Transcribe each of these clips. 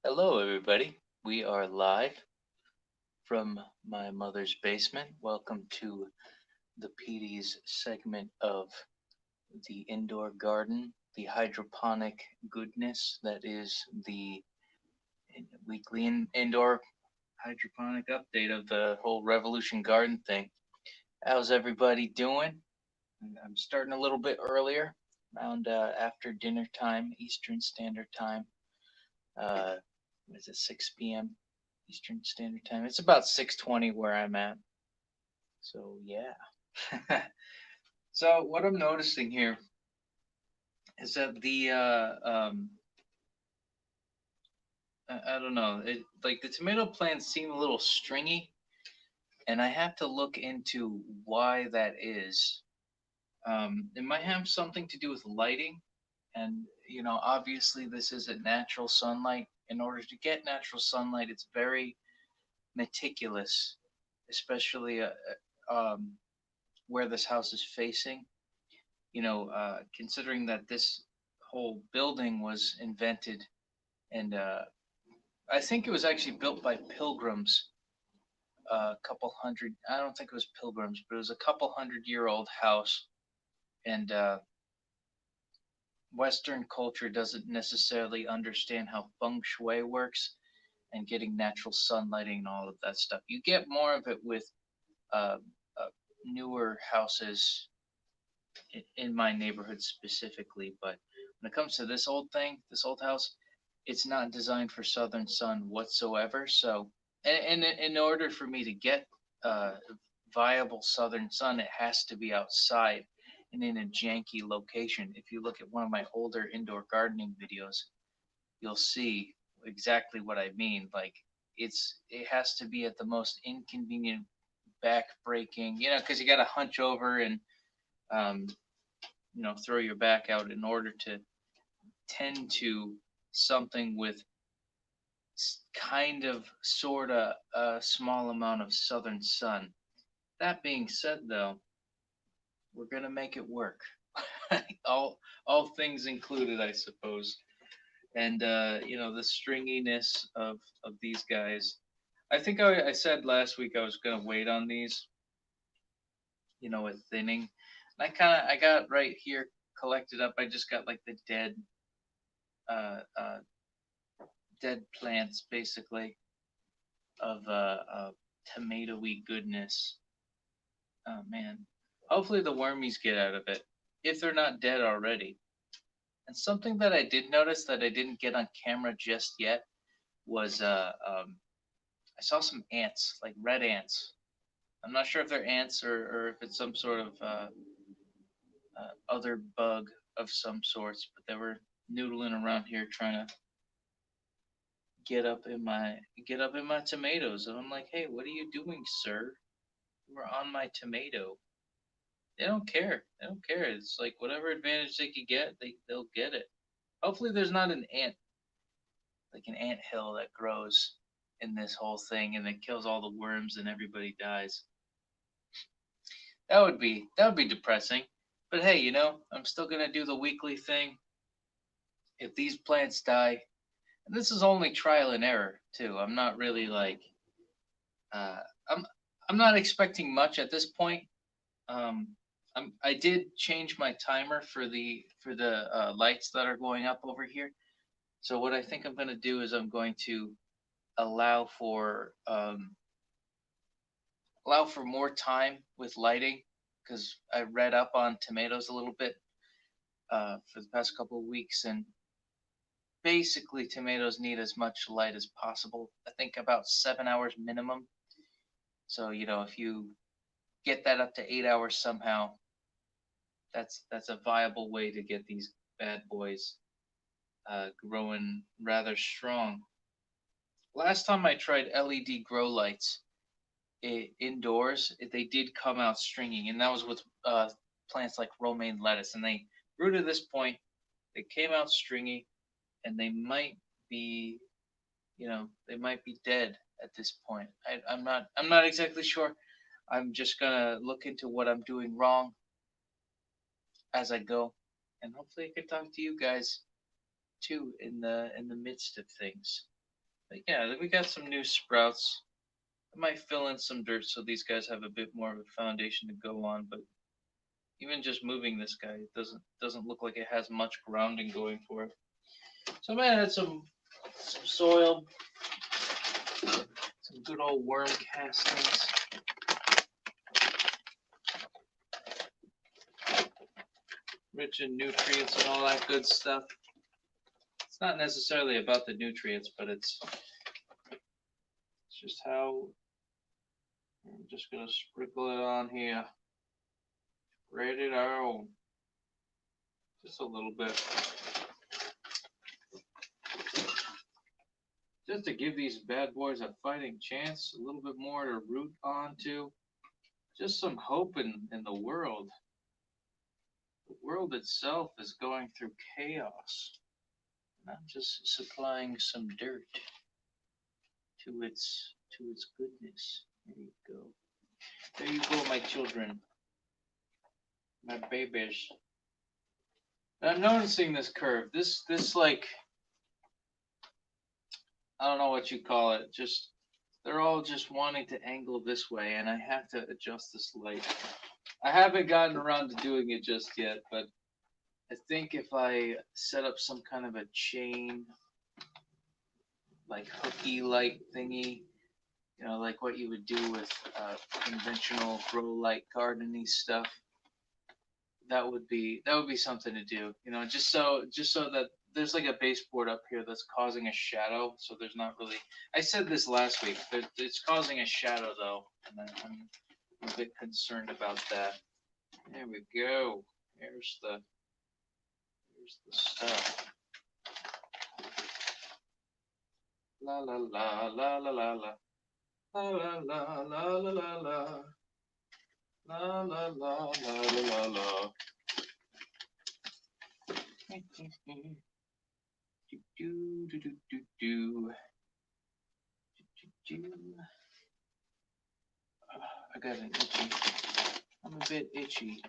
Hello, everybody. We are live from my mother's basement. Welcome to the PD's segment of the indoor garden, the hydroponic goodness that is the weekly indoor hydroponic update of the whole Revolution Garden thing. How's everybody doing? I'm starting a little bit earlier, around after dinner time, Eastern Standard Time. Uh, is it 6 p.m. Eastern Standard Time? It's about 6:20 where I'm at. So yeah. So what I'm noticing here is that I don't know, like the tomato plants seem a little stringy, and I have to look into why that is. It might have something to do with lighting, and obviously this isn't natural sunlight. In order to get natural sunlight, it's very meticulous, especially where this house is facing. Considering that this whole building was invented, and I think it was actually built by pilgrims, a couple hundred. I don't think it was pilgrims, but it was a couple hundred-year-old house, and Western culture doesn't necessarily understand how feng shui works and getting natural sunlighting and all of that stuff. You get more of it with uh, uh, newer houses in my neighborhood specifically, but when it comes to this old thing, this old house, it's not designed for southern sun whatsoever. So, and in order for me to get uh, viable southern sun, it has to be outside and in a janky location. If you look at one of my older indoor gardening videos, you'll see exactly what I mean. Like it has to be at the most inconvenient, back breaking, because you got to hunch over and um, throw your back out in order to tend to something with kind of sort of a small amount of southern sun. That being said, though, we're gonna make it work. all things included, I suppose. And the stringiness of these guys. I think I said last week I was gonna wait on these, with thinning. And I got right here collected up. I just got like the uh, uh, dead plants basically of tomatoey goodness. Oh man. Hopefully the wormies get out of it if they're not dead already. And something that I did notice that I didn't get on camera just yet was I saw some ants, like red ants. I'm not sure if they're ants or if it's some sort of other bug of some sorts, but they were noodling around here trying to get up in my tomatoes, and I'm like, hey, what are you doing, sir? You were on my tomato. They don't care. They don't care. It's like whatever advantage they could get, they'll get it. Hopefully, there's not an ant like an ant hill that grows in this whole thing and then kills all the worms and everybody dies. That would be depressing. But hey, I'm still gonna do the weekly thing. If these plants die, and this is only trial and error too. I'm not really like uh, I'm I'm not expecting much at this point. Um, I did change my timer for the lights that are going up over here. So what I think I'm going to do is I'm going to allow for um, allow for more time with lighting because I read up on tomatoes a little bit for the past couple of weeks, and basically tomatoes need as much light as possible. I think about 7 hours minimum. So if you get that up to 8 hours somehow, that's a viable way to get these bad boys growing rather strong. Last time I tried LED grow lights indoors, they did come out stringing, and that was with plants like romaine lettuce, and they grew to this point. They came out stringy, and be, they might be dead at this point. I'm not exactly sure. I'm just gonna look into what I'm doing wrong as I go, and hopefully I can talk to you guys too in the midst of things. But yeah, we got some new sprouts. I might fill in some dirt so these guys have a bit more of a foundation to go on, but even just moving this guy, it doesn't look like it has much grounding going for it. So I'm gonna add some soil, some good old worm castings. Rich in nutrients and all that good stuff. It's not necessarily about the nutrients, but it's just how I'm just gonna sprinkle it on here. Spread it out. Just a little bit. Just to give these bad boys a fighting chance, a little bit more to root onto. Just some hope in the world. The world itself is going through chaos. And I'm just supplying some dirt to its goodness. There you go. There you go, my children. My babies. I'm noticing this curve. This like, I don't know what you call it. Just they're all just wanting to angle this way, and I have to adjust this light. I haven't gotten around to doing it just yet, but I think if I set up some kind of a chain, like hooky light thingy, you know, like what you would do with conventional grow light gardening stuff, that would be something to do. You know, just so that there's like a baseboard up here that's causing a shadow, so there's not really. I said this last week. It's causing a shadow though, and I'm a bit concerned about that. There we go. Here's the stuff. La la la la la la la. La la la la la la la. La la la la la la. Do do do do do do. I got an itchy. I'm a bit itchy.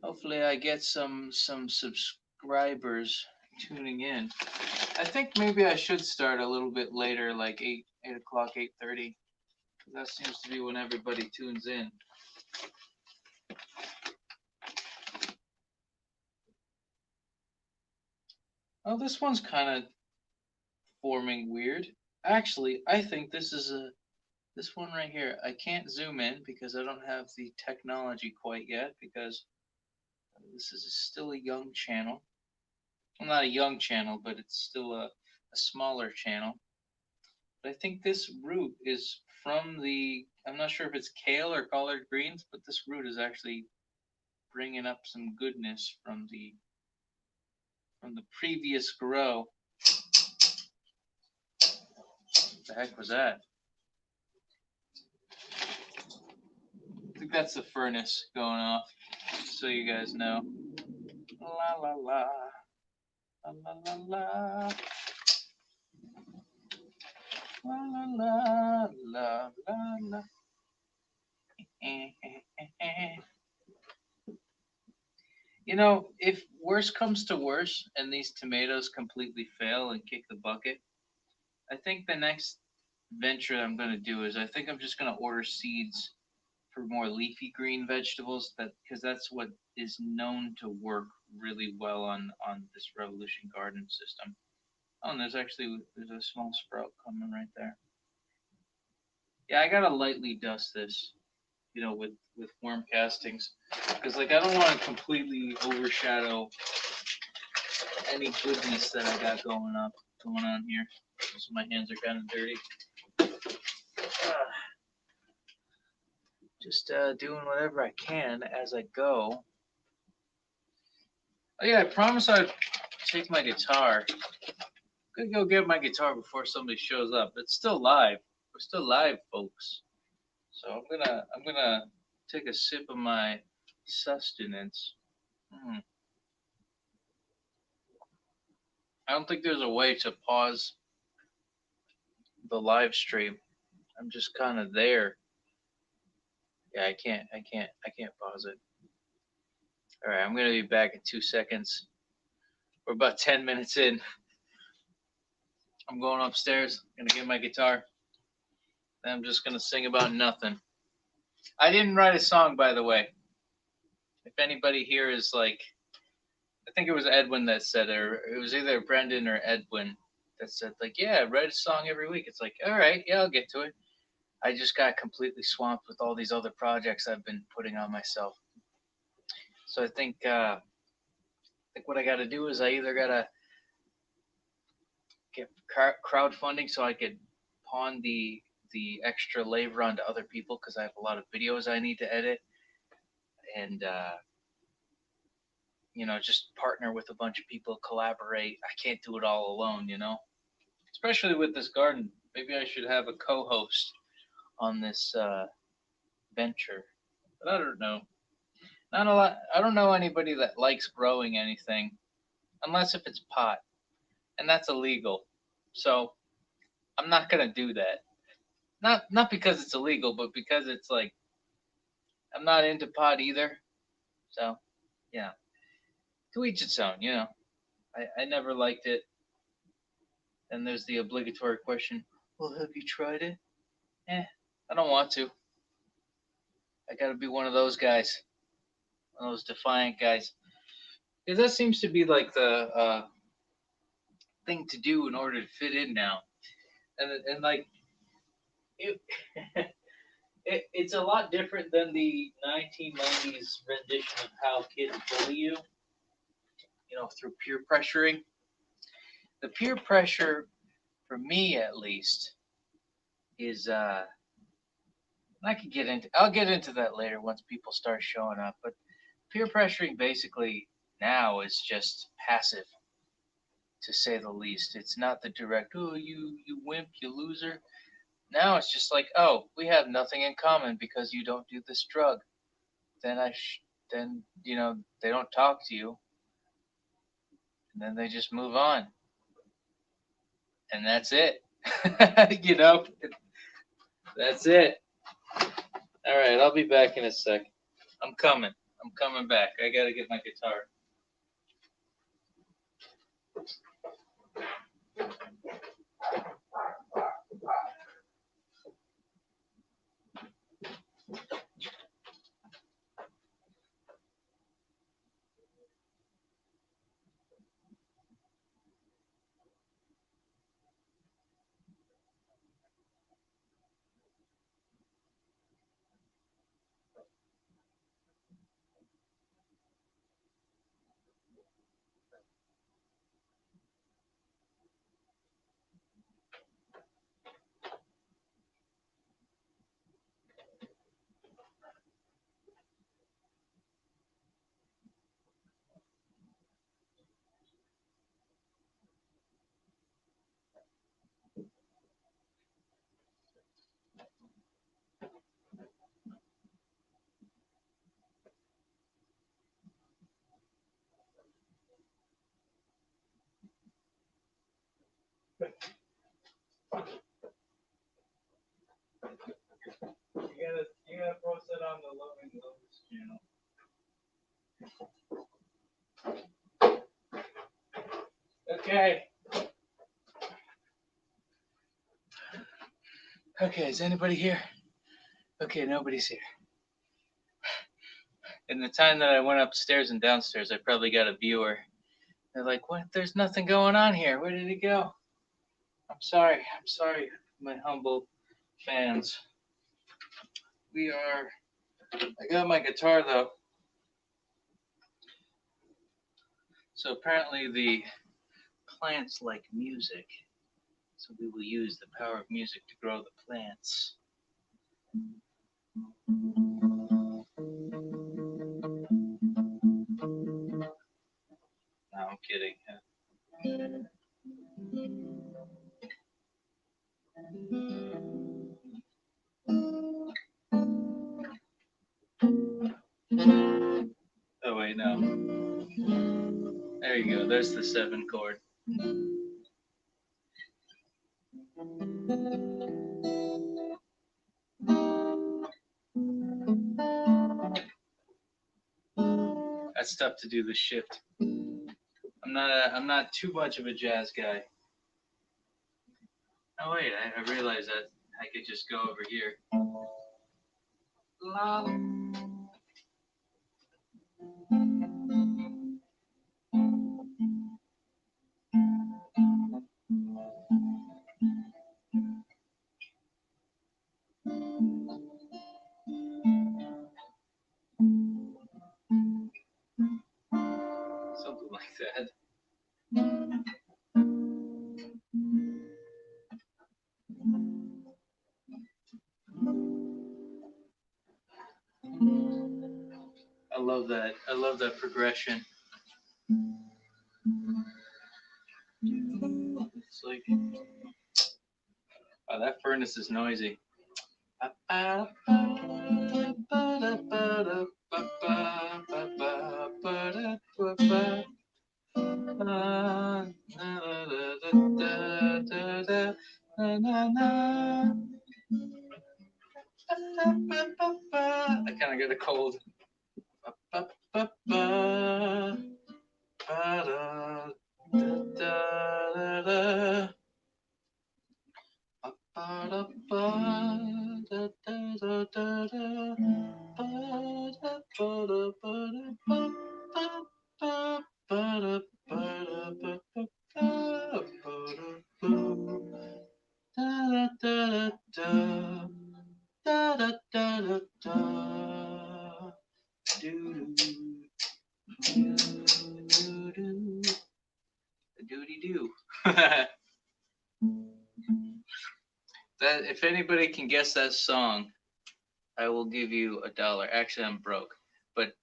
Hopefully I get some subscribers tuning in. I think maybe I should start a little bit later, like 8 o'clock, 8:30. That seems to be when everybody tunes in. Oh, this one's kind of forming weird. Actually, I think this one right here. I can't zoom in because I don't have the technology quite yet, because this is still a young channel. Well, not a young channel, but it's still a smaller channel. But I think this root is from the, I'm not sure if it's kale or collard greens, but this root is actually bringing up some goodness from the previous grow. What the heck was that? I think that's the furnace going off, just so you guys know. La la la. La la la la. La la la la la la. You know, if worse comes to worse and these tomatoes completely fail and kick the bucket, I think the next venture I'm going to do is I think I'm just going to order seeds for more leafy green vegetables, because that's what is known to work really well on this Revolution Garden system. Oh, and there's a small sprout coming right there. Yeah, I gotta lightly dust this, you know, with worm castings, because like I don't want to completely overshadow any goodness that I got going on here. So my hands are kind of dirty. Just doing whatever I can as I go. Oh yeah, I promised I'd take my guitar. I'm gonna go get my guitar before somebody shows up. It's still live. We're still live, folks. So I'm gonna take a sip of my sustenance. I don't think there's a way to pause the live stream. I'm just kind of there. Yeah, I can't pause it. All right, I'm gonna be back in 2 seconds. We're about 10 minutes in. I'm going upstairs, gonna get my guitar. And I'm just gonna sing about nothing. I didn't write a song, by the way. If anybody here is like, I think it was Edwin that said, or it was either Brendan or Edwin that said, like, yeah, write a song every week. It's like, all right, yeah, I'll get to it. I just got completely swamped with all these other projects I've been putting on myself. So I think what I got to do is I either got to get crowdfunding so I could pawn the extra labor onto other people because I have a lot of videos I need to edit, and just partner with a bunch of people, collaborate. I can't do it all alone, especially with this garden. Maybe I should have a co-host on this venture, but I don't know. Not a lot. I don't know anybody that likes growing anything, unless if it's pot, and that's illegal. So I'm not gonna do that. Not because it's illegal, but because it's like I'm not into pot either. So yeah, to each its own. I never liked it. And there's the obligatory question. Well, have you tried it? I don't want to. I gotta be one of those guys, one of those defiant guys. Because that seems to be like the thing to do in order to fit in now. And like, it, it's a lot different than the 1990s rendition of how kids bully you, through peer pressuring. The peer pressure, for me at least, is I'll get into that later once people start showing up. But peer pressuring basically now is just passive, to say the least. It's not the direct, oh, you wimp, you loser. Now it's just like, oh, we have nothing in common because you don't do this drug. Then they don't talk to you, and then they just move on, and that's it. That's it. All right, I'll be back in a sec. I'm coming. I'm coming back. I gotta get my guitar. You gotta post it on the Loving Lotus channel. Okay. Okay, is anybody here? Okay, nobody's here. In the time that I went upstairs and downstairs, I probably got a viewer. They're like, what? There's nothing going on here. Where did it go? I'm sorry, my humble fans. I got my guitar though. So apparently the plants like music. So we will use the power of music to grow the plants. No, I'm kidding. Oh wait, no. There you go. There's the 7 chord. That's tough to do the shift. I'm I'm not too much of a jazz guy. Oh wait, I realized that I could just go over here. La. Something like that. I love that. I love that progression. It's like, wow, that furnace is noisy. I kind of got a cold. Doody doo. That if anybody can guess that song, I will give you $1. Actually, I'm broke, but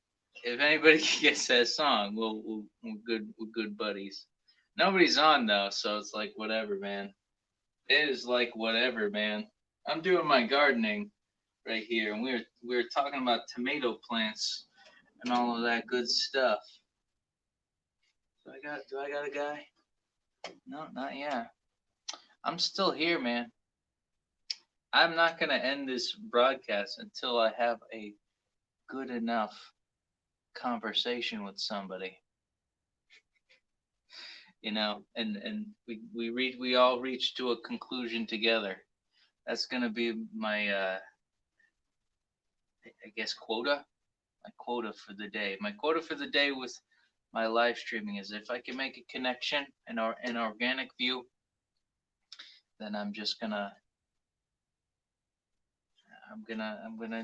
if anybody can guess that song, we're good buddies. Nobody's on though, so it's like whatever, man. It is like whatever, man. I'm doing my gardening right here, and we're talking about tomato plants and all of that good stuff. Do I got a guy? No, not yet. I'm still here, man. I'm not gonna end this broadcast until I have a good enough conversation with somebody. You know, and we all reach to a conclusion together. That's gonna be my I guess quota. My quota for the day. My quota for the day with my live streaming is if I can make a connection in an organic view, then I'm gonna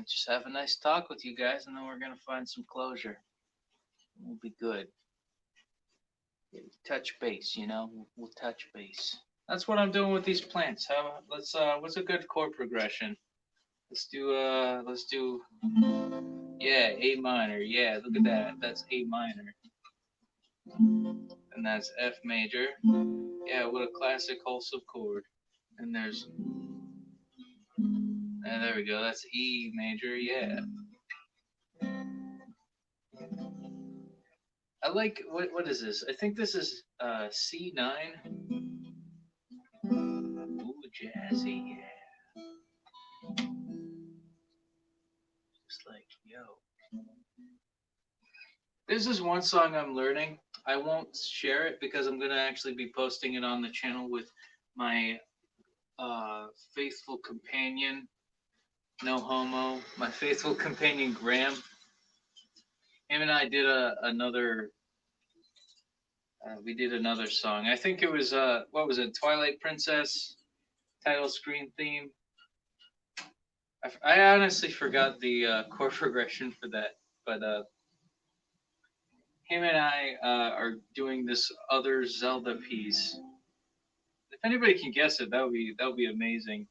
just have a nice talk with you guys, and then we're gonna find some closure. We'll be good. Touch base, you know. We'll touch base. That's what I'm doing with these plants. What's a good chord progression? Let's do yeah, A minor. Yeah, look at that. That's A minor. And that's F major. Yeah, what a classic wholesome chord. And there we go. That's E major. Yeah. I like what is this? I think this is C9. Ooh, jazzy. Yeah. Just like yo. This is one song I'm learning. I won't share it because I'm gonna actually be posting it on the channel with my faithful companion, no homo, my faithful companion Graham. Him and I did we did another song. I think it was what was it? Twilight Princess title screen theme. I honestly forgot the chord progression for that, but him and I are doing this other Zelda piece. If anybody can guess it, that would be amazing.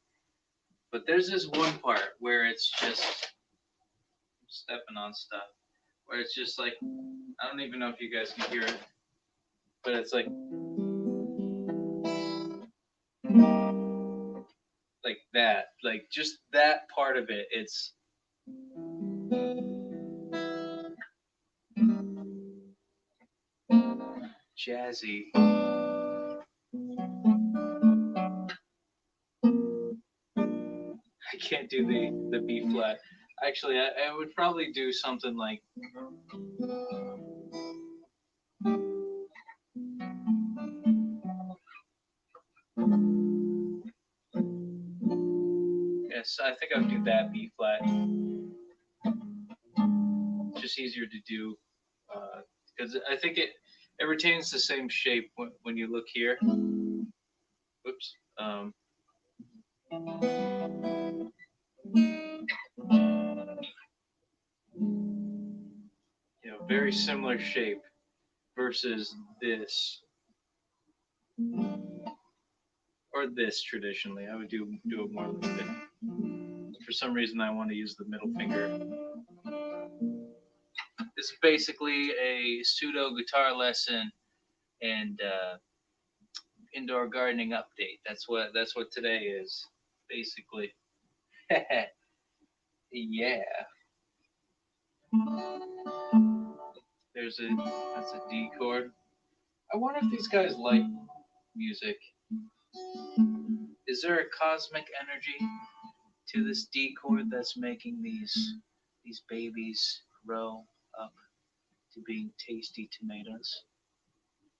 But there's this one part where it's just stepping on stuff, where it's just like I don't even know if you guys can hear it, but it's like that, like just that part of it. It's jazzy. I can't do the B flat. Actually, I would probably do something like Yes, I think I would do that B flat. It's just easier to do because I think it retains the same shape when you look here. Whoops. Very similar shape versus this or this. Traditionally, I would do it more like this. For some reason, I want to use the middle finger. This is basically a pseudo guitar lesson and indoor gardening update. That's what today is, basically. Yeah. That's a D chord. I wonder if these guys like music. Is there a cosmic energy to this D chord that's making these babies grow up to being tasty tomatoes?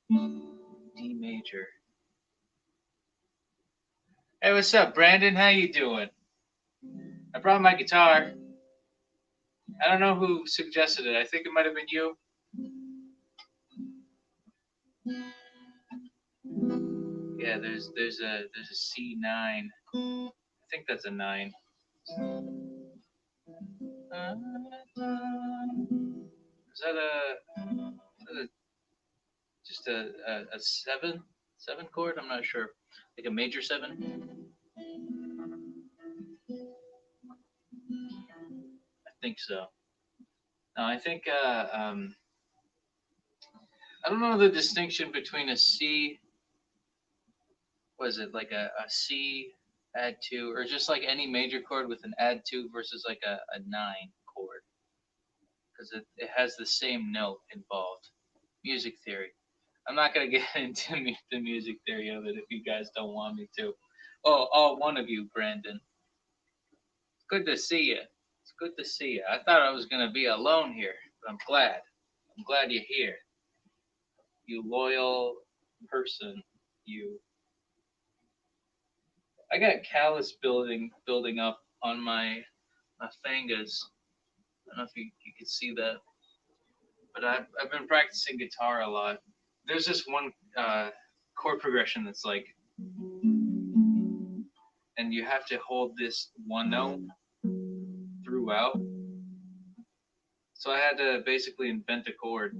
D major. Hey, what's up, Brandon? How you doing? I brought my guitar. I don't know who suggested it. I think it might have been you. Yeah, there's a C9. I think that's a 9. Is that just a 7 chord? I'm not sure. Like a major 7? I think so. No, I think I don't know the distinction between a C. Was it like a C add 2, or just like any major chord with an add 2 versus like a 9 chord? Because it has the same note involved. Music theory. I'm not gonna get into the music theory of it if you guys don't want me to. Oh, one of you, Brandon. Good to see you. It's good to see you. I thought I was gonna be alone here, but I'm glad. I'm glad you're here. You loyal person. You. I got callus building up on my fangas. I don't know if you could see that, but I've been practicing guitar a lot. There's this one chord progression that's like, and you have to hold this one note throughout. So I had to basically invent a chord.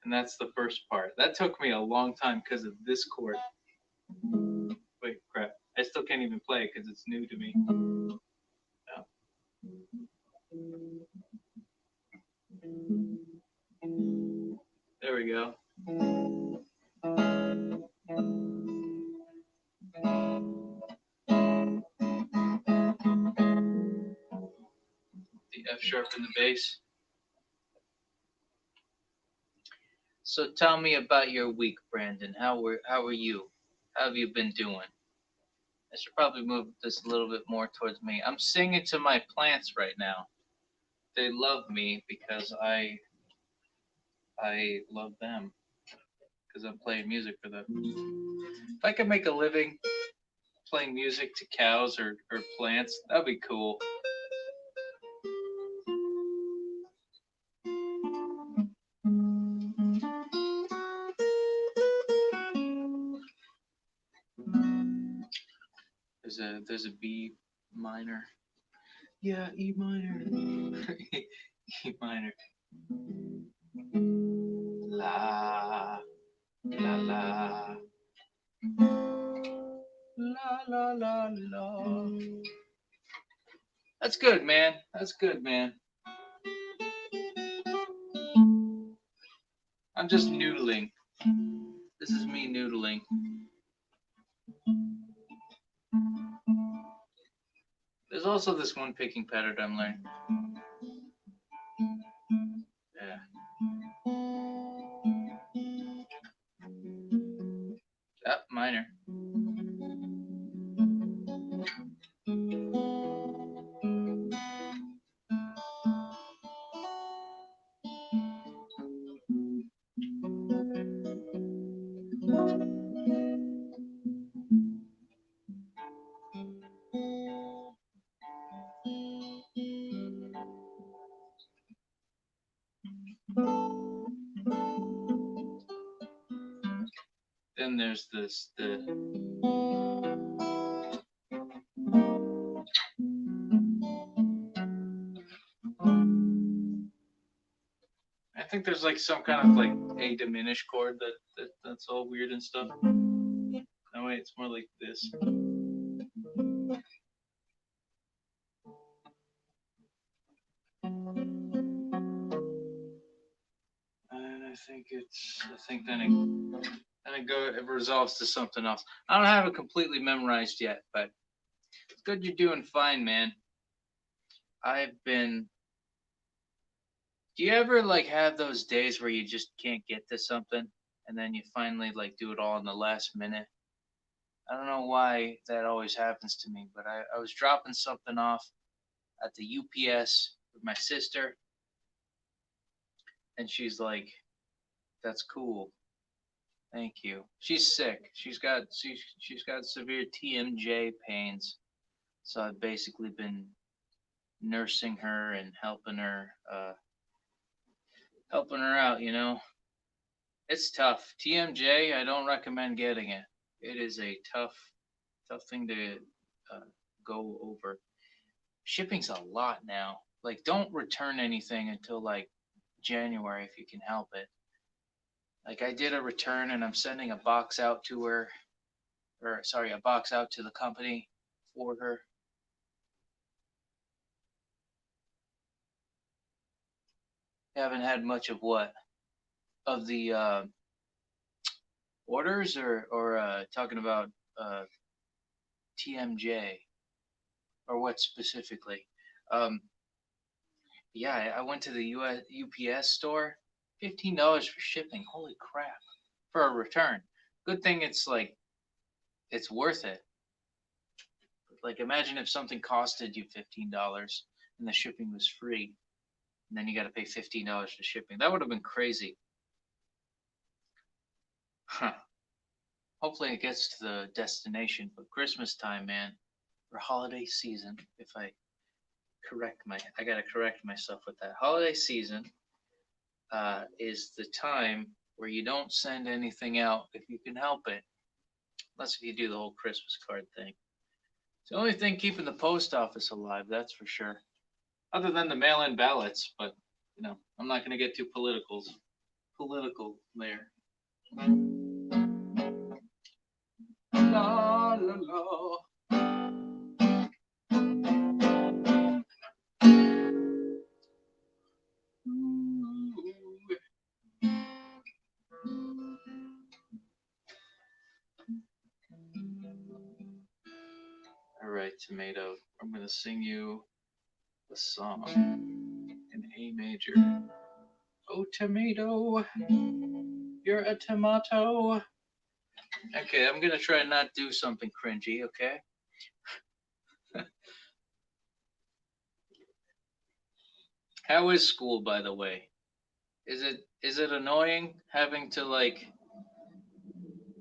And that's the first part. That took me a long time because of this chord. Wait, crap. I still can't even play it because it's new to me. Oh. There we go. The F sharp in the bass. So tell me about your week, Brandon. How are you? How have you been doing? I should probably move this a little bit more towards me. I'm singing to my plants right now. They love me because I love them because I'm playing music for them. If I could make a living playing music to cows or plants, that'd be cool. There's a B minor. Yeah, E minor. E minor. La la la. La la la la. That's good, man. That's good, man. I'm just noodling. This is me noodling. There's also this one picking pattern I'm learning. Yeah. Minor. Then there's the I think there's like some kind of like a diminished chord that's all weird and stuff. No wait, it's more like this. And I think it resolves to something else. I don't have it completely memorized yet, but it's good you're doing fine, man. I've been. Do you ever like have those days where you just can't get to something and then you finally like do it all in the last minute? I don't know why that always happens to me, but I was dropping something off at the UPS with my sister, and she's like, "That's cool, thank you." She's sick. She's got severe TMJ pains, so I've basically been nursing her and helping her out. It's tough. TMJ, I don't recommend getting it. It is a tough thing to uh, go over. Shipping's a lot now. Like, don't return anything until like January if you can help it. Like, I did a return and I'm sending a box out to her, or sorry, a box out to the company for her. Haven't had much of what? Of the orders or talking about uh, TMJ or what specifically? Um, yeah, I went to the UPS store. $15 for shipping. Holy crap. For a return. Good thing it's like it's worth it. Like imagine if something costed you $15 and the shipping was free, and then you got to pay $15 for shipping. That would have been crazy. Huh. Hopefully it gets to the destination, but Christmas time, man, or holiday season, if I gotta correct myself with that. Holiday season is the time where you don't send anything out if you can help it, unless if you do the whole Christmas card thing. It's the only thing keeping the post office alive, that's for sure. Other than the mail-in ballots, but I'm not gonna get too political there. La la la. All right, Tomato. I'm gonna sing you a song in A major. Oh, Tomato, you're a tomato. Okay, I'm gonna try and not do something cringy. Okay. How is school, by the way? Is it annoying having to like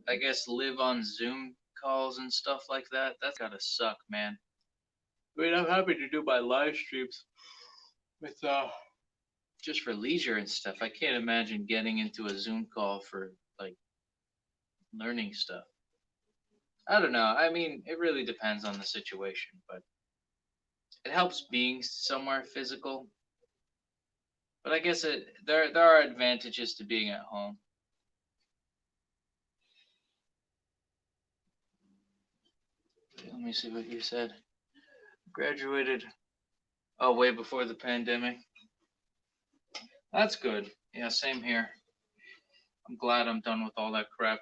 I guess live on Zoom calls and stuff like that? That's gotta suck, man. I mean, I'm happy to do my live streams with just for leisure and stuff. I can't imagine getting into a Zoom call for like learning stuff. I don't know. I mean, it really depends on the situation, but it helps being somewhere physical. But I guess there are advantages to being at home. Let me see what you said. Graduated way before the pandemic. That's good. Yeah, same here. I'm glad I'm done with all that crap.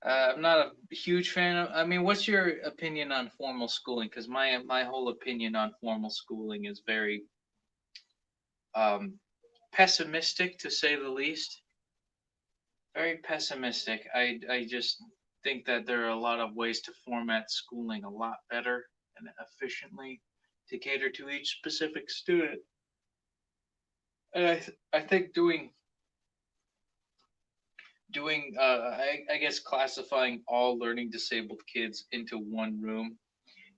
I'm not a huge fan of. I mean, what's your opinion on formal schooling? Because my whole opinion on formal schooling is very um, pessimistic, to say the least. Very pessimistic. I just think that there are a lot of ways to format schooling a lot better and efficiently to cater to each specific student. And I think doing doing I guess classifying all learning disabled kids into one room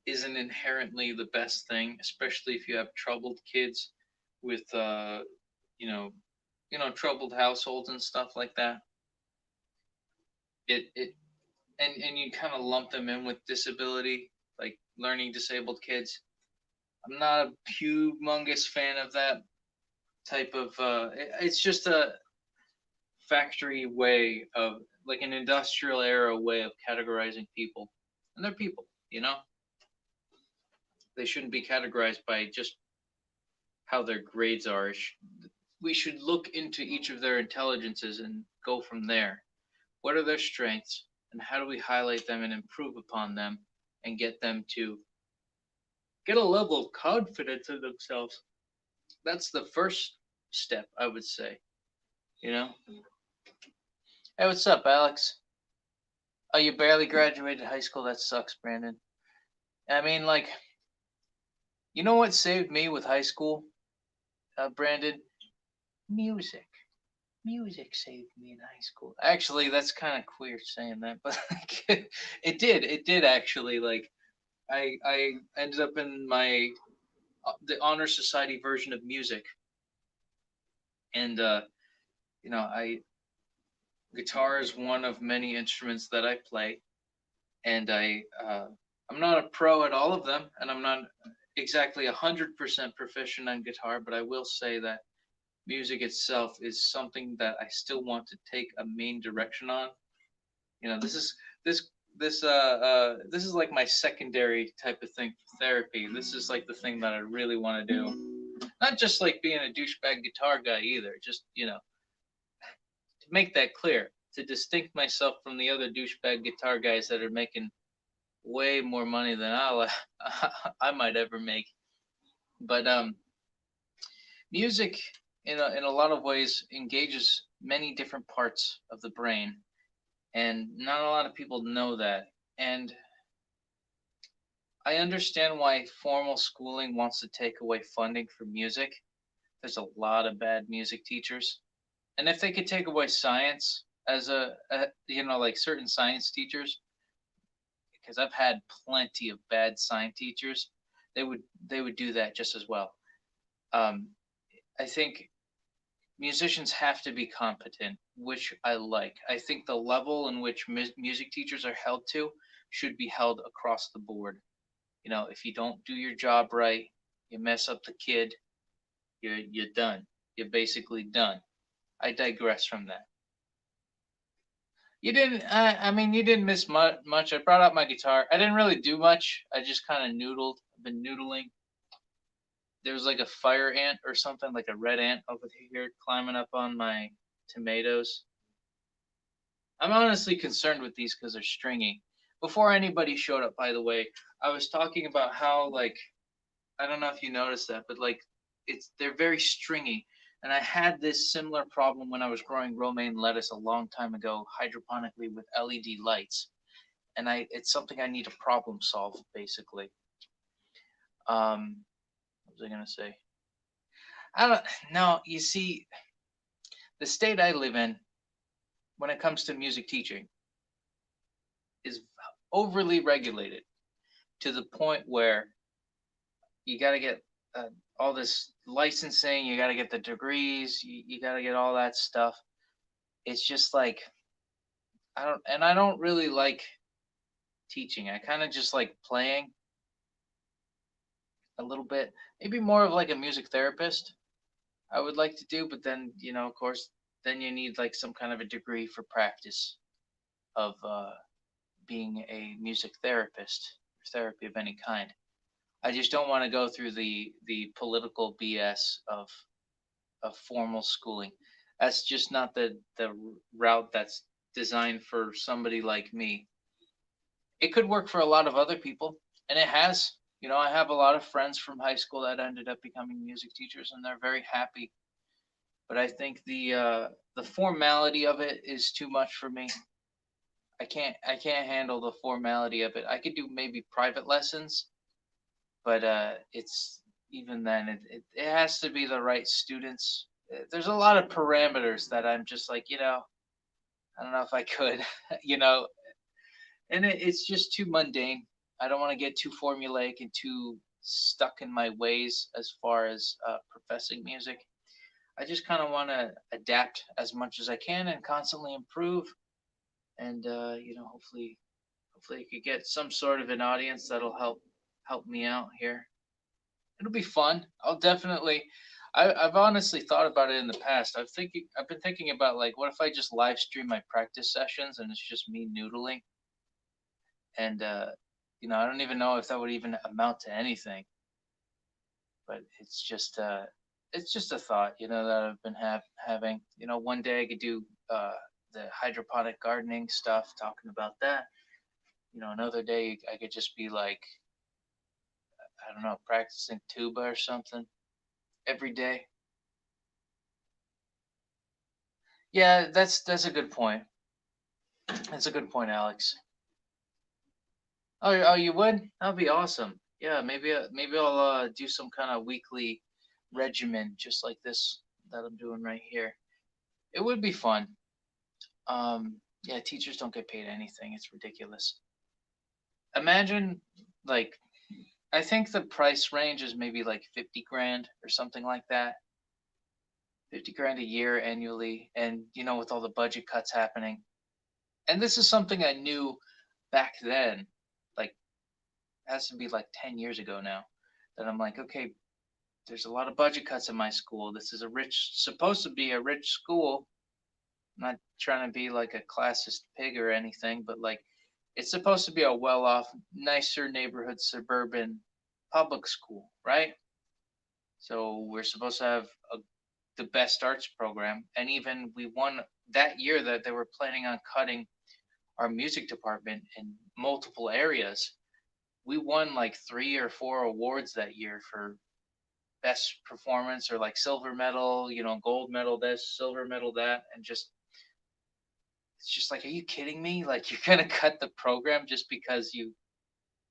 isn't inherently the best thing, especially if you have troubled kids with you know troubled households and stuff like that. It and you kind of lump them in with disability, like learning disabled kids. I'm not a humongous fan of that type of it's just a factory way of, like, an industrial era way of categorizing people, and they're people, they shouldn't be categorized by just how their grades are. We should look into each of their intelligences and go from there. What are their strengths, and how do we highlight them and improve upon them and get them to get a level of confidence in themselves? That's the first step, I would say. You know? Hey, what's up, Alex? Oh, you barely graduated high school? That sucks, Brandon. I mean, like, you know what saved me with high school, Brandon? Music. Music saved me in high school. Actually, that's kind of queer saying that, but like, it did. It did actually. Like, I ended up in my the honor society version of music, and I guitar is one of many instruments that I play, and I'm not a pro at all of them, and I'm not exactly 100% proficient on guitar, but I will say that music itself is something that I still want to take a main direction on. This is this this is like my secondary type of thing for therapy. This is like the thing that I really want to do. Not just like being a douchebag guitar guy either. Just to make that clear, to distinct myself from the other douchebag guitar guys that are making way more money than I might ever make. But music, in a lot of ways, engages many different parts of the brain, and not a lot of people know that. And I understand why formal schooling wants to take away funding for music. There's a lot of bad music teachers, and if they could take away science as like certain science teachers, because I've had plenty of bad science teachers, they would do that just as well. Um, I think musicians have to be competent, which I like. I think the level in which music teachers are held to should be held across the board. If you don't do your job right, you mess up the kid, you're done. You're basically done. I digress from that. You didn't. I mean, you didn't miss much. I brought out my guitar. I didn't really do much. I just kind of noodled. I've been noodling. There was like a fire ant or something, like a red ant over here climbing up on my tomatoes. I'm honestly concerned with these because they're stringy. Before anybody showed up, by the way, I was talking about how, like, I don't know if you noticed that, but like they're very stringy. And I had this similar problem when I was growing romaine lettuce a long time ago hydroponically with LED lights. And it's something I need to problem solve basically. What was I gonna say? I don't know. You see, the state I live in, when it comes to music teaching, is overly regulated to the point where you got to get all this licensing, you got to get the degrees, you got to get all that stuff. It's just like I don't really like teaching. I kind of just like playing a little bit. Maybe more of like a music therapist I would like to do, but then, of course, then you need like some kind of a degree for practice of being a music therapist or therapy of any kind. I just don't want to go through the political BS of formal schooling. That's just not the route that's designed for somebody like me. It could work for a lot of other people, and it has. I have a lot of friends from high school that ended up becoming music teachers, and they're very happy. But I think the formality of it is too much for me. I can't handle the formality of it. I could do maybe private lessons, but it's even then it has to be the right students. There's a lot of parameters that I'm just like, I don't know if I could, you know, and it's just too mundane. I don't want to get too formulaic and too stuck in my ways as far as professing music. I just kind of want to adapt as much as I can and constantly improve. And hopefully I could get some sort of an audience that'll help me out here. It'll be fun. I'll definitely. I've honestly thought about it in the past. I've been thinking about like, what if I just live stream my practice sessions and it's just me noodling, and I don't even know if that would even amount to anything, but it's just a thought, that I've been having. One day I could do the hydroponic gardening stuff, talking about that. Another day I could just be like, I don't know, practicing tuba or something every day. Yeah, that's a good point. That's a good point, Alex. Oh, you would? That'd be awesome. Yeah, maybe I'll do some kind of weekly regimen just like this that I'm doing right here. It would be fun. Yeah, teachers don't get paid anything. It's ridiculous. Imagine, like, I think the price range is maybe like 50 grand or something like that. 50 grand a year annually, and with all the budget cuts happening. And this is something I knew back then, like, it has to be like 10 years ago now, that I'm like, okay, there's a lot of budget cuts in my school. This is supposed to be a rich school. I'm not trying to be like a classist pig or anything, but like, it's supposed to be a well off, nicer neighborhood suburban public school, right? So we're supposed to have the best arts program. And even we won that year that they were planning on cutting our music department in multiple areas. We won like 3 or 4 awards that year for best performance, or like silver medal, gold medal this, silver medal that, and just it's just like, are you kidding me? Like, you're gonna cut the program just because you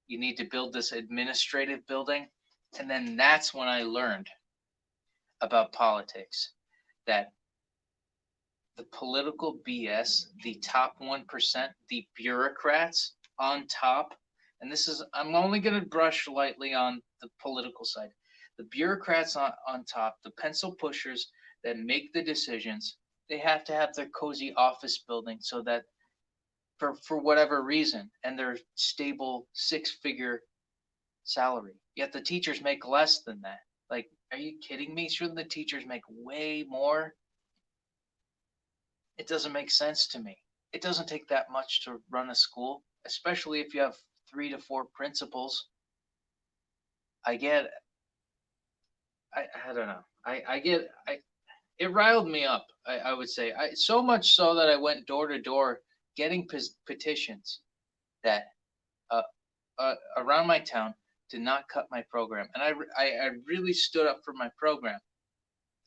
need to build this administrative building? And then that's when I learned about politics, that the political BS, the top 1%, the bureaucrats on top, and I'm only going to brush lightly on the political side. The bureaucrats on top, the pencil pushers that make the decisions, they have to have their cozy office building so that for whatever reason, and their stable 6-figure salary. Yet the teachers make less than that. Like, are you kidding me? Shouldn't the teachers make way more? It doesn't make sense to me. It doesn't take that much to run a school, especially if you have 3 to 4 principals. I get, I don't know. I get, it riled me up. I would say, so much so that I went door to door getting petitions that around my town to not cut my program, and I really stood up for my program.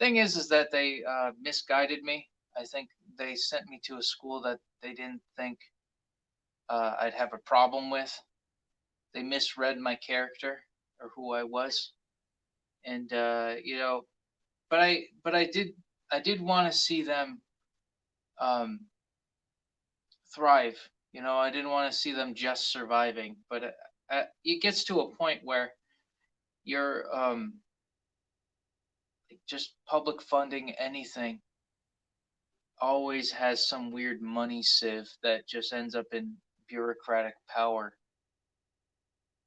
Thing is that they misguided me. I think they sent me to a school that they didn't think I'd have a problem with. They misread my character or who I was, and but I did want to see them um, thrive. I didn't want to see them just surviving. But it gets to a point where you're just public funding anything always has some weird money sieve that just ends up in bureaucratic power.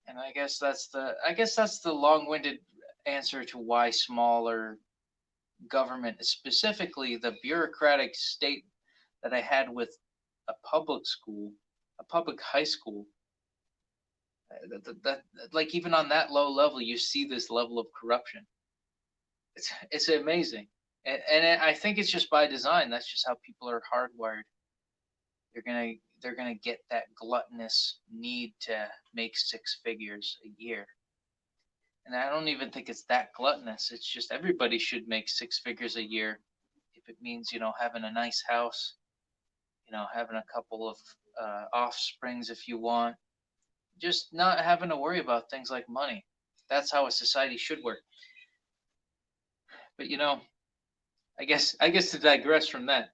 And I guess that's the long-winded answer to why smaller government, specifically the bureaucratic state that I had with a public school, a public high school, that like, even on that low level, you see this level of corruption. It's amazing, and I think it's just by design. That's just how people are hardwired. They're gonna get that gluttonous need to make 6 figures a year. And I don't even think it's that gluttonous. It's just everybody should make 6 figures a year if it means, having a nice house, having a couple of offsprings if you want, just not having to worry about things like money. That's how a society should work. But I guess to digress from that,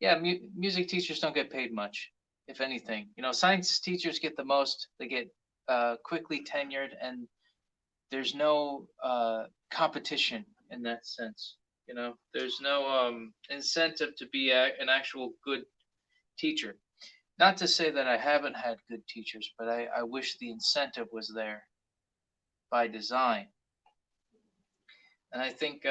Yeah, music teachers don't get paid much, if anything. Science teachers get the most. They get quickly tenured, and there's no competition in that sense. There's no incentive to be an actual good teacher. Not to say that I haven't had good teachers, but I wish the incentive was there by design. And I think,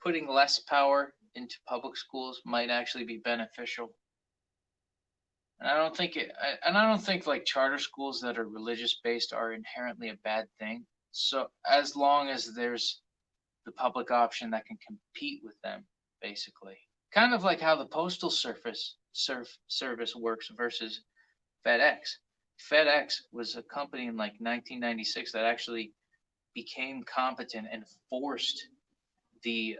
putting less power into public schools might actually be beneficial. And I don't think like charter schools that are religious based are inherently a bad thing. So as long as there's the public option that can compete with them, basically. Kind of like how the postal service works versus FedEx. FedEx was a company in like 1996 that actually became competent and forced the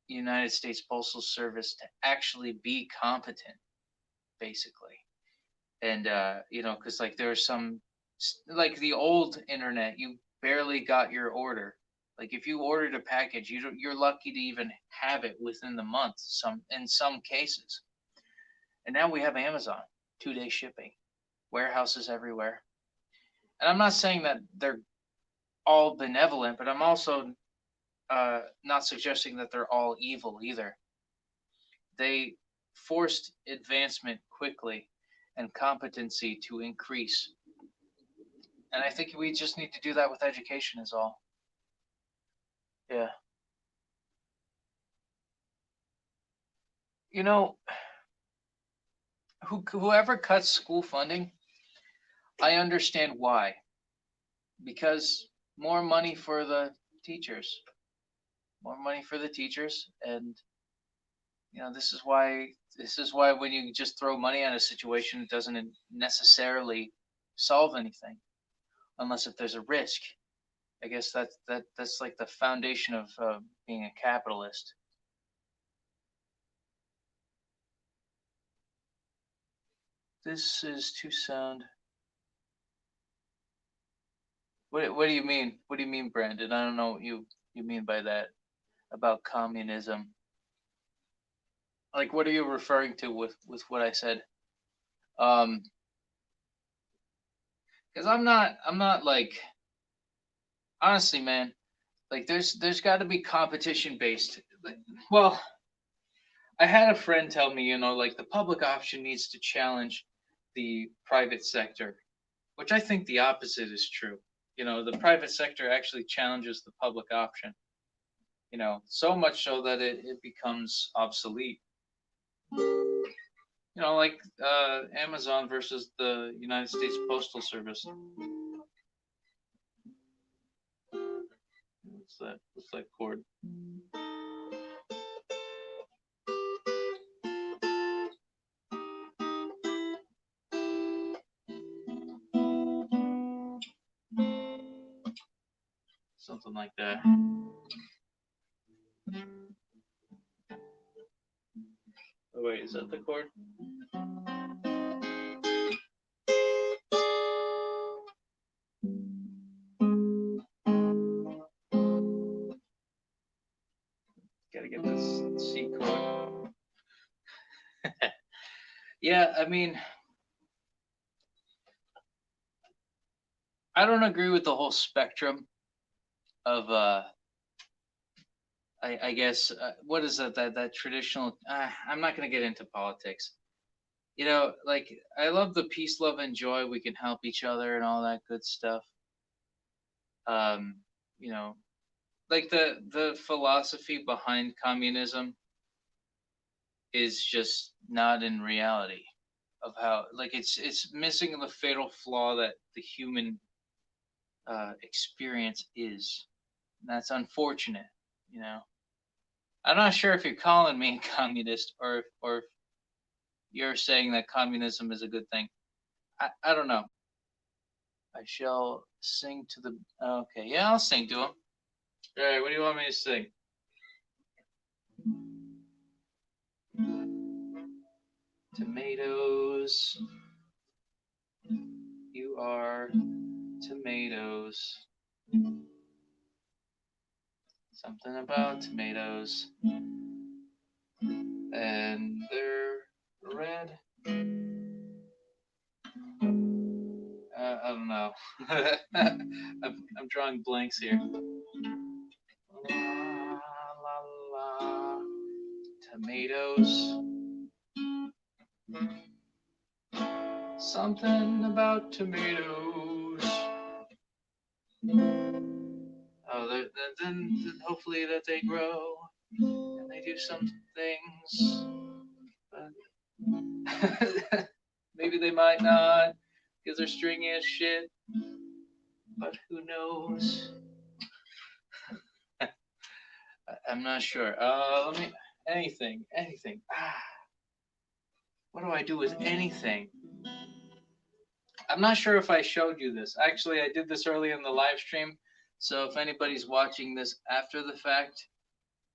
United States Postal Service to actually be competent, basically. And because like there was some, like the old internet, you barely got your order. Like if you ordered a package, you're lucky to even have it within the month. In some cases, and now we have Amazon, 2-day shipping, warehouses everywhere. And I'm not saying that they're all benevolent, but I'm also not suggesting that they're all evil either. They forced advancement quickly and competency to increase. And I think we just need to do that with education, is all. Yeah. You know, whoever cuts school funding, I understand why. Because more money for the teachers. More money for the teachers. And this is why when you just throw money at a situation, it doesn't necessarily solve anything unless if there's a risk. I guess that's like the foundation of being a capitalist. This is too sound. What do you mean? What do you mean, Brandon? I don't know what you mean by that about communism. Like, what are you referring to with what I said? Um, because I'm not like, honestly, man. Like, there's got to be competition based. Well, I had a friend tell me, like the public option needs to challenge the private sector, which I think the opposite is true. The private sector actually challenges the public option. So much so that it becomes obsolete. Like Amazon versus the United States Postal Service. What's that? What's that chord? Something like that. Oh wait, is that the chord? Gotta get this C chord. Yeah, I mean, I don't agree with the whole spectrum of I guess what is that traditional I'm not going to get into politics. Like I love the peace, love and joy, we can help each other and all that good stuff. um you know like the philosophy behind communism is just not in reality of how, like, it's missing the fatal flaw that the human experience is. And that's unfortunate. you know I'm not sure if you're calling me a communist or if you're saying that communism is a good thing. I don't know. I shall sing to the. Okay, yeah, I'll sing to him. All right, what do you want me to sing? Tomatoes, you are tomatoes. Something about tomatoes, and they're red. I don't know. I'm drawing blanks here. La la la. Tomatoes. Something about tomatoes. Oh, then hopefully that they grow and they do some things. But maybe they might not because they're stringy as shit. But who knows? I'm not sure. Let me. Anything. What do I do with anything? I'm not sure if I showed you this. Actually, I did this early in the live stream. So if anybody's watching this after the fact,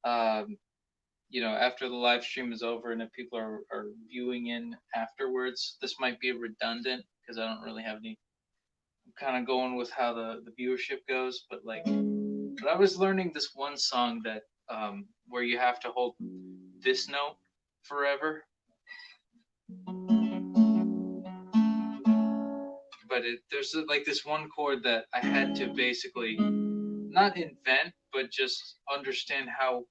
um, after the live stream is over and if people are viewing in afterwards, this might be redundant because I don't really have any. I'm kind of going with how the viewership goes, but I was learning this one song that where you have to hold this note forever, but there's like this one chord that I had to basically not invent, but just understand how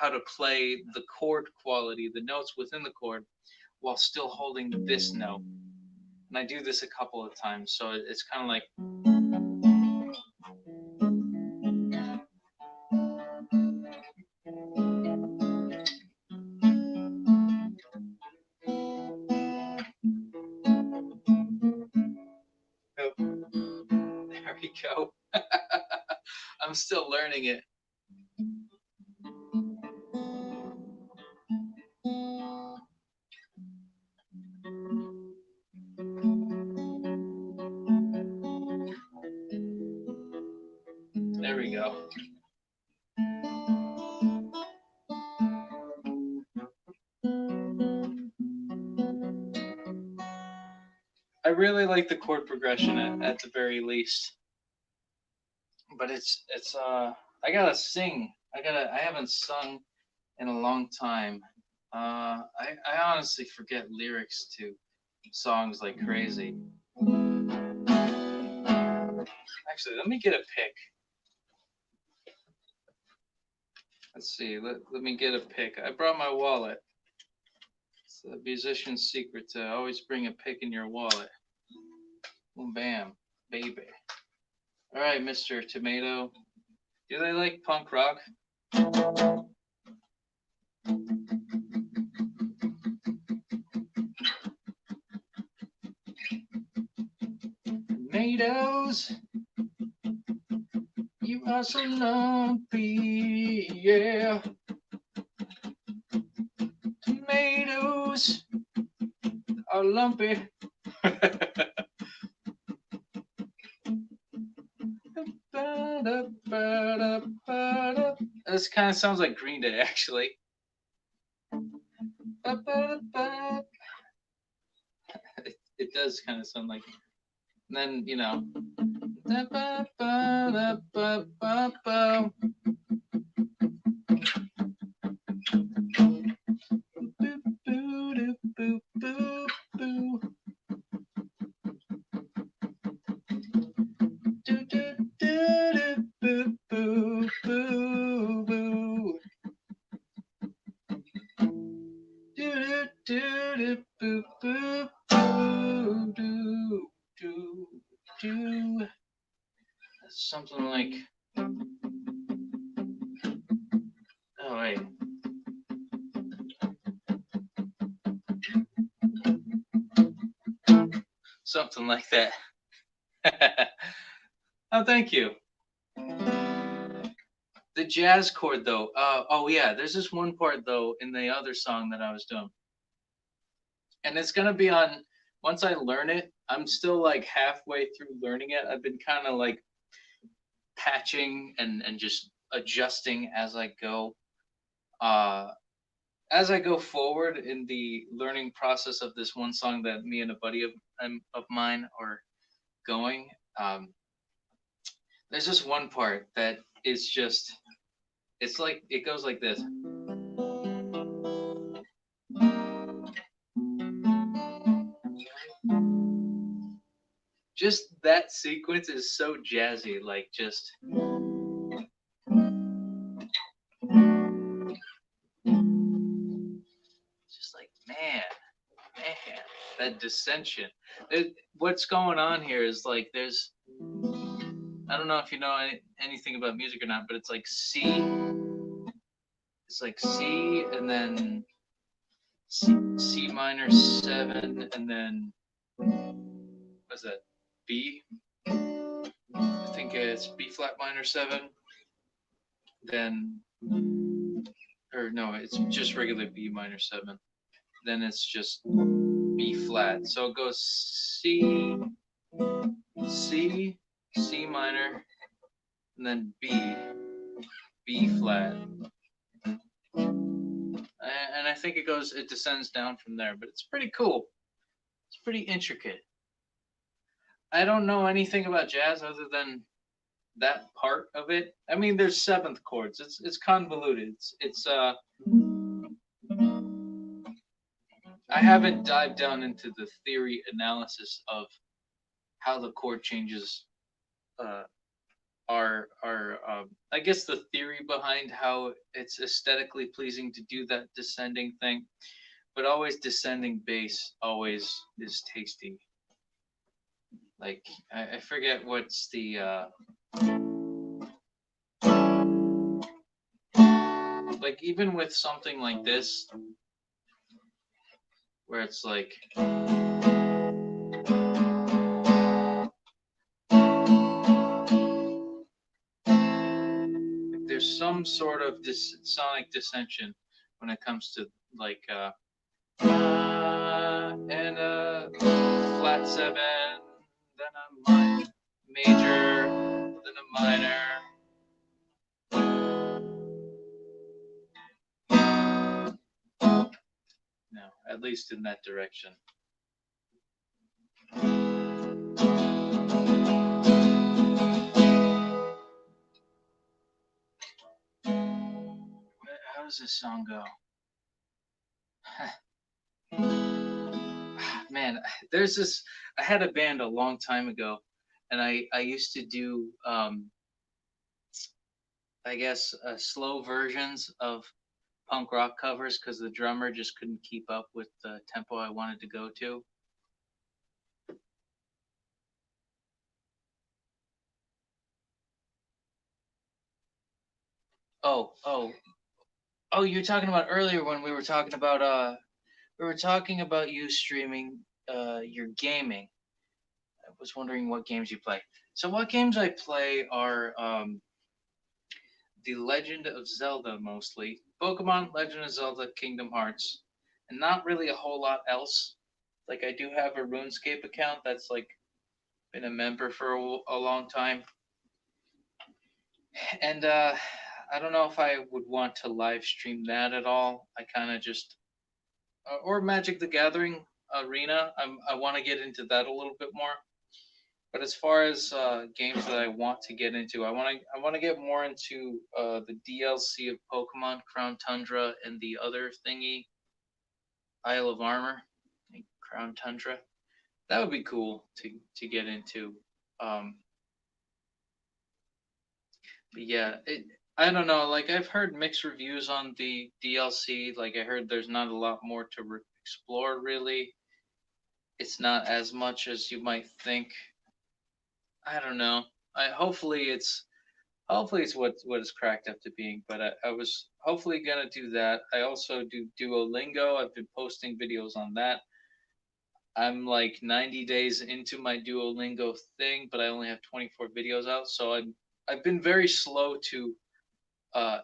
to play the chord quality, the notes within the chord, while still holding this note. And I do this a couple of times, so it's kind of like. Oh, there we go. I'm still learning it. There we go. I really like the chord progression at the very least. But it's I gotta sing. I haven't sung in a long time. I honestly forget lyrics to songs like crazy. Actually, let me get a pick. Let's see. Let me get a pick. I brought my wallet. It's a musician's secret to always bring a pick in your wallet. Boom, bam, baby. All right, Mr. Tomato. Do they like punk rock? Tomatoes, you are so lumpy, yeah. Tomatoes are lumpy. This kind of sounds like Green Day, actually. It does kind of sound like. And then, something like. Oh wait. Something like that. Oh, thank you. The jazz chord though. Oh yeah, there's this one part though in the other song that I was doing, and it's gonna be on. Once I learn it, I'm still like halfway through learning it. I've been kind of like patching and just adjusting as I go. As I go forward in the learning process of this one song that me and a buddy of mine are going, there's just one part that is just It's like it goes like this. Just that sequence is so jazzy, like just like man, that dissension. What's going on here is like there's I don't know if you know anything about music or not, but it's like C. It's like C and then C minor 7 and then what's that? B. I think it's B flat minor 7. Then or no, it's just regular B minor 7. Then it's just B flat. So it goes C, C, C minor, and then B, B flat. And I think it descends down from there, but it's pretty cool. It's pretty intricate. I don't know anything about jazz other than that part of it. I mean, there's seventh chords. It's convoluted. I haven't dived down into the theory analysis of how the chord changes are I guess the theory behind how it's aesthetically pleasing to do that descending thing, but always descending bass always is tasty. Like I forget what's the like even with something like this where it's like there's some sort of sonic dissension when it comes to like and a flat 7, then a major, then a minor. No, at least in that direction. How does this song go? Man, there's this. I had a band a long time ago, and I used to do I guess slow versions of punk rock covers because the drummer just couldn't keep up with the tempo I wanted to go to. Oh, you're talking about earlier when we were talking about you streaming your gaming. I was wondering what games you play. So what games I play are The Legend of Zelda mostly, Pokemon, Legend of Zelda, Kingdom Hearts, and not really a whole lot else. Like I do have a RuneScape account that's like been a member for a long time, and I don't know if I would want to live stream that at all. I kind of just or Magic the Gathering Arena. I want to get into that a little bit more. But as far as games that I want to get into, I want to get more into the DLC of Pokemon Crown Tundra and the other thingy, Isle of Armor, Crown Tundra. That would be cool to get into. Um, but yeah, I don't know. Like I've heard mixed reviews on the DLC. Like I heard there's not a lot more to explore really. It's not as much as you might think. I don't know. Hopefully it's what it's cracked up to being. But I was hopefully gonna do that. I also do Duolingo. I've been posting videos on that. I'm like 90 days into my Duolingo thing, but I only have 24 videos out. So I've been very slow to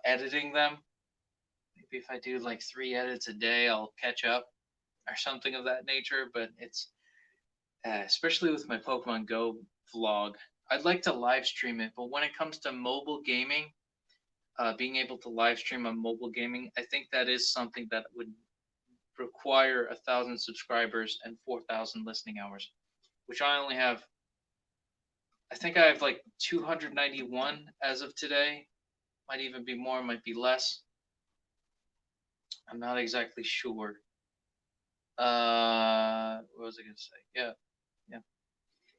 editing them. Maybe if I do like 3 edits a day, I'll catch up or something of that nature. But it's especially with my Pokemon Go vlog. I'd like to live stream it, but when it comes to mobile gaming, being able to live stream on mobile gaming, I think that is something that would require 1,000 subscribers and 4,000 listening hours, which I only have. I think I have like 291 as of today, Might even be more, might be less. I'm not exactly sure. What was I gonna say? Yeah, yeah.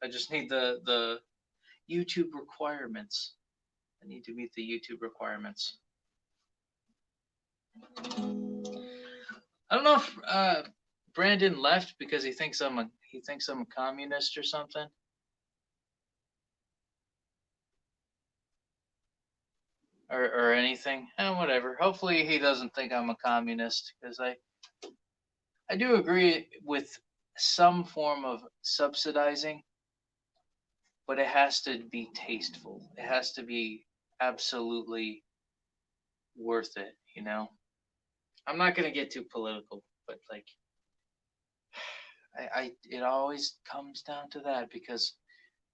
I just need the YouTube requirements. I need to meet the YouTube requirements. I don't know if Brandon left because he thinks I'm a communist or something. Or anything. Whatever. Hopefully he doesn't think I'm a communist because I do agree with some form of subsidizing, but it has to be tasteful. It has to be absolutely worth it, you know? I'm not going to get too political, but like it always comes down to that because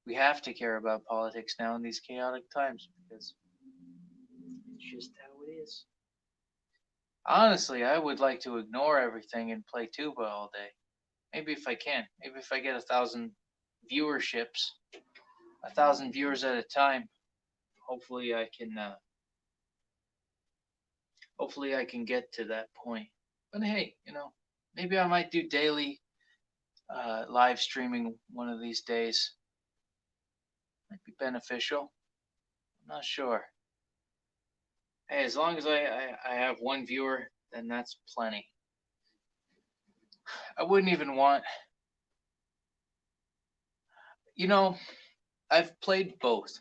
we have to care about politics now in these chaotic times because it's just how it is. Honestly, I would like to ignore everything and play tuba all day. Maybe if I can. Maybe if I get 1,000 viewerships, 1,000 viewers at a time. Hopefully, I can. Hopefully, I can get to that point. But hey, maybe I might do daily live streaming one of these days. Might be beneficial. I'm not sure. Hey, as long as I have one viewer, then that's plenty. I wouldn't even want. You know, I've played both.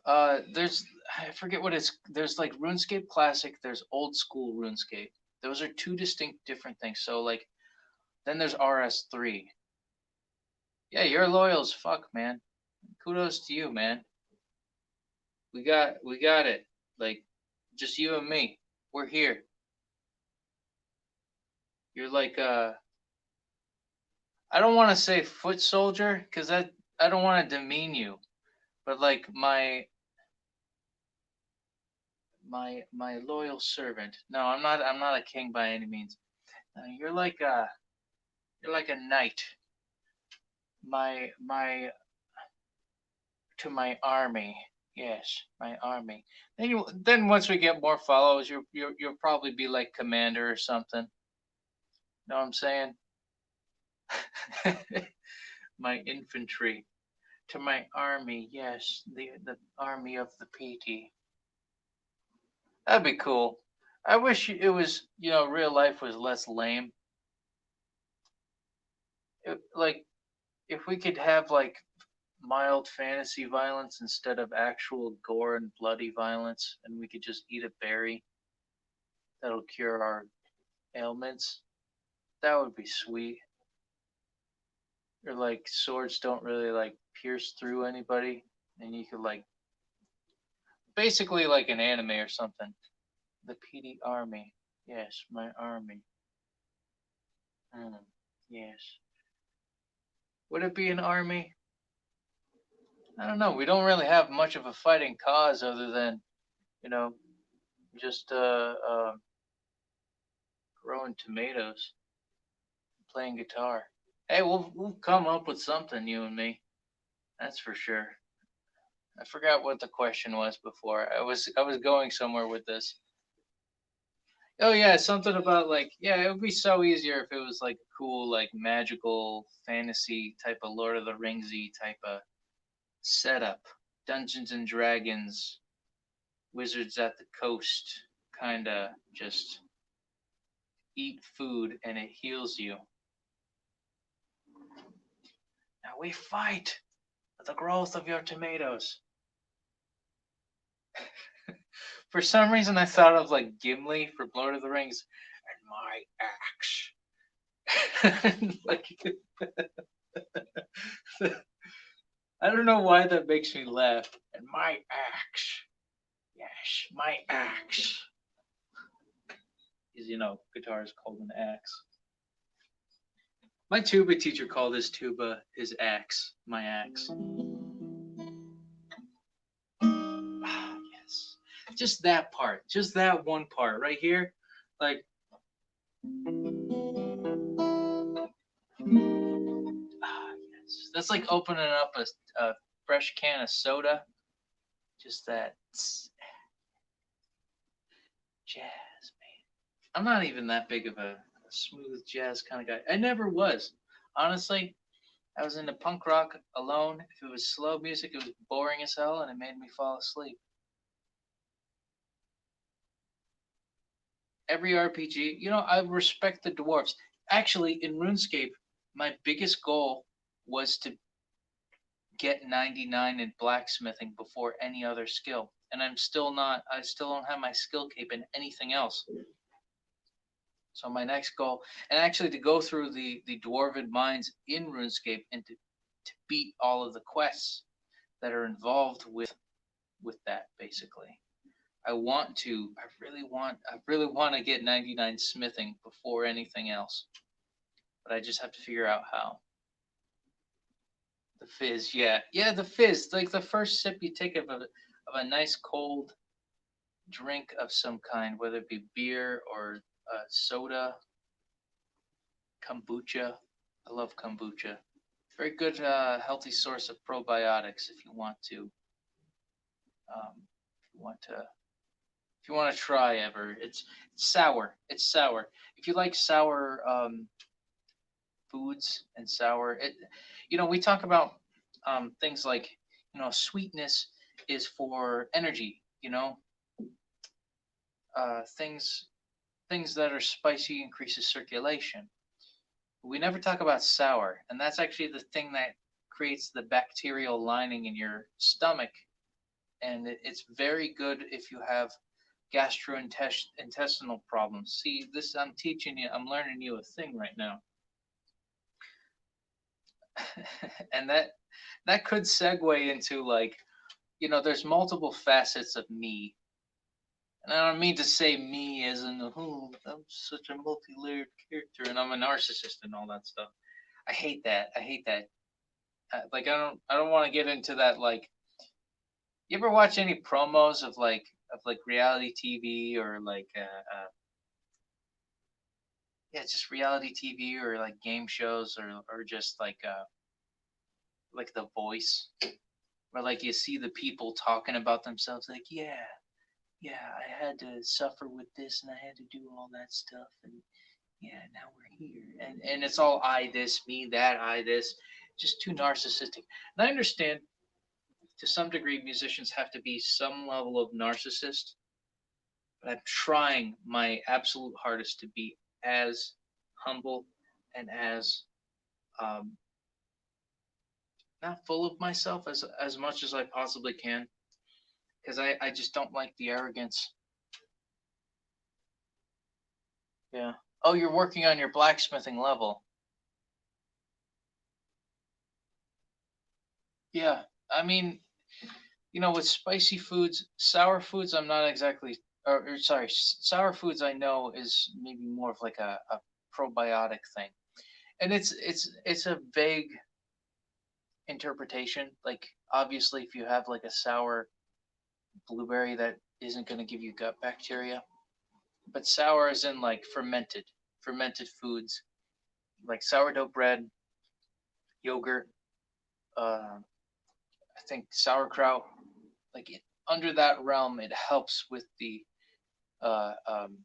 There's I forget what it's. There's like RuneScape Classic. There's old school RuneScape. Those are two distinct different things. So like, then there's RS3. Yeah, you're loyal as fuck, man. Kudos to you, man. We got it. Like, just you and me. We're here. You're like I don't want to say foot soldier because I don't want to demean you, but like my loyal servant. No, I'm not a king by any means. You're like a knight. My to my army. Yes, my army. Then once we get more followers, you'll probably be like commander or something. Know what I'm saying? My infantry to my army. Yes, the army of the PT. That'd be cool. I wish it was real life was less lame. Like if we could have like mild fantasy violence instead of actual gore and bloody violence, and we could just eat a berry that'll cure our ailments. That would be sweet. Or like swords don't really like pierce through anybody, and you could like basically like an anime or something. The PD army. Yes, my army. Yes. Would it be an army? I don't know. We don't really have much of a fighting cause other than, you know, just growing tomatoes, playing guitar. Hey, we'll come up with something, you and me. That's for sure. I forgot what the question was before. I was going somewhere with this. Oh yeah, something about like yeah, it would be so easier if it was like cool, like magical fantasy type of Lord of the Ringsy type of setup. Dungeons and Dragons, Wizards at the Coast, kinda just eat food and it heals you. Now we fight for the growth of your tomatoes. For some reason, I thought of like Gimli from Lord of the Rings and my axe. Like, I don't know why that makes me laugh. And my axe. Yes, my axe. Because, guitar is called an axe. My tuba teacher called his tuba his axe. My axe. Ah, yes. Just that part. Just that one part right here. Like, yes. That's like opening up a fresh can of soda. Just that. Jazz, man. I'm not even that big of a smooth jazz kind of guy. I never was. Honestly, I was into punk rock alone. If it was slow music, it was boring as hell and it made me fall asleep. Every RPG, I respect the dwarves. Actually, in RuneScape, my biggest goal was to get 99 in blacksmithing before any other skill. And I still don't have my skill cape in anything else. So my next goal, and actually to go through the dwarven mines in RuneScape and to beat all of the quests that are involved with that basically. I really want to get 99 smithing before anything else. But I just have to figure out how. The fizz, yeah. Yeah, the fizz. Like the first sip you take of a nice cold drink of some kind, whether it be beer or soda, kombucha. I love kombucha. Very good, healthy source of probiotics if you want to. If you want to, if you want to try ever, it's sour. It's sour. If you like sour foods and sour, we talk about things like sweetness is for energy. Things that are spicy increases circulation. We never talk about sour, and that's actually the thing that creates the bacterial lining in your stomach, and it's very good if you have gastrointestinal problems. See, this I'm learning you a thing right now. And that could segue into like, there's multiple facets of me. And I don't mean to say me as in, oh, I'm such a multi-layered character and I'm a narcissist and all that stuff. I hate that. I hate that. Like I don't want to get into that. Like, you ever watch any promos of reality TV or like yeah, just reality TV or like game shows or just like The Voice, where like you see the people talking about themselves like, yeah, I had to suffer with this and I had to do all that stuff and yeah, now we're here. And it's all I this, me that, I this, just too narcissistic. And I understand to some degree musicians have to be some level of narcissist, but I'm trying my absolute hardest to be as humble and as um, not full of myself as much as I possibly can, because I just don't like the arrogance. Yeah. Oh, you're working on your blacksmithing level. Yeah. I mean, with spicy foods, sour foods, I'm not exactly, or sorry, sour foods I know is maybe more of like a probiotic thing. And it's a vague interpretation. Like, obviously, if you have like a sour blueberry, that isn't going to give you gut bacteria. But sour is in like fermented foods, like sourdough bread, yogurt, I think sauerkraut. Like under that realm, it helps with the uh, um,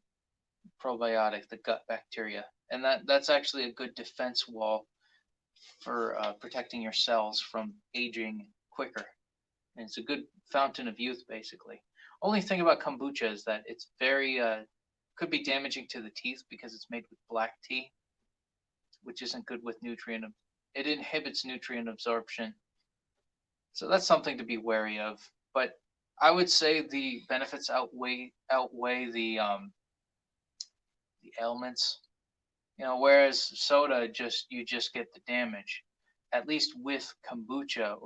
probiotic, the gut bacteria, and that's actually a good defense wall for protecting your cells from aging quicker. And it's a good fountain of youth, basically. Only thing about kombucha is that it's very could be damaging to the teeth because it's made with black tea, which isn't good with nutrient. It inhibits nutrient absorption, so that's something to be wary of. But I would say the benefits outweigh the ailments. Whereas soda you just get the damage. At least with kombucha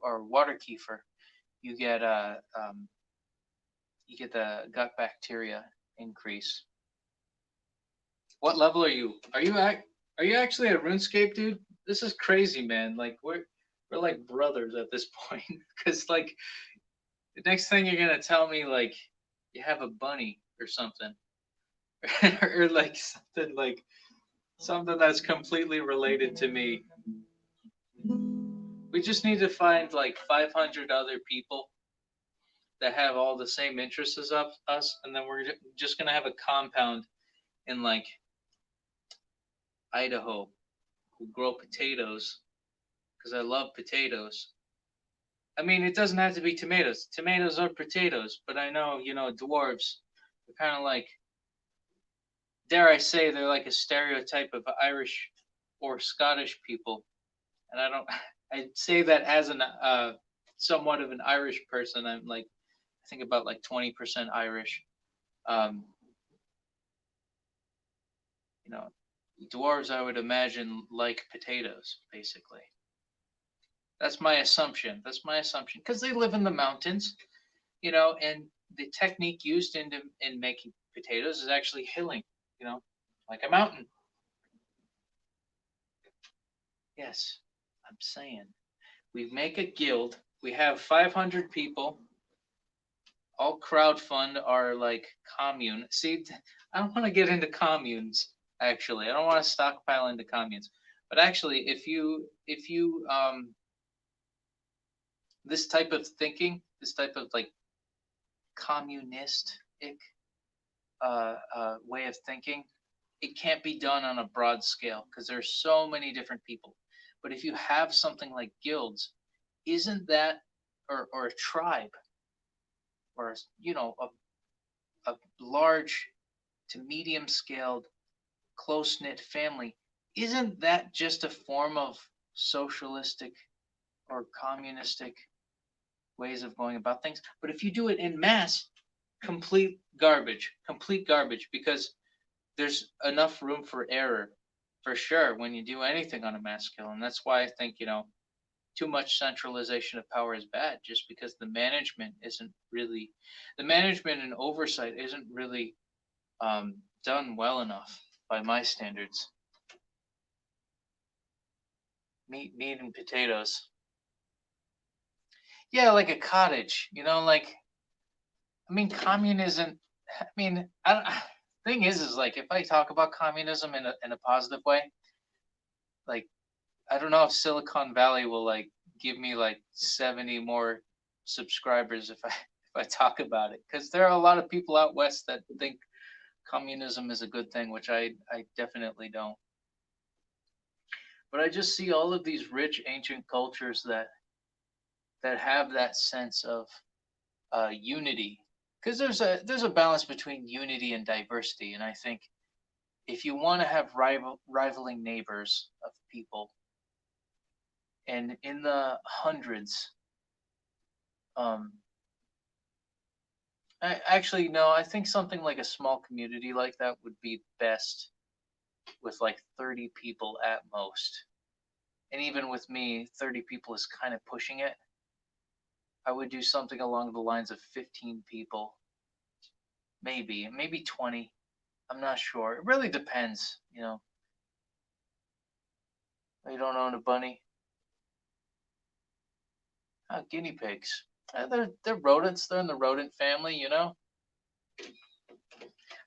or water kefir, you get the gut bacteria increase. What level are you? Are you actually at RuneScape, dude? This is crazy, man. Like we're like brothers at this point. Cause like the next thing you're gonna tell me like you have a bunny or something, or like something that's completely related to me. We just need to find like 500 other people that have all the same interests as us, and then we're just gonna have a compound in like Idaho who grow potatoes because I love potatoes. I mean, it doesn't have to be tomatoes. Tomatoes are potatoes, but I know, dwarves, they're kind of like, dare I say, they're like a stereotype of Irish or Scottish people. And I don't, I say that as an, somewhat of an Irish person. I'm like, I think about like 20% Irish. Um, you know, dwarves, I would imagine, like potatoes, basically. That's my assumption. That's my assumption because they live in the mountains, and the technique used in making potatoes is actually hilling, like a mountain. Yes, I'm saying we make a guild. We have 500 people. All crowdfund our like commune. See, I don't want to get into communes. Actually, I don't want to stockpile into communes. But actually, if you this type of thinking, this type of like communistic way of thinking, it can't be done on a broad scale because there's so many different people. But if you have something like guilds, isn't that or a tribe or a large to medium scaled close knit family, isn't that just a form of socialistic or communistic ways of going about things? But if you do it in mass, complete garbage, because there's enough room for error for sure when you do anything on a mass scale. And that's why I think, too much centralization of power is bad, just because the management and oversight isn't really done well enough by my standards. Meat and potatoes. Yeah, like a cottage, like, I mean, communism. I mean, I don't, thing is like if I talk about communism in a positive way, like I don't know if Silicon Valley will like give me like 70 more subscribers if I talk about it, because there are a lot of people out west that think communism is a good thing, which I definitely don't. But I just see all of these rich ancient cultures that have that sense of unity, because there's a balance between unity and diversity, and I think if you want to have rivaling neighbors of people, and in the hundreds, um, actually no, I think something like a small community like that would be best with like 30 people at most. And even with me, 30 people is kind of pushing it. I would do something along the lines of 15 people, maybe 20. I'm not sure. It really depends, You don't own a bunny? Guinea pigs. They're rodents. They're in the rodent family, I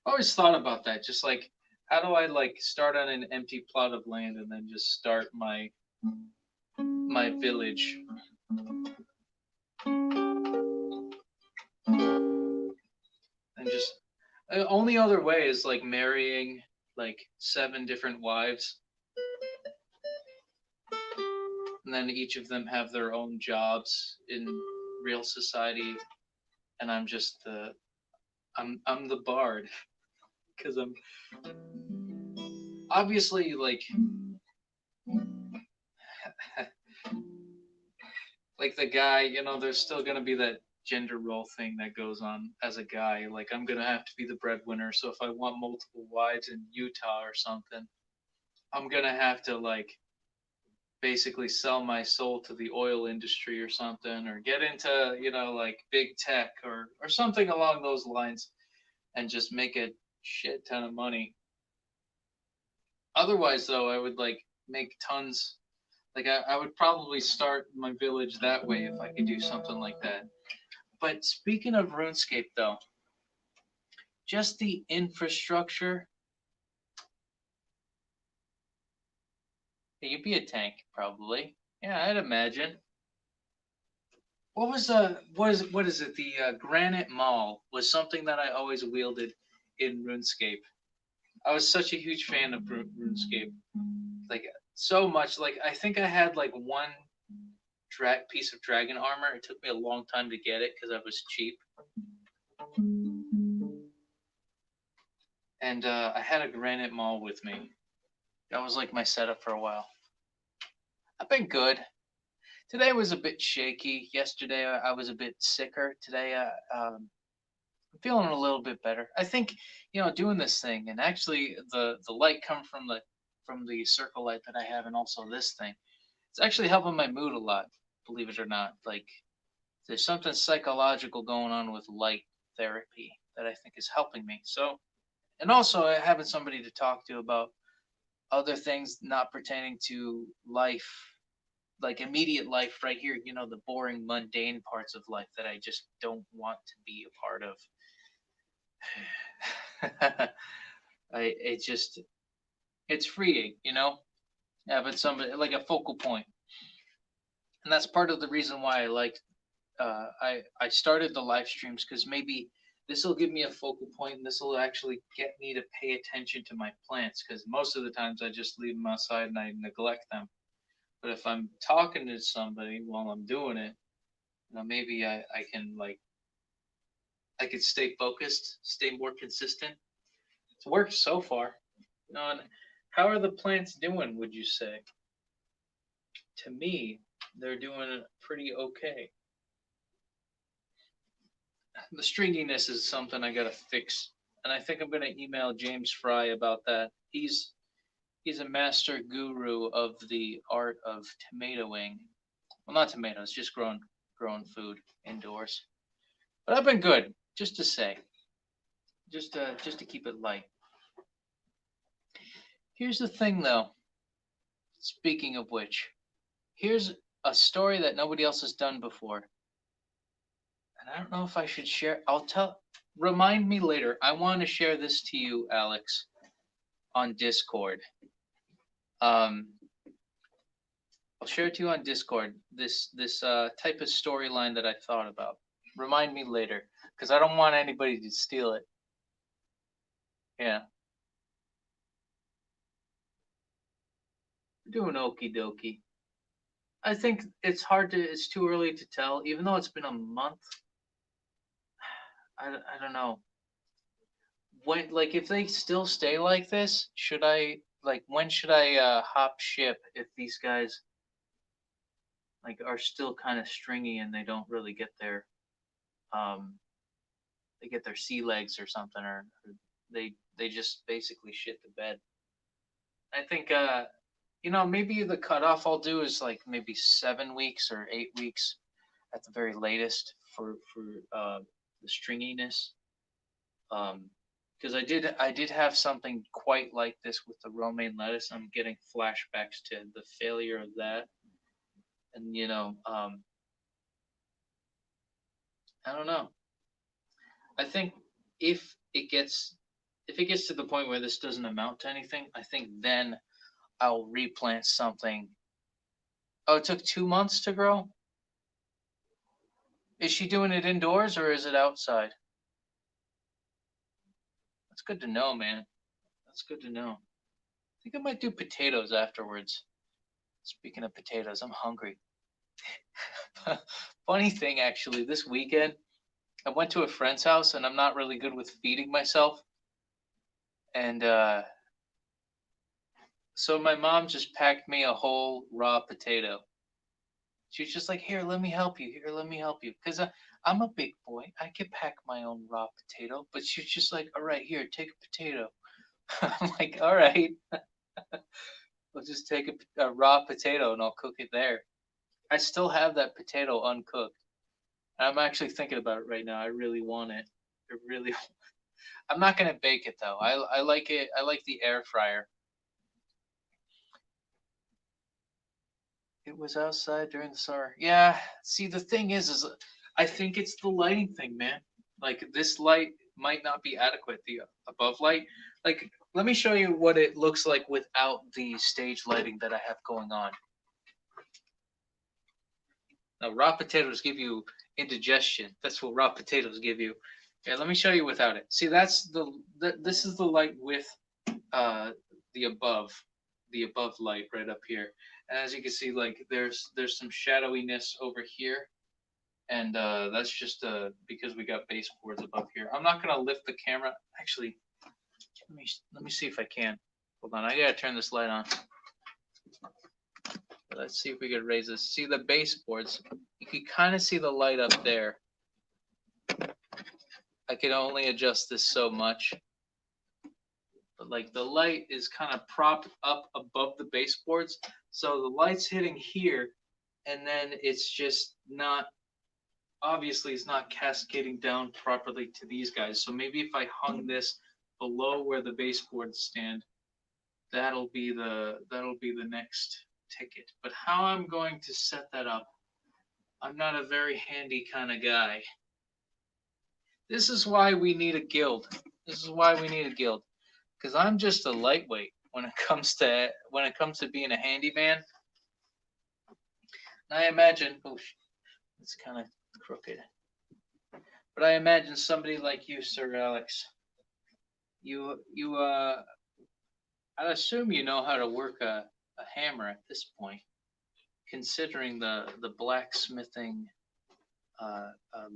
always thought about that. Just like, how do I like start on an empty plot of land and then just start my village? And just only other way is like marrying like 7 different wives, and then each of them have their own jobs in real society, and I'm the bard because I'm obviously like the guy, there's still gonna be that gender role thing that goes on as a guy. Like I'm gonna have to be the breadwinner, so if I want multiple wives in Utah or something, I'm gonna have to like basically sell my soul to the oil industry or something, or get into like big tech or something along those lines, and just make a shit ton of money. Otherwise, though, I would like make tons. Like I would probably start my village that way if I could do something like that. But speaking of RuneScape, though, just the infrastructure. You'd be a tank, probably. Yeah, I'd imagine. what is it? The granite maul was something that I always wielded in RuneScape. I was such a huge fan of RuneScape, like so much. Like I think I had like one piece of dragon armor. It took me a long time to get it because I was cheap, and I had a granite maul with me. That was like my setup for a while. I've been good. Today was a bit shaky. Yesterday I was a bit sicker. Today I'm feeling a little bit better. I think doing this thing and actually the light come from the circle light that I have and also this thing. It's actually helping my mood a lot. Believe it or not, like there's something psychological going on with light therapy that I think is helping me. So and also having somebody to talk to about other things not pertaining to life, like immediate life right here, the boring, mundane parts of life that I just don't want to be a part of. It's freeing, having somebody like a focal point, and that's part of the reason why I started the live streams because maybe this will give me a focal point and this will actually get me to pay attention to my plants because most of the times I just leave them outside and I neglect them. But if I'm talking to somebody while I'm doing it, maybe I can I could stay focused, stay more consistent. It's worked so far. And how are the plants doing, would you say? To me, they're doing pretty okay. The stringiness is something I gotta fix, and I think I'm gonna email James Fry about that. He's a master guru of the art of tomatoing. Well, not tomatoes, just growing food indoors. But I've been good, just to say, just to keep it light. Here's the thing, though. Speaking of which, here's a story that nobody else has done before. And I don't know if I should share. Remind me later. I want to share this to you, Alex, on Discord. Um, I'll share it to you on Discord. This type of storyline that I thought about. Remind me later, because I don't want anybody to steal it. Yeah. We're doing okie dokie. I think it's too early to tell, even though it's been a month. I don't know. Like, if they still stay like this, when should I hop ship if these guys, like, are still kind of stringy and they don't really get um, they get their sea legs or something, or they just basically shit the bed. I think, maybe the cutoff I'll do is like maybe 7 weeks or 8 weeks at the very latest for the stringiness. Because I did have something quite like this with the romaine lettuce. I'm getting flashbacks to the failure of that, and I don't know. I think if it gets if it gets to the point where this doesn't amount to anything, I think then I'll replant something. Oh, it took 2 months to grow. Is she doing it indoors or is it outside? That's good to know, man. That's good to know. I think I might do potatoes afterwards. Speaking of potatoes, I'm hungry. Funny thing, actually, this weekend I went to a friend's house and I'm not really good with feeding myself. And so my mom just packed me a whole raw potato. She was just like, "Here, let me help you. Here, let me help you." Because I'm a big boy. I can pack my own raw potato. But she was just like, "All right, here, take a potato." I'm like, "All right, I'll just take a raw potato and I'll cook it there." I still have that potato uncooked. I'm actually thinking about it right now. I really want it. I really. I'm not gonna bake it though. I like it. I like the air fryer. It was outside during the summer. Yeah. See, the thing is I think it's the lighting thing, man. Like this light might not be adequate. The above light. Like, let me show you what it looks like without the stage lighting that I have going on. Now, raw potatoes give you indigestion. That's what raw potatoes give you. Okay, let me show you without it. See, that's this is the light with uh, the above light right up here. And as you can see, like there's some shadowiness over here, and that's just because we got baseboards above here. I'm not gonna lift the camera. Actually, let me see if I can. Hold on, I gotta turn this light on. Let's see if we could raise this. See the baseboards? You can kind of see the light up there. I can only adjust this so much. But like the light is kind of propped up above the baseboards. So the light's hitting here, and then it's just not, obviously it's not cascading down properly to these guys. So maybe if I hung this below where the baseboards stand, that'll be the next ticket. But how I'm going to set that up, I'm not a very handy kind of guy. This is why we need a guild. This is why we need a guild. Because I'm just a lightweight when it comes to being a handyman. And I imagine, oh, it's kind of crooked. But I imagine somebody like you, Sir Alex, I assume you know how to work a hammer at this point, considering the blacksmithing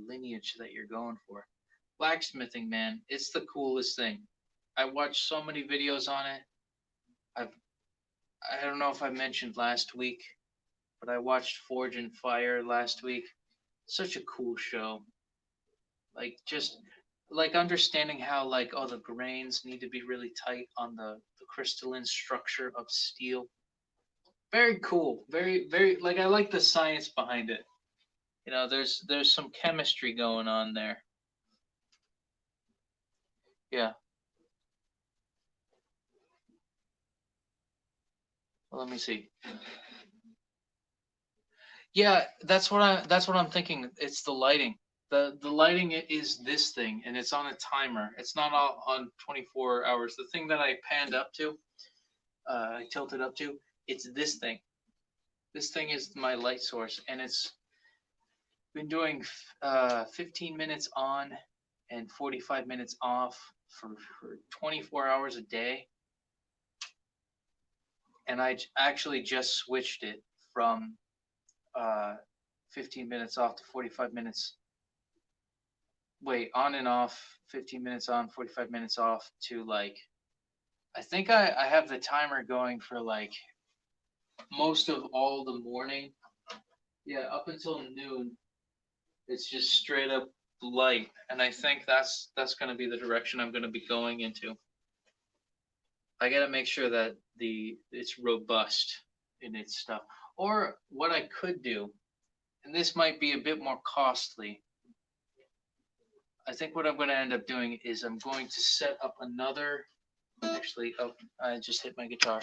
lineage that you're going for. Blacksmithing, man, it's the coolest thing. I watched so many videos on it. I don't know if I mentioned last week, but I watched Forge and Fire last week. Such a cool show. Like just like understanding how like all the grains need to be really tight on the crystalline structure of steel. Very cool. Very like I like the science behind it. You know, there's some chemistry going on there. Yeah. Well, let me see. Yeah, that's what I'm thinking. It's the lighting. The lighting is this thing, and it's on a timer. It's not all on 24 hours. The thing that I panned up to, I tilted up to, it's this thing. This thing is my light source, and it's been doing 15 minutes on and 45 minutes off for 24 hours a day. And I actually just switched it from 15 minutes off to 45 minutes. Wait, on and off, 15 minutes on, 45 minutes off to like, I think I have the timer going for like most of all the morning. Yeah, up until noon, it's just straight up light. And I think that's going to be the direction I'm going to be going into. I got to make sure that it's robust in its stuff. Or what I could do, and this might be a bit more costly, I think what I'm going to end up doing is I'm going to set up another. Actually, oh, I just hit my guitar.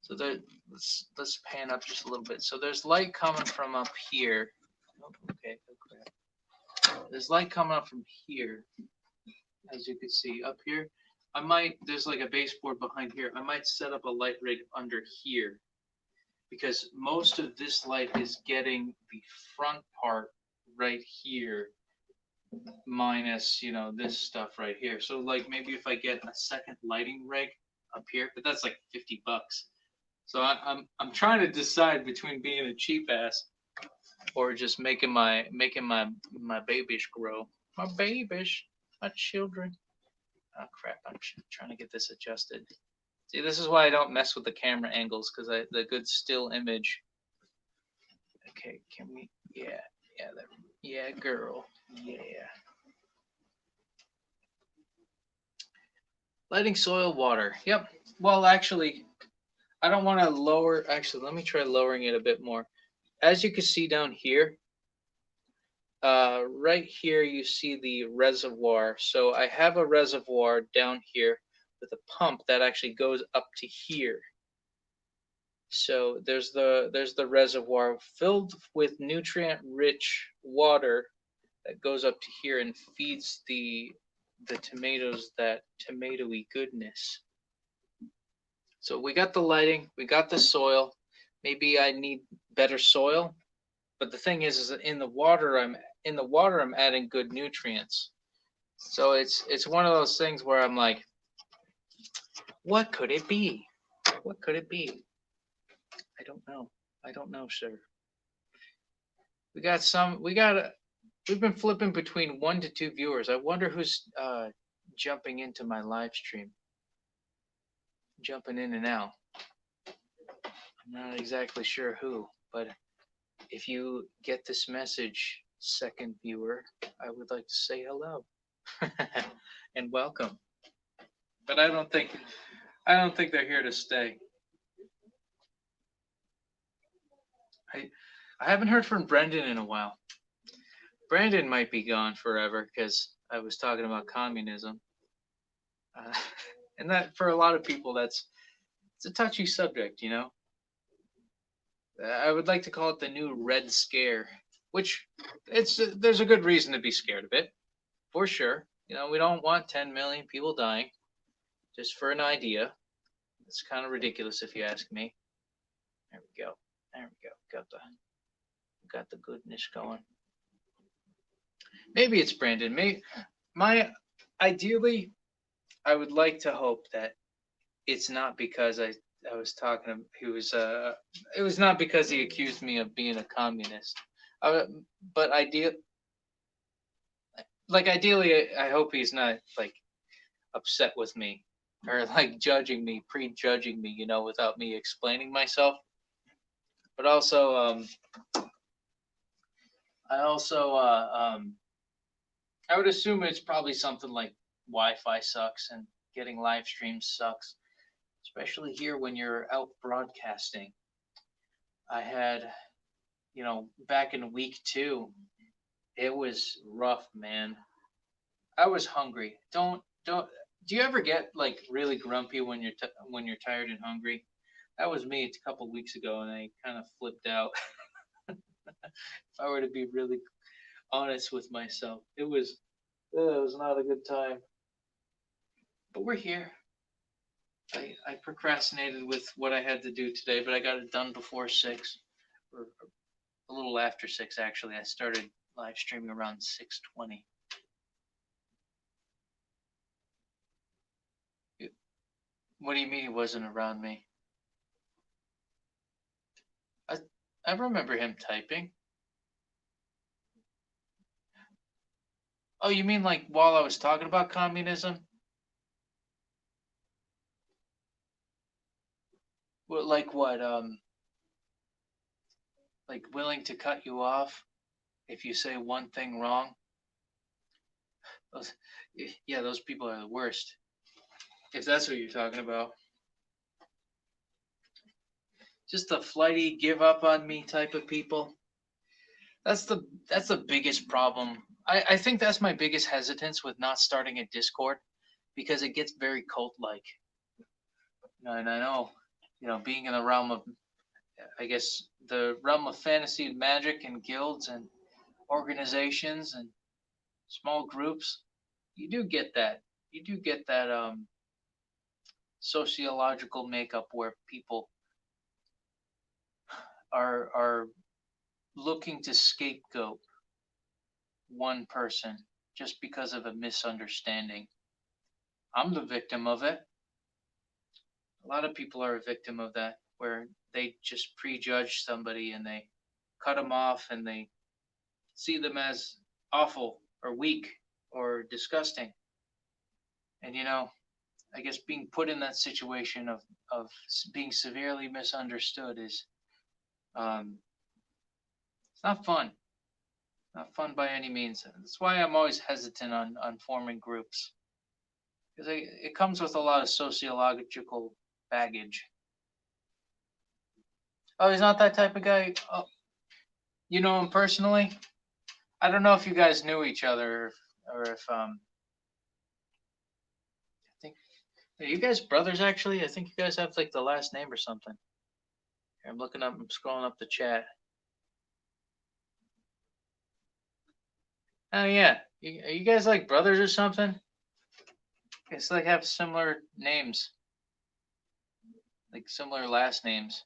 So there, let's pan up just a little bit. So there's light coming from up here. Oh, okay, there's light coming up from here, as you can see up here. There's like a baseboard behind here. I might set up a light rig under here, because most of this light is getting the front part right here, minus, you know, this stuff right here. So like maybe if I get a second lighting rig up here, but that's like $50. So I'm trying to decide between being a cheap ass or just making my babies grow. My babies, my children. Oh crap, I'm trying to get this adjusted. See, this is why I don't mess with the camera angles, because the good still image. Okay, can we? Yeah, girl, yeah. Lighting soil, water. Yep. Well, actually, I don't want to lower. Actually, let me try lowering it a bit more. As you can see down here, right here you see the reservoir. So I have a reservoir down here with a pump that actually goes up to here. So there's the reservoir filled with nutrient-rich water that goes up to here and feeds the tomatoes that tomatoey goodness. So we got the lighting, we got the soil. Maybe I need better soil. But the thing is that I'm adding good nutrients. So it's one of those things where I'm like, what could it be? What could it be? I don't know. I don't know, sir. We've been flipping between 1 to 2 viewers. I wonder who's jumping into my live stream, jumping in and out. I'm not exactly sure who, but if you get this message, second viewer, I would like to say hello and welcome. But I don't think they're here to stay. I haven't heard from Brendan in a while. Brandon might be gone forever because I was talking about communism, and that for a lot of people it's a touchy subject, you know. I would like to call it the new Red Scare, which there's a good reason to be scared of it, for sure. You know, we don't want 10 million people dying just for an idea. It's kind of ridiculous if you ask me. There we go. There we go. Got the goodness going. Maybe it's Brandon. Ideally, I would like to hope that it's not because I was talking. It was not because he accused me of being a communist. But ideally, I hope he's not like upset with me or like prejudging me, you know, without me explaining myself. But also, I would assume it's probably something like Wi-Fi sucks and getting live streams sucks, especially here when you're out broadcasting. I had, you know, back in week 2, it was rough, man. I was hungry. Do you ever get like really grumpy when when you're tired and hungry? That was me a couple weeks ago, and I kind of flipped out. If I were to be really honest with myself, it was not a good time. But we're here. I procrastinated with what I had to do today, but I got it done before 6, or a little after 6 actually. I started live streaming around 6:20. What do you mean he wasn't around me? I I remember him typing. Oh, you mean like while I was talking about communism? What, like what? Like willing to cut you off if you say one thing wrong? Those, yeah, those people are the worst. If that's what you're talking about. Just the flighty, give up on me type of people. That's the biggest problem. I think that's my biggest hesitance with not starting a Discord, because it gets very cult like. And I know, you know, being in the realm of, I guess, the realm of fantasy and magic and guilds and organizations and small groups, you do get that. You do get that sociological makeup where people are looking to scapegoat one person just because of a misunderstanding. I'm the victim of it. A lot of people are a victim of that, where they just prejudge somebody and they cut them off and they see them as awful or weak or disgusting. And you know, I guess being put in that situation of being severely misunderstood is it's not fun. Not fun by any means. That's why I'm always hesitant on forming groups, because it comes with a lot of sociological baggage. Oh, he's not that type of guy. Oh, you know him personally? I don't know if you guys knew each other, or if I think, are you guys brothers actually? I think you guys have like the last name or something. Here, I'm looking up. I'm scrolling up the chat. Oh yeah, are you guys like brothers or something? It's like have similar names, like similar last names.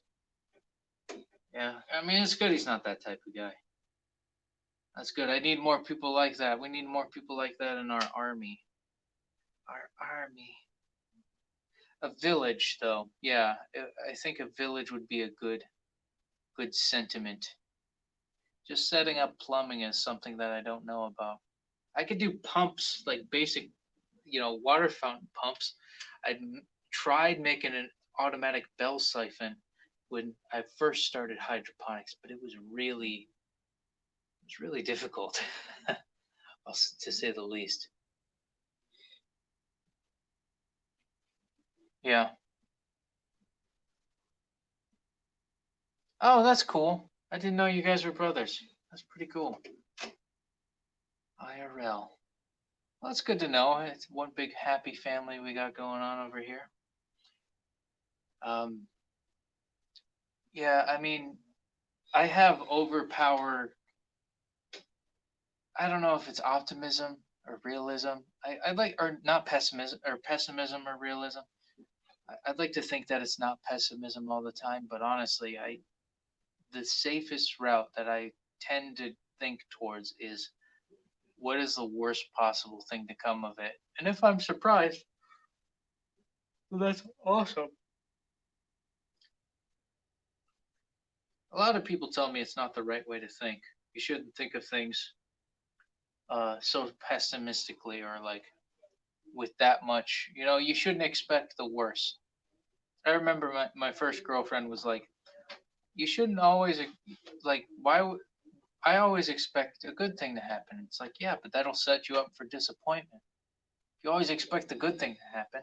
Yeah, I mean, it's good he's not that type of guy. That's good. I need more people like that. We need more people like that in our army. Our army. A village, though. Yeah, I think a village would be a good sentiment. Just setting up plumbing is something that I don't know about. I could do pumps, like basic, water fountain pumps. I tried making an automatic bell siphon when I first started hydroponics, but it was really difficult, to say the least. Yeah. Oh, that's cool. I didn't know you guys were brothers. That's pretty cool. IRL. Well, that's good to know. It's one big happy family we got going on over here. Um, yeah, I mean, I have overpowered. I don't know if it's optimism or realism. I like, or not pessimism or realism. I'd like to think that it's not pessimism all the time, but honestly, the safest route that I tend to think towards is what is the worst possible thing to come of it. And if I'm surprised, well, that's awesome. A lot of people tell me it's not the right way to think. You shouldn't think of things so pessimistically, or like with that much. You shouldn't expect the worst. I remember my first girlfriend was like, you shouldn't always, like, I always expect a good thing to happen. It's like, yeah, but that'll set you up for disappointment. If you always expect the good thing to happen,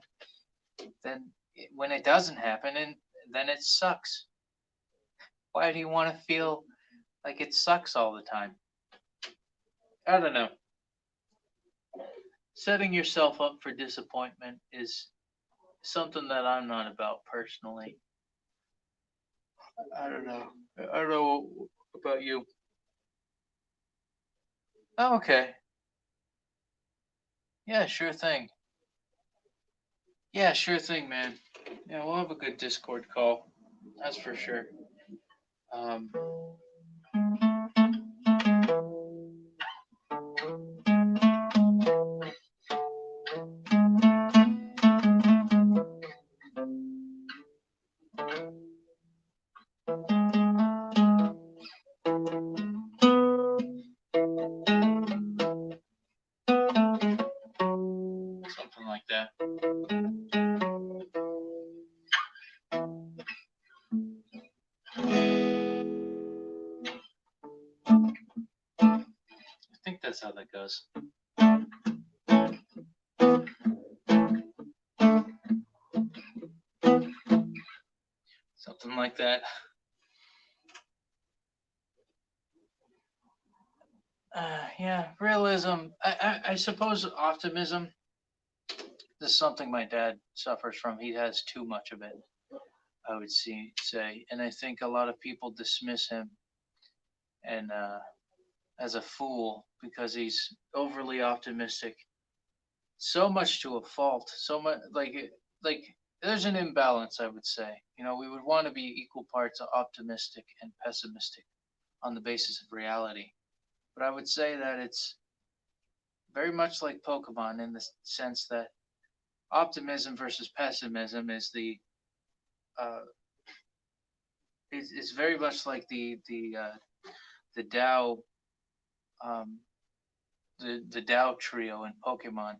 then when it doesn't happen, and then it sucks. Why do you want to feel like it sucks all the time? I don't know. Setting yourself up for disappointment is something that I'm not about personally. I don't know. I don't know about you. Oh, okay. Yeah, sure thing. Yeah, sure thing, man. Yeah, we'll have a good Discord call. That's for sure. Um, something like that. I think that's how that goes. Something like that. Yeah, realism. I suppose optimism is something my dad suffers from. He has too much of it, I would say, and I think a lot of people dismiss him and as a fool because he's overly optimistic. So much to a fault. So much like there's an imbalance, I would say. We would want to be equal parts optimistic and pessimistic on the basis of reality. But I would say that it's very much like Pokemon in the sense that optimism versus pessimism uh, is very much like the Tao um, the Tao trio in Pokemon.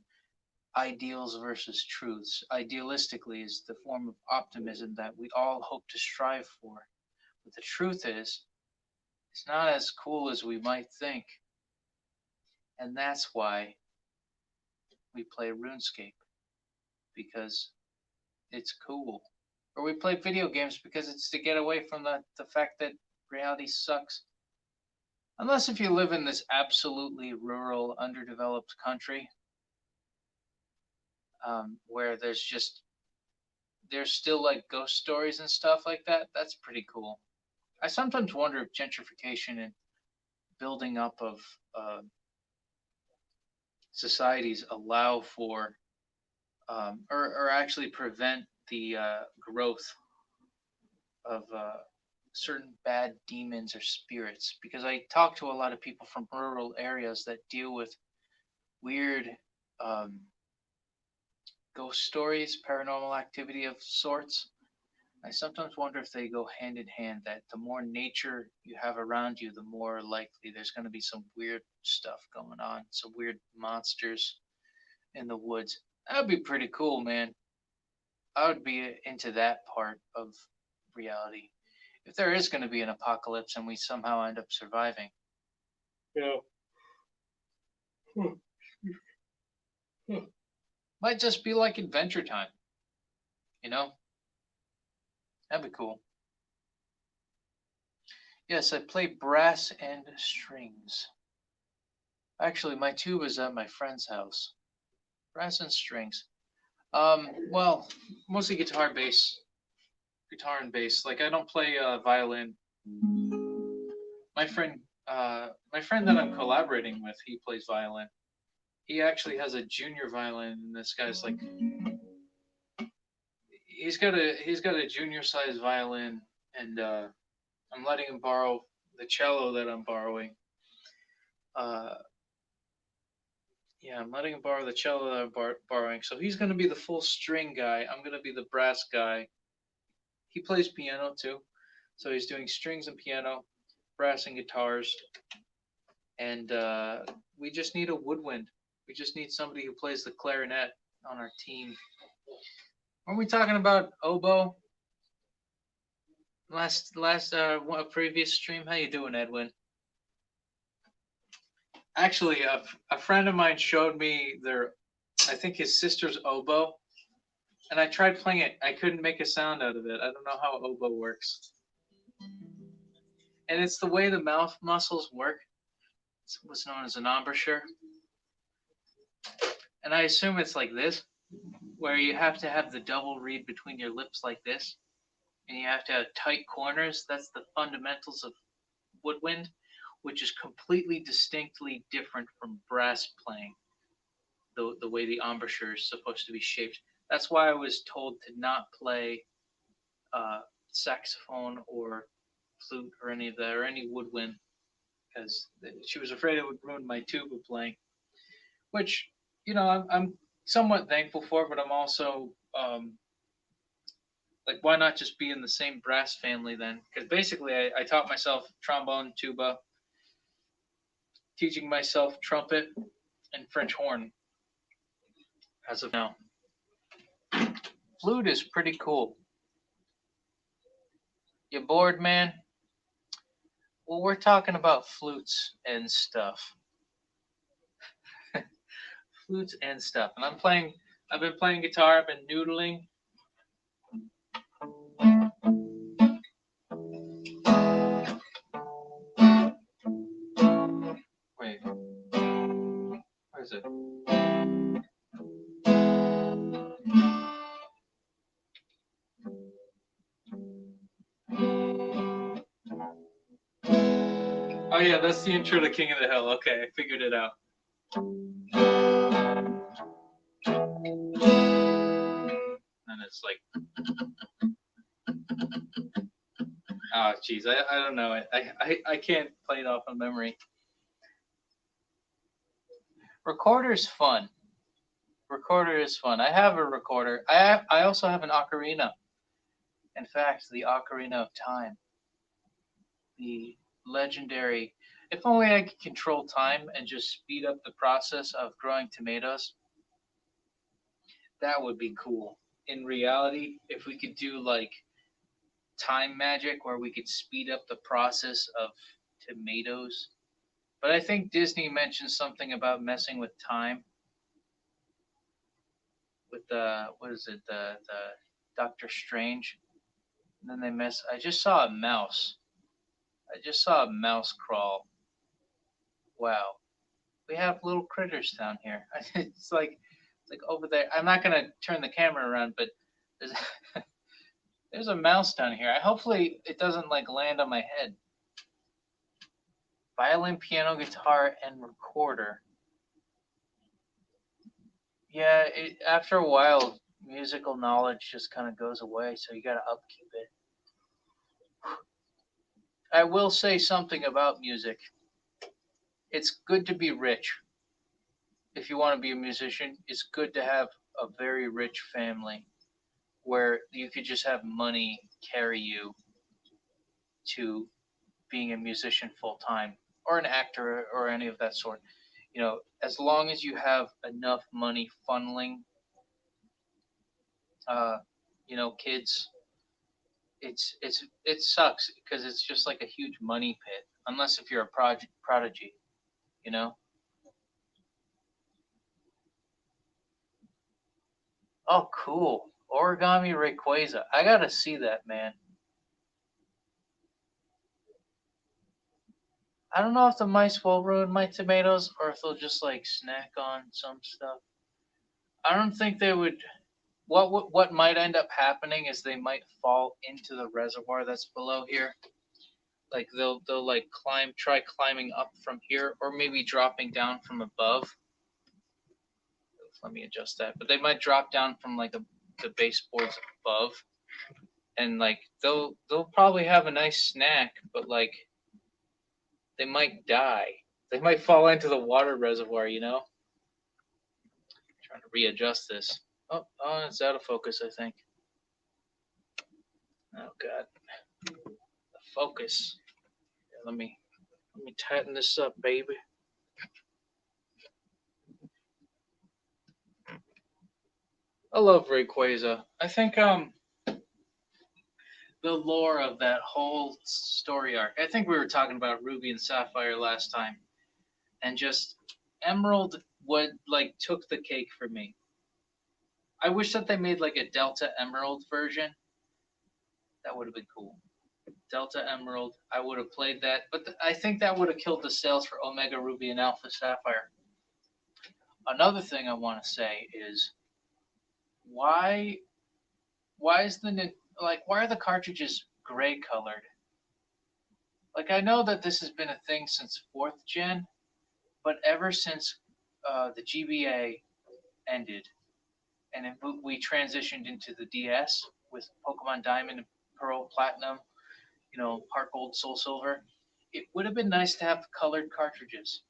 Ideals versus truths. Idealistically is the form of optimism that we all hope to strive for. But the truth is, it's not as cool as we might think. And that's why we play RuneScape, because it's cool. Or we play video games because it's to get away from the fact that reality sucks. Unless if you live in this absolutely rural, underdeveloped country, where there's still like ghost stories and stuff like that. That's pretty cool. I sometimes wonder if gentrification and building up of uh, societies allow for or actually prevent the growth of certain bad demons or spirits, because I talk to a lot of people from rural areas that deal with weird um, ghost stories, paranormal activity of sorts. I sometimes wonder if they go hand in hand, that the more nature you have around you, the more likely there's going to be some weird stuff going on, some weird monsters in the woods. That'd be pretty cool, man. I would be into that part of reality. If there is going to be an apocalypse and we somehow end up surviving, Yeah. might just be like Adventure Time, you know? That'd be cool. Yes, I play brass and strings. Actually, my tuba is at my friend's house. Brass and strings. Well, mostly guitar and bass. Like I don't play violin. My friend that I'm collaborating with, he plays violin. He actually has a junior violin, and this guy's like, he's got a junior size violin, and I'm letting him borrow the cello that I'm borrowing. Uh, yeah, I'm letting him borrow the cello that I'm borrowing. So he's gonna be the full string guy. I'm gonna be the brass guy. He plays piano too, so he's doing strings and piano, brass and guitars, and we just need a woodwind. We just need somebody who plays the clarinet on our team. Weren't we talking about oboe last previous stream? How you doing, Edwin? Actually, a friend of mine showed me I think his sister's oboe, and I tried playing it. I couldn't make a sound out of it. I don't know how oboe works. And it's the way the mouth muscles work. It's what's known as an embouchure. And I assume it's like this, where you have to have the double reed between your lips like this, and you have to have tight corners. That's the fundamentals of woodwind, which is completely distinctly different from brass playing, the way the embouchure is supposed to be shaped. That's why I was told to not play saxophone or flute or any of that, or any woodwind, because she was afraid it would ruin my tuba playing, which, I'm somewhat thankful for, but I'm also like, why not just be in the same brass family then? Because basically, I taught myself trombone, tuba, teaching myself trumpet and French horn as of now. Flute is pretty cool. You bored, man? Well, we're talking about flutes and stuff. Flutes and stuff. And I've been playing guitar, I've been noodling. Wait, where is it? Oh yeah, that's the intro to King of the Hill. Okay, I figured it out. And it's like, oh jeez, I don't know. I can't play it off of memory. Recorder's fun. Recorder is fun. I have a recorder. I also have an ocarina. In fact, the Ocarina of Time. The legendary. If only I could control time and just speed up the process of growing tomatoes, that would be cool. In reality, if we could do like time magic where we could speed up the process of tomatoes. But I think Disney mentioned something about messing with time with the, what is it, the Doctor Strange. And then they mess. I just saw a mouse. I just saw a mouse crawl. Wow, we have little critters down here. It's like over there. I'm not gonna turn the camera around, but there's there's a mouse down here. Hopefully it doesn't like land on my head. Violin, piano, guitar, and recorder. Yeah, after a while, musical knowledge just kind of goes away, so you gotta upkeep it. I will say something about music. It's good to be rich. If you want to be a musician, it's good to have a very rich family where you could just have money carry you to being a musician full time or an actor or any of that sort. As long as you have enough money funneling, uh, kids, it sucks because it's just like a huge money pit. Unless if you're a prodigy, you know. Oh, cool. Origami Rayquaza. I gotta see that, man. I don't know if the mice will ruin my tomatoes or if they'll just like snack on some stuff. I don't think they would. What might end up happening is they might fall into the reservoir that's below here. Like they'll like try climbing up from here, or maybe dropping down from above. Let me adjust that. But they might drop down from like the baseboards above, and like they'll probably have a nice snack, but like they might die. They might fall into the water reservoir. Trying to readjust this. Oh, it's out of focus, I think. Oh god, the focus. Yeah, let me tighten this up, baby. I love Rayquaza. I think the lore of that whole story arc. I think we were talking about Ruby and Sapphire last time, and just Emerald would like took the cake for me. I wish that they made like a Delta Emerald version. That would have been cool. Delta Emerald. I would have played that, but I think that would have killed the sales for Omega Ruby and Alpha Sapphire. Another thing I want to say is why why is the why are the cartridges gray colored? Like I know that this has been a thing since fourth gen, but ever since the GBA ended and we transitioned into the DS with Pokemon Diamond, Pearl, Platinum, Heart Gold, Soul Silver, it would have been nice to have colored cartridges.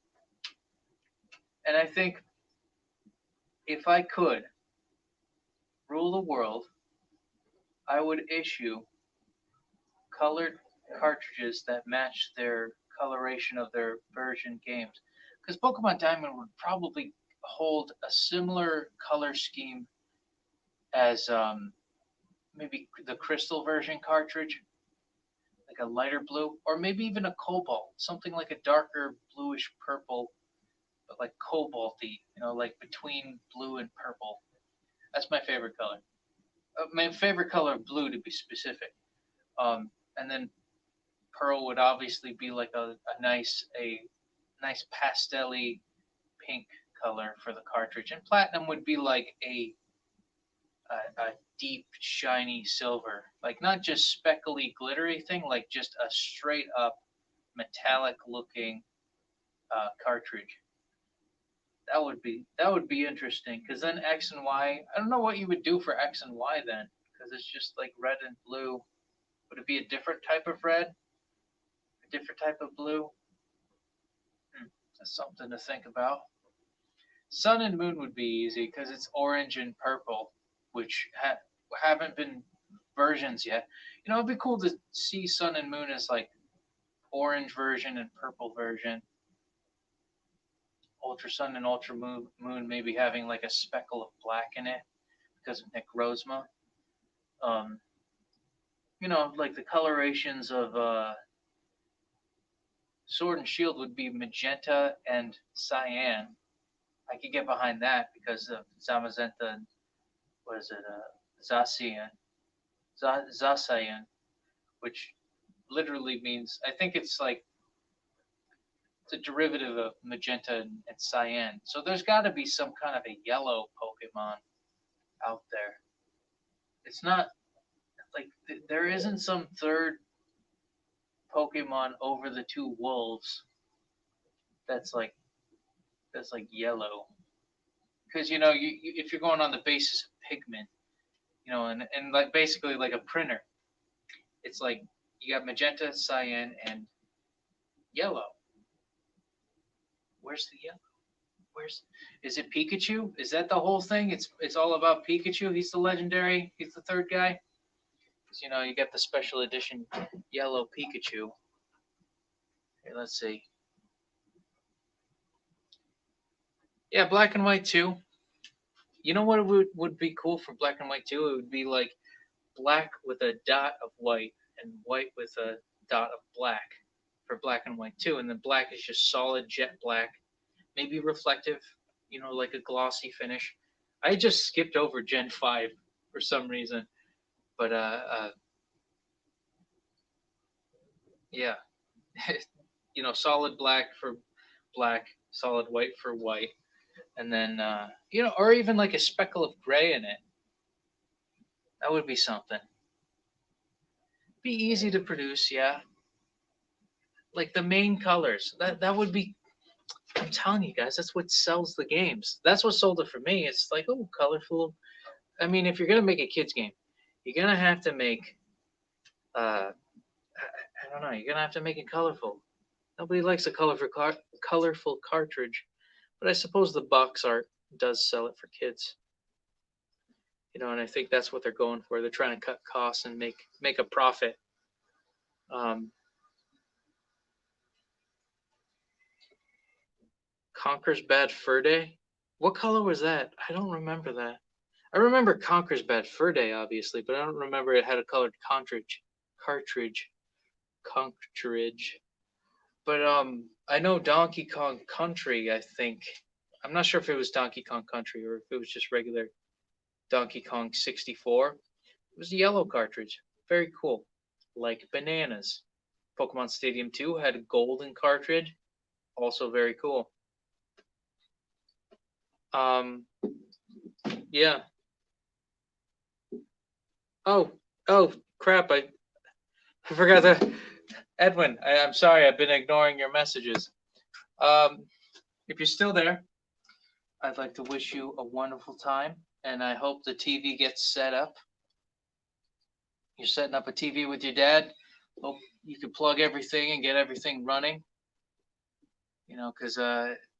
And I think if I could rule the world, I would issue colored cartridges that match their coloration of their version games. Because Pokemon Diamond would probably hold a similar color scheme as maybe the Crystal version cartridge, like a lighter blue, or maybe even a cobalt, something like a darker bluish purple, but like cobalty, like between blue and purple. That's my favorite color. My favorite color, blue to be specific. And then pearl would obviously be like a nice pastelly pink color for the cartridge, and platinum would be like a deep shiny silver, like not just speckly glittery thing, like just a straight up metallic looking cartridge. That would be interesting because then X and Y. I don't know what you would do for X and Y then, because it's just like red and blue. Would it be a different type of red, a different type of blue? That's something to think about. Sun and Moon would be easy because it's orange and purple, which haven't been versions yet. It'd be cool to see Sun and Moon as like orange version and purple version. Ultra Sun and Ultra Moon maybe having like a speckle of black in it because of Necrozma. Um, like the colorations of Sword and Shield would be magenta and cyan. I could get behind that because of Zamazenta and what is it, Zacian, Zacian, which literally means I think it's like it's a derivative of magenta and cyan. So there's got to be some kind of a yellow Pokemon out there. It's not like there isn't some third Pokemon over the two wolves that's like yellow. Because if you're going on the basis of pigment, and like basically like a printer, it's like You got magenta, cyan, and yellow. Where's the yellow? Where's is it Pikachu? Is that the whole thing? It's all about Pikachu. He's the legendary. He's the third guy. 'Cause, you know, you got the special edition yellow Pikachu. Here, let's see. Yeah, black and white too. You know what would be cool for black and white too? It would be like black with a dot of white and white with a dot of black for black and white too. And then black is just solid jet black, maybe reflective, you know, like a glossy finish. I just skipped over Gen 5 for some reason, but yeah, you know, solid black for black, solid white for white, and then you know, or even like a speckle of gray in it. That would be something. Be easy to produce, yeah. Like the main colors. That would be. I'm telling you guys, that's what sells the games. That's what sold it for me. It's like, oh, colorful. I mean, if you're gonna make a kids game, you're gonna have to make. I don't know. You're gonna have to make it colorful. Nobody likes a colorful cartridge, but I suppose the box art does sell it for kids. You know, and I think that's what they're going for. They're trying to cut costs and make a profit. Um, Conker's Bad Fur Day. What color was that? I don't remember that. I remember Conker's Bad Fur Day, obviously, but I don't remember it had a colored cartridge, cartridge. But I know Donkey Kong Country. I think I'm not sure if it was Donkey Kong Country or if it was just regular Donkey Kong 64. It was a yellow cartridge. Very cool. Like bananas. Pokemon Stadium 2 had a golden cartridge. Also very cool. Um, yeah. Oh, oh, crap! I forgot that. Edwin, I'm sorry. I've been ignoring your messages. Um, if you're still there, I'd like to wish you a wonderful time, and I hope the TV gets set up. You're setting up a TV with your dad. Hope you can plug everything and get everything running. You know, because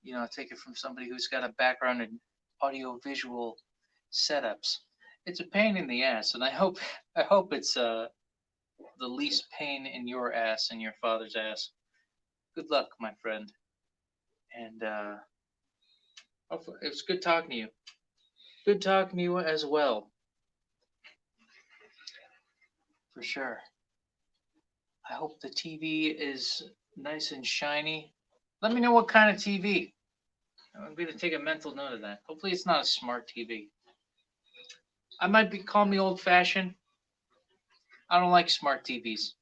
you know, I take it from somebody who's got a background in audio visual setups. It's a pain in the ass, and I hope it's the least pain in your ass and your father's ass. Good luck, my friend, and it was good talking to you. Good talking to you as well, for sure. I hope the TV is nice and shiny. Let me know what kind of TV. I'm going to take a mental note of that. Hopefully, it's not a smart TV. I might be call me old fashioned. I don't like smart TVs.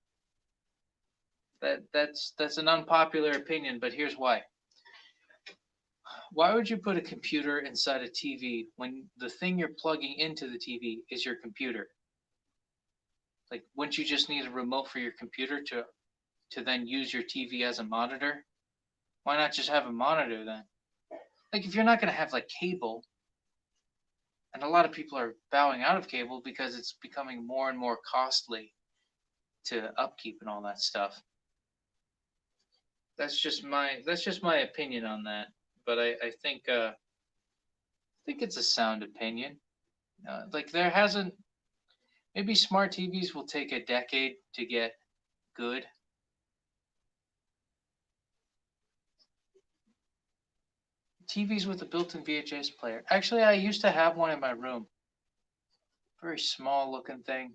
That's an unpopular opinion, but here's why. Why would you put a computer inside a TV when the thing you're plugging into the TV is your computer? Like, wouldn't you just need a remote for your computer to then use your TV as a monitor? Why not just have a monitor then? Like, if you're not going to have like cable, and a lot of people are bowing out of cable because it's becoming more and more costly to upkeep and all that stuff. That's just my opinion on that. But I think it's a sound opinion. Like there hasn't maybe smart TVs will take a decade to get good. TVs with a built-in VHS player. Actually, I used to have one in my room. Very small looking thing.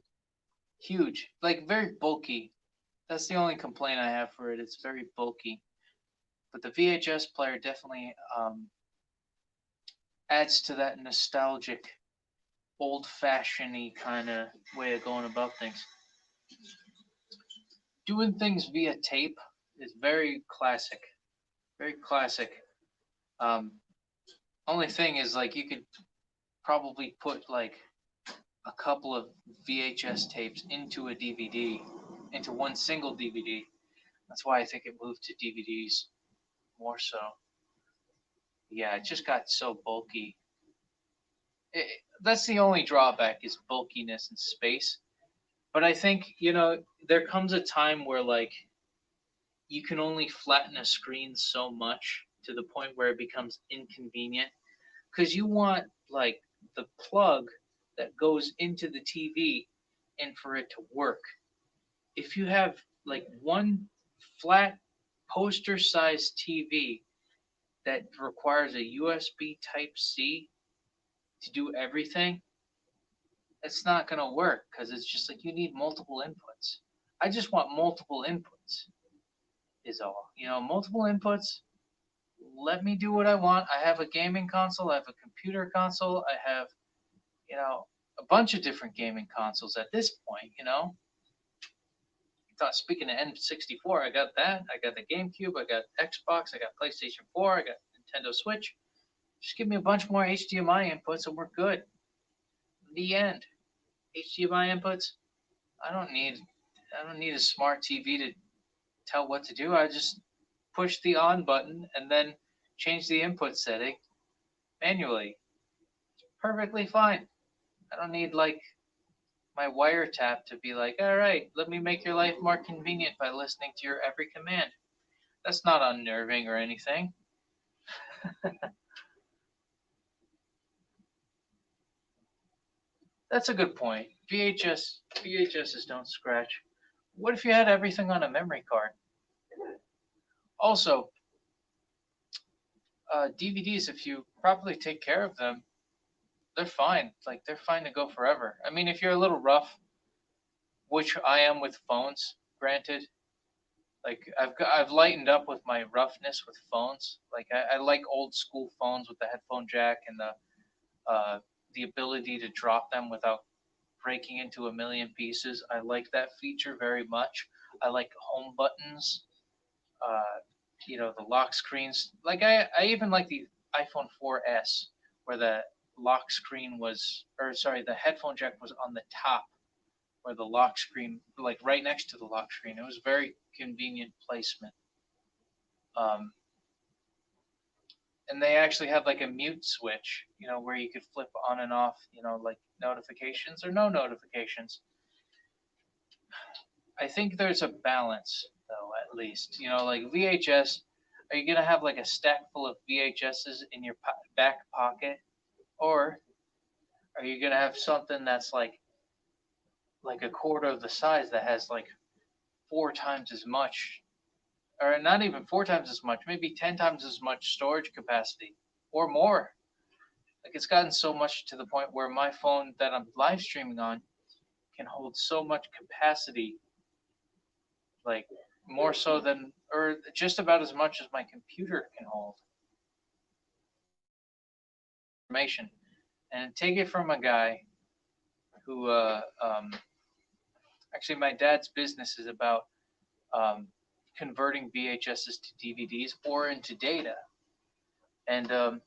Huge. Like very bulky. That's the only complaint I have for it. It's very bulky. But the VHS player definitely adds to that nostalgic, old-fashioned kind of way of going about things. Doing things via tape is very classic. Very classic. Um, only thing is like you could probably put like a couple of VHS tapes into a DVD, into one single DVD. That's why I think it moved to DVDs more so. Yeah, it just got so bulky. That's the only drawback is bulkiness and space. But I think, there comes a time where like you can only flatten a screen so much to the point where it becomes inconvenient because you want like the plug that goes into the TV and for it to work. If you have like one flat poster sized TV that requires a USB type C to do everything, it's not going to work because it's just like you need multiple inputs. I just want multiple inputs, is all. Multiple inputs. Let me do what I want. I have a gaming console, I have a computer console, I have, you know, a bunch of different gaming consoles at this point. Speaking of N64, I got that. I got the GameCube, I got Xbox, I got PlayStation 4, I got Nintendo Switch. Just give me a bunch more HDMI inputs and we're good. The end. HDMI inputs. I don't need a smart TV to tell what to do. I just push the on button and then change the input setting manually. It's perfectly fine. I don't need like my wiretap to be like, all right, let me make your life more convenient by listening to your every command. That's not unnerving or anything. That's a good point. VHSs don't scratch. What if you had everything on a memory card? Also, DVDs, if you properly take care of them, they're fine. Like they're fine to go forever. I mean, if you're a little rough, which I am with phones, granted. Like I've lightened up with my roughness with phones. Like I like old school phones with the headphone jack and the ability to drop them without breaking into a million pieces. I like that feature very much. I like home buttons. Uh, the lock screens. Like I even like the iPhone 4S where the lock screen was, or sorry, the headphone jack was on the top where the lock screen, like right next to the lock screen. It was very convenient placement. Um, and they actually had like a mute switch, where you could flip on and off, like notifications or no notifications. I think there's a balance, though, at least. Like VHS, are you going to have like a stack full of VHSs in your back pocket? Or are you going to have something that's like a quarter of the size that has like 4 times as much, or not even 4 times as much, maybe 10 times as much storage capacity or more? Like it's gotten so much to the point where my phone that I'm live streaming on can hold so much capacity, like more so than, or just about as much as my computer can hold information. And take it from a guy who, actually, my dad's business is about converting VHSs to DVDs or into data. And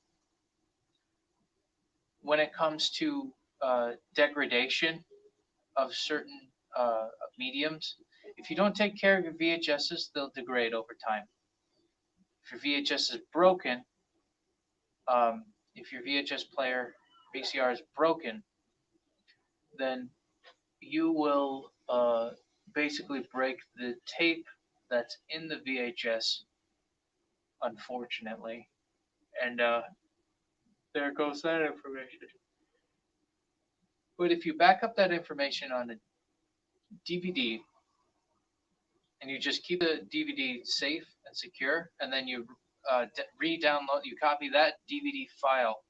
when it comes to degradation of certain mediums, if you don't take care of your VHSs, they'll degrade over time. If your VHS is broken, if your VHS player VCR is broken, then you will basically break the tape that's in the VHS, unfortunately. And there goes that information. But if you back up that information on a DVD and you just keep the DVD safe and secure, and then you re-download, you copy that DVD file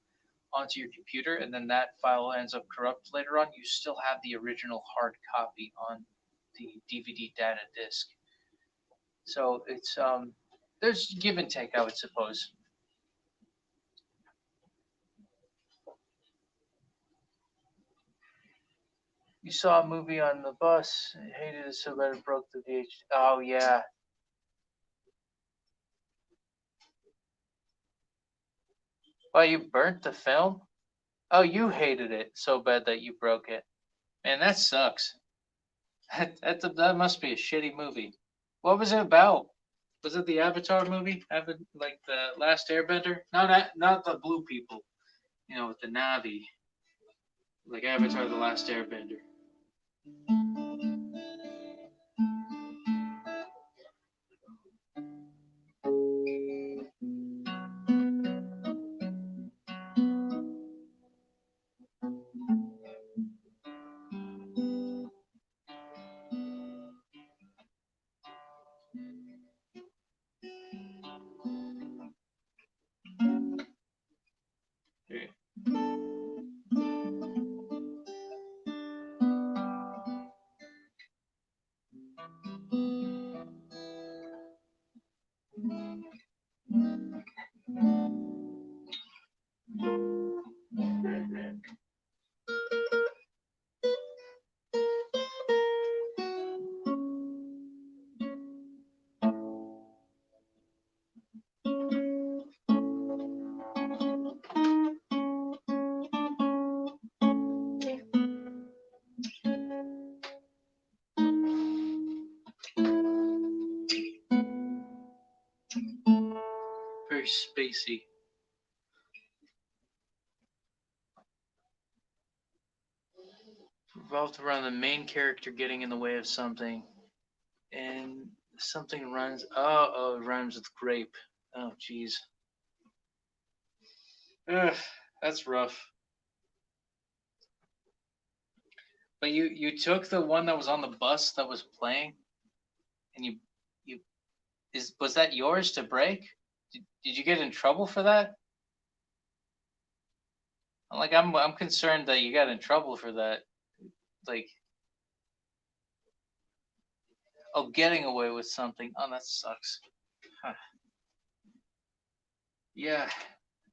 onto your computer, and then that file ends up corrupt later on, you still have the original hard copy on the DVD data disk. So it's there's give and take, I would suppose. You saw a movie on the bus, hated it so bad it broke the VH. Oh yeah. Oh, you burnt the film? Oh, you hated it so bad that you broke it. Man, that sucks. That must be a shitty movie. What was it about? Was it the Avatar movie? Like the Last Airbender? No, not the blue people. With the Navi. Like Avatar: The Last Airbender. very spacey. Revolved around the main character getting in the way of something, and something runs. Oh, it rhymes with grape. Oh, jeez. Ugh, that's rough. But you took the one that was on the bus that was playing, and you was that yours to break? Did you get in trouble for that? I'm concerned that you got in trouble for that. Like, oh, getting away with something. Oh, that sucks. Huh. Yeah,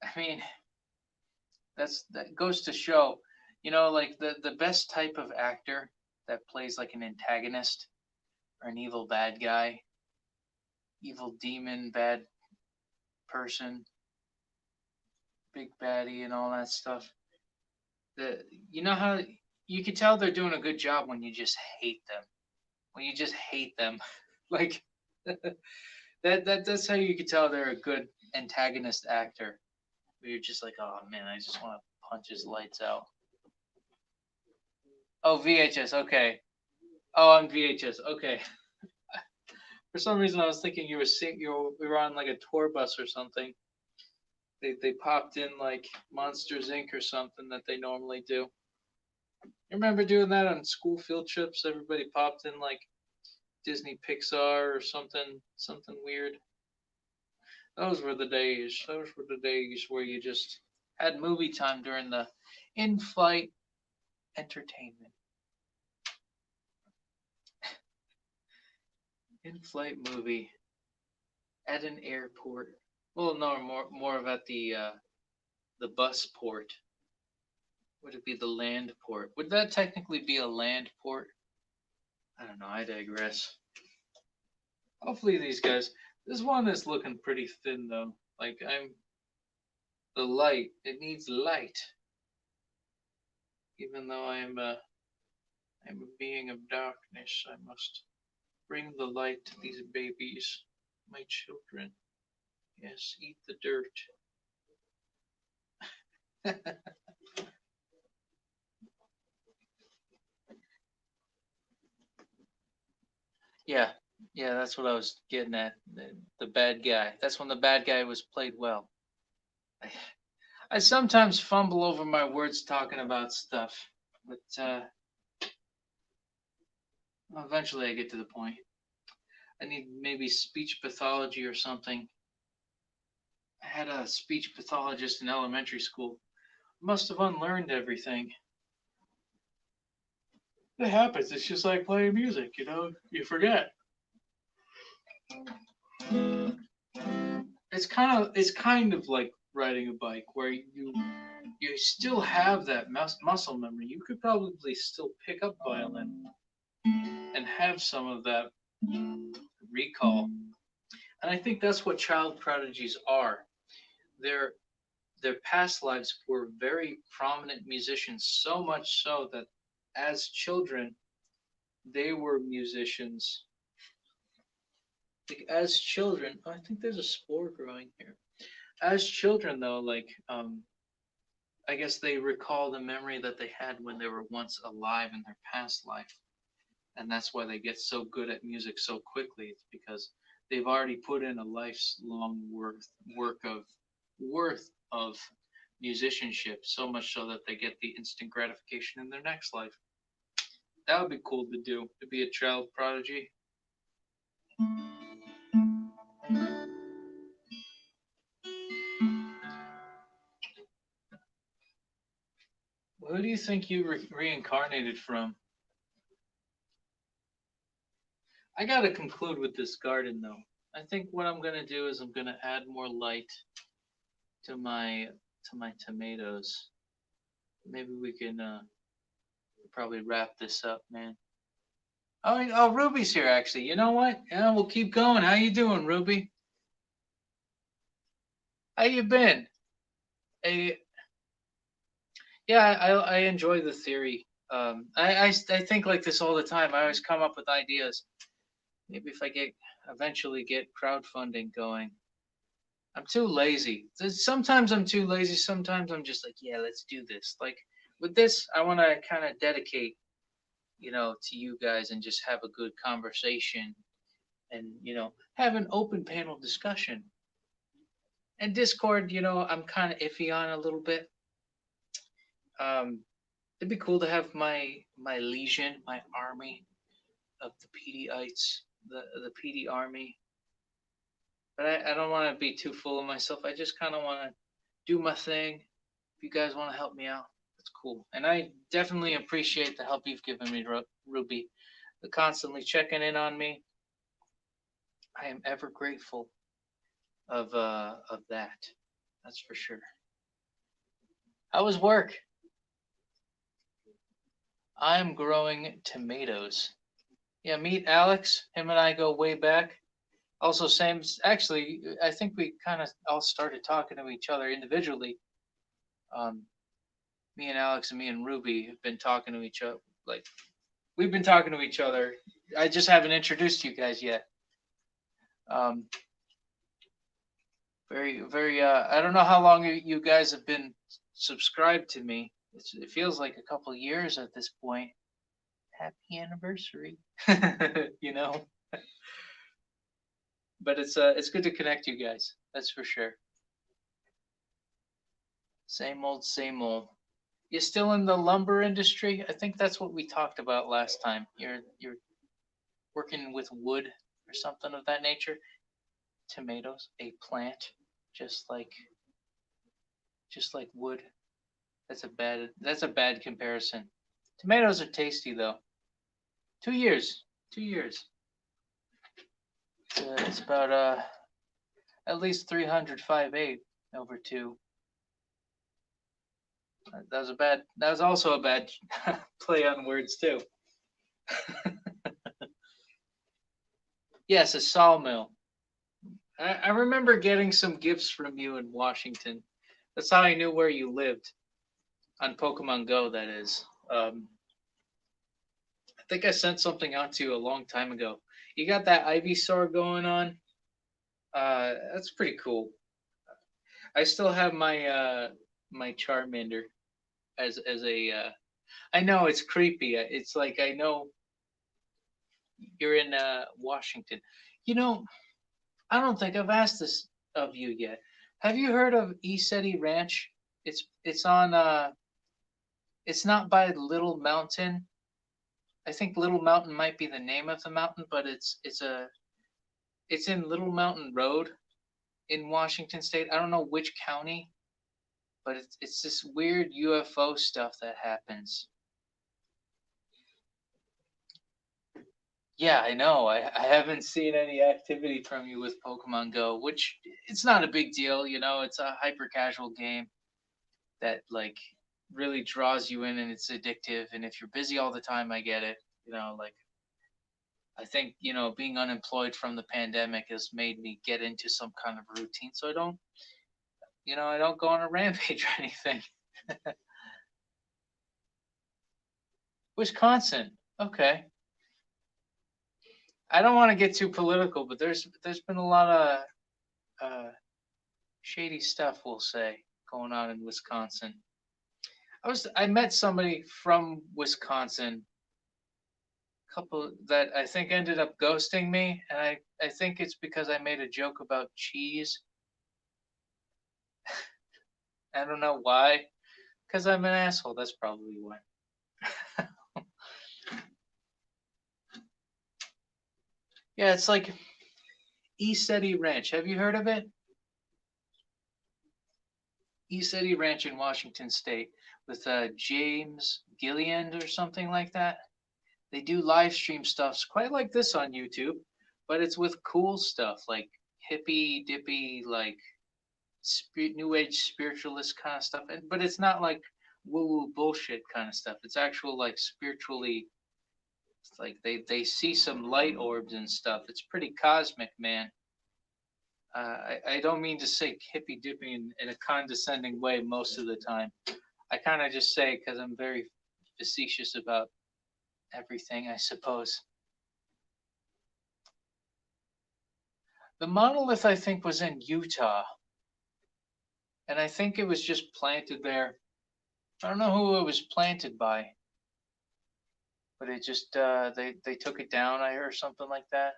I mean, that goes to show, like the best type of actor that plays like an antagonist or an evil bad guy, evil demon, bad person, big baddie, and all that stuff. You know how you can tell they're doing a good job when you just hate them. When you just hate them, like that's how you can tell they're a good antagonist actor. Where you're just like, oh man, I just want to punch his lights out. Oh, VHS. Okay. Oh, on VHS. Okay. For some reason, I was thinking we were on like a tour bus or something. They popped in like Monsters Inc. or something that they normally do. You remember doing that on school field trips? Everybody popped in like Disney Pixar or something weird. Those were the days. Those were the days where you just had movie time during the in-flight entertainment. In-flight movie at an airport. Well, no, more of at the bus port. Would it be the land port? Would that technically be a land port? I don't know. I digress. Hopefully these guys. This one is looking pretty thin though. Like the light. It needs light. Even though I'm a being of darkness, I must bring the light to these babies, my children. Yes, eat the dirt. Yeah, yeah, that's what I was getting at. The bad guy. That's when the bad guy was played well. I, I sometimes fumble over my words talking about stuff, but eventually I get to the point. I need maybe speech pathology or something. I had a speech pathologist in elementary school. Must have unlearned everything. It happens. It's just like playing music, you forget. It's kind of like riding a bike where you still have that muscle memory. You could probably still pick up violin and have some of that recall. And I think that's what child prodigies are. Their their past lives were very prominent musicians, so much so that as children they were musicians. Like as children, oh, I think there's a spore growing here. As children, though, I guess they recall the memory that they had when they were once alive in their past life, and that's why they get so good at music so quickly. It's because they've already put in a lifelong worth of musicianship, so much so that they get the instant gratification in their next life. That would be cool to do, to be a child prodigy. Who do you think you reincarnated from? I gotta conclude with this garden though. I think what I'm gonna do is I'm gonna add more light to my tomatoes. Maybe we can probably wrap this up, man. Oh, Ruby's here actually. You know what? Yeah, we'll keep going. How you doing, Ruby? How you been? Hey, yeah, I enjoy the theory. I think like this all the time. I always come up with ideas. Maybe if I eventually get crowdfunding going, I'm too lazy. Sometimes I'm too lazy. Sometimes I'm just like, yeah, let's do this. Like with this, I want to kind of dedicate, to you guys and just have a good conversation and, have an open panel discussion. And Discord, I'm kind of iffy on a little bit. Um, it'd be cool to have my legion, my army of the PDites, the PD army. But I don't want to be too full of myself. I just kind of want to do my thing. If you guys want to help me out, that's cool. And I definitely appreciate the help you've given me, Ruby, the constantly checking in on me. I am ever grateful of that. That's for sure. How was work? I'm growing tomatoes. Yeah, meet Alex. Him and I go way back. Also, same. Actually, I think we kind of all started talking to each other individually. Um, Me and Alex and me and Ruby have been talking to each other. Like we've been talking to each other. I just haven't introduced you guys yet. Um, very, very. I don't know how long you guys have been subscribed to me. It feels like a couple years at this point. Happy anniversary, you know. But it's good to connect you guys. That's for sure. Same old, same old. You still in the lumber industry? I think that's what we talked about last time. You're working with wood or something of that nature. Tomatoes, a plant, just like just like wood. That's a bad comparison. Tomatoes are tasty though. 2 years, 2 years. It's about at least 305.8 over two. That was a bad. That was also a bad play on words too. Yes, a sawmill. I remember getting some gifts from you in Washington. That's how I knew where you lived on Pokemon Go. That is. I think I sent something out to you a long time ago. You got that Ivysaur going on. That's pretty cool. I still have my Charmander as a. I know it's creepy. It's like I know you're in Washington. You know, I don't think I've asked this of you yet. Have you heard of ECETI Ranch? It's on it's not by Little Mountain. I think Little Mountain might be the name of the mountain, but it's in Little Mountain Road in Washington State. I don't know which county, but it's this weird UFO stuff that happens. Yeah, I know. I haven't seen any activity from you with Pokemon Go, which it's not a big deal, it's a hyper casual game that like really draws you in and it's addictive. And if you're busy all the time, I get it. Like I think, being unemployed from the pandemic has made me get into some kind of routine so I don't go on a rampage or anything. Wisconsin. Okay. I don't want to get too political, but there's been a lot of shady stuff, we'll say, going on in Wisconsin. I met somebody from Wisconsin, a couple that I think ended up ghosting me, and I think it's because I made a joke about cheese. I don't know why, because I'm an asshole. That's probably why. Yeah, it's like ECETI Ranch. Have you heard of it? ECETI Ranch in Washington State with James Gilliand or something like that. They do live stream stuffs quite like this on YouTube, but it's with cool stuff like hippy dippy, like new age spiritualist kind of stuff. But it's not like woo woo bullshit kind of stuff. It's actual like spiritually. It's like they see some light orbs and stuff. It's pretty cosmic, man. I don't mean to say hippy dippy in a condescending way most of the time. I kind of just say because I'm very facetious about everything, I suppose. The monolith, I think, was in Utah. and I think it was just planted there. I don't know who it was planted by, but it just they took it down, I heard something like that.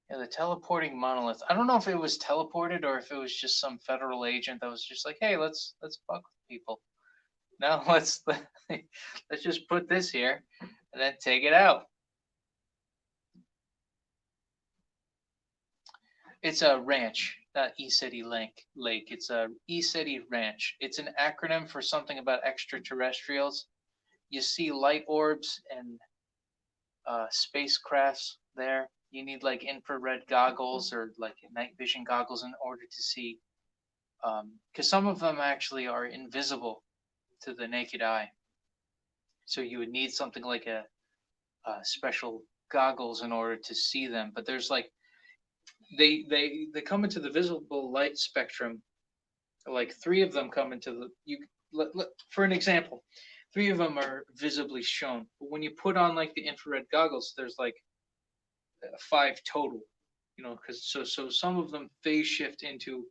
Yeah, the teleporting monolith. I don't know if it was teleported or if it was just some federal agent that was just like, hey, let's fuck with people. No, let's just put this here and then take it out. It's a ranch, not E-City Lake. It's a E-City Ranch. It's an acronym for something about extraterrestrials. You see light orbs and spacecrafts there. You need like infrared goggles or like night vision goggles in order to see, because some of them actually are invisible to the naked eye. So you would need something like a special goggles in order to see them. But there's like they come into the visible light spectrum. Like three of them come into the for an example, three of them are visibly shown. But when you put on like the infrared goggles, there's like five total. You know, because so some of them phase shift into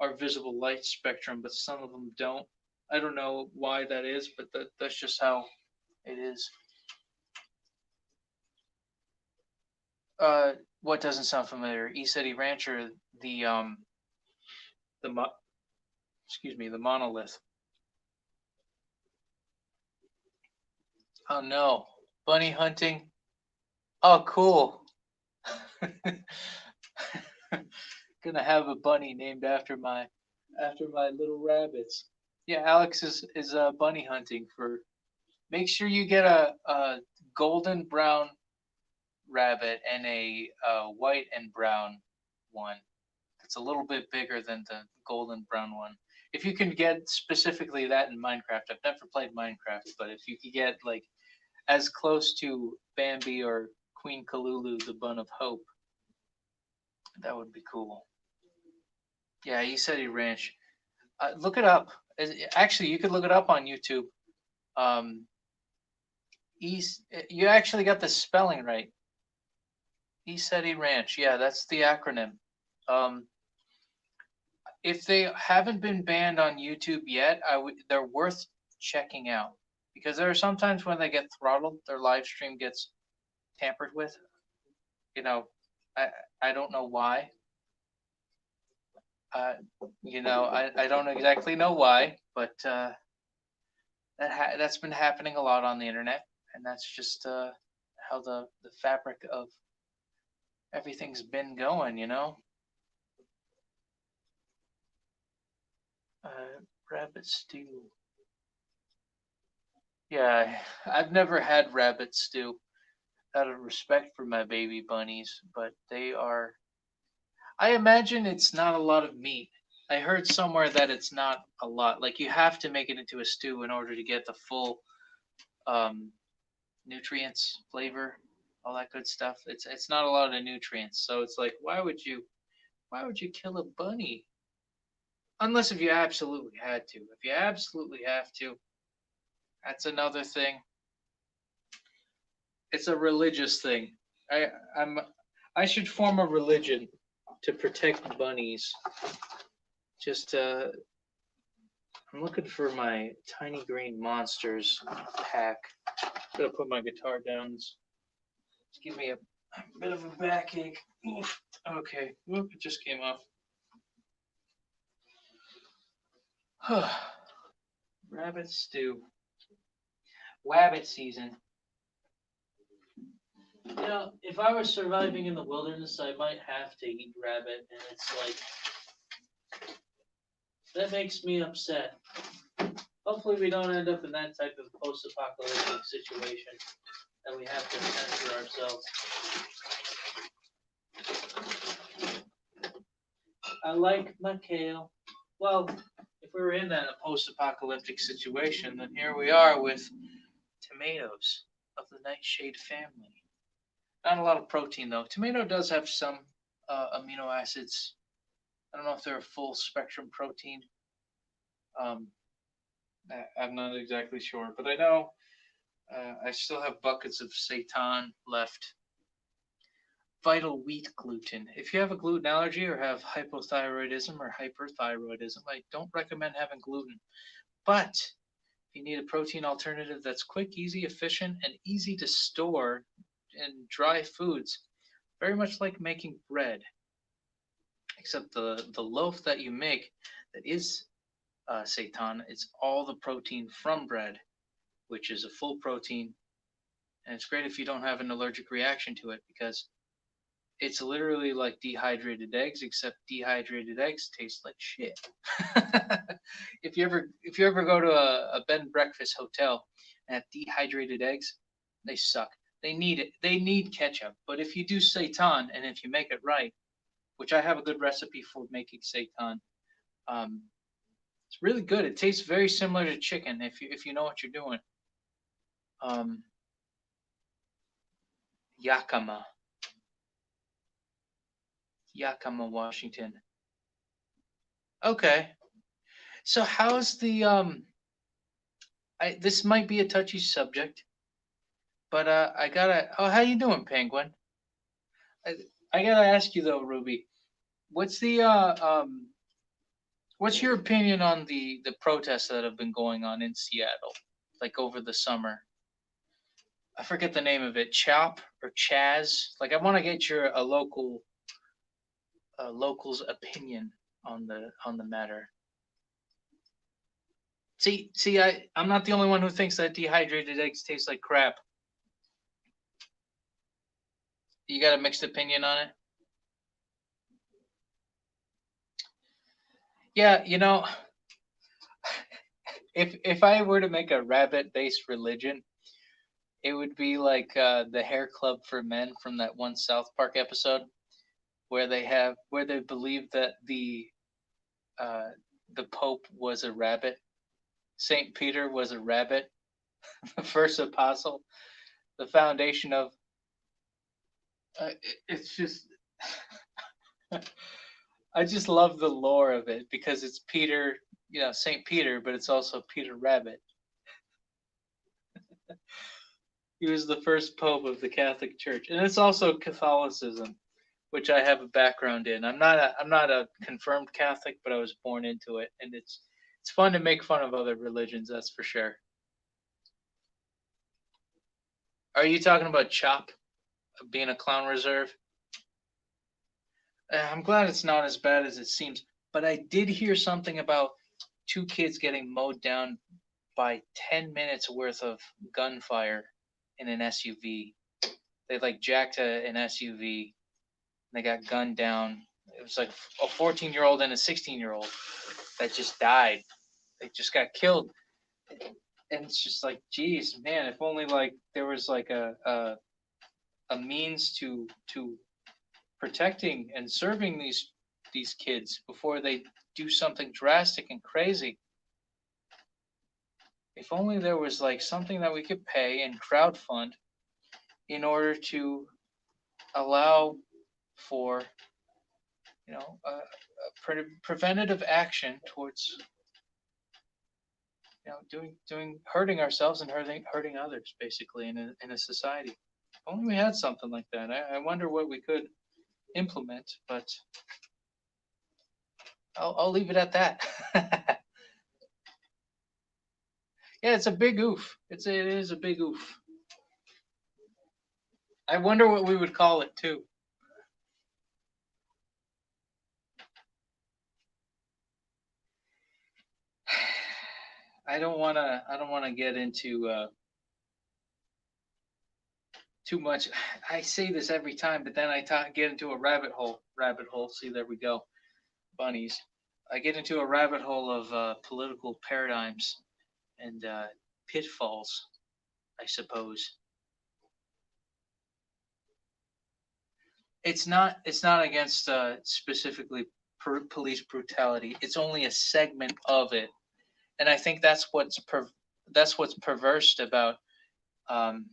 our visible light spectrum, but some of them don't. I don't know why that is, but that's just how it is. What doesn't sound familiar? E-City Rancher, the excuse me, the monolith. Oh no, bunny hunting. Oh, cool. Gonna have a bunny named after my little rabbits. Yeah, Alex is bunny hunting for. Make sure you get a golden brown rabbit and a white and brown one. It's a little bit bigger than the golden brown one. If you can get specifically that in Minecraft, I've never played Minecraft, but if you could get like as close to Bambi or Queen Kalulu, the Bun of Hope, that would be cool. Yeah, E-City Ranch. Look it up. Actually, you could look it up on YouTube. Um, East, you actually got the spelling right. E-City Ranch. Yeah, that's the acronym. Um, if they haven't been banned on YouTube yet, they're worth checking out because there are sometimes when they get throttled, their live stream gets tampered with. You know, I I don't know why. Uh, I don't exactly know why, but that's been happening a lot on the internet, and that's just how the fabric of everything's been going. Rabbit stew. Yeah, I've never had rabbit stew out of respect for my baby bunnies, but they are. I imagine it's not a lot of meat. I heard somewhere that it's not a lot. Like you have to make it into a stew in order to get the full um, nutrients, flavor, all that good stuff. It's not a lot of nutrients, so it's like why would you kill a bunny? Unless if you absolutely had to. If you absolutely have to, that's another thing. It's a religious thing. I'm I should form a religion to protect bunnies. Just I'm looking for my tiny green monsters pack. Gotta put my guitar down. It's give me a bit of a backache. Oof. Okay. Whoop, it just came off. Rabbit stew. Wabbit season. If I was surviving in the wilderness, I might have to eat rabbit, and it's like that makes me upset. Hopefully, we don't end up in that type of post-apocalyptic situation that we have to fend for ourselves. I like my kale. Well, if we were in that post-apocalyptic situation, then here we are with tomatoes of the nightshade family. Not a lot of protein though. Tomato does have some amino acids. I don't know if they're a full spectrum protein. Um, I'm not exactly sure, but I know I still have buckets of seitan left. vital wheat gluten. If you have a gluten allergy or have hypothyroidism or hyperthyroidism, I don't recommend having gluten. But if you need a protein alternative that's quick, easy, efficient, and easy to store in dry foods, very much like making bread, except the loaf that you make that is seitan, it's all the protein from bread, which is a full protein, and it's great if you don't have an allergic reaction to it because it's literally like dehydrated eggs, except dehydrated eggs taste like shit. If you ever go to a bed and breakfast hotel and have dehydrated eggs, they suck. They need it. They need ketchup. But if you do seitan and if you make it right, which I have a good recipe for making seitan, um, it's really good. It tastes very similar to chicken if you know what you're doing. Um, Yakima, Yakima, Washington. Okay. So how's the this might be a touchy subject, but I gotta. Oh, how you doing, Penguin? I, I gotta ask you though, Ruby. What's the what's your opinion on the protests that have been going on in Seattle, like over the summer? I forget the name of it. Chop or Chaz? Like, I want to get your a local's opinion on the matter. See, I'm not the only one who thinks that dehydrated eggs taste like crap. You got a mixed opinion on it? Yeah, if I were to make a rabbit-based religion, it would be like the Hair Club for Men from that one South Park episode where they believe that uh, the Pope was a rabbit. Saint Peter was a rabbit, the first apostle, the foundation of. It's just I just love the lore of it because it's Peter, Saint Peter, but it's also Peter Rabbit. He was the first pope of the Catholic Church, and it's also Catholicism, which I have a background in. I'm not a confirmed Catholic, but I was born into it, and it's fun to make fun of other religions, that's for sure. Are you talking about Chop being a clown reserve? I'm glad it's not as bad as it seems, but I did hear something about two kids getting mowed down by 10 minutes worth of gunfire in an SUV. They like jacked an SUV. They got gunned down. It was like a 14-year-old and a 16-year-old that just died. They just got killed. And it's just like, geez, man, if only like there was like a means to protecting and serving these kids before they do something drastic and crazy. If only there was like something that we could pay and crowdfund in order to allow for preventative action towards doing hurting ourselves and hurting others basically in a society. If only we had something like that. I wonder what we could implement, but I'll leave it at that. Yeah, it's a big oof. It is a big oof. I wonder what we would call it too. I don't wanna get into too much. I say this every time, but then I get into a rabbit hole. Rabbit hole. See, there we go. Bunnies. I get into a rabbit hole of political paradigms and pitfalls, I suppose. It's not against specifically police brutality. It's only a segment of it, and I think that's what's perverse about um,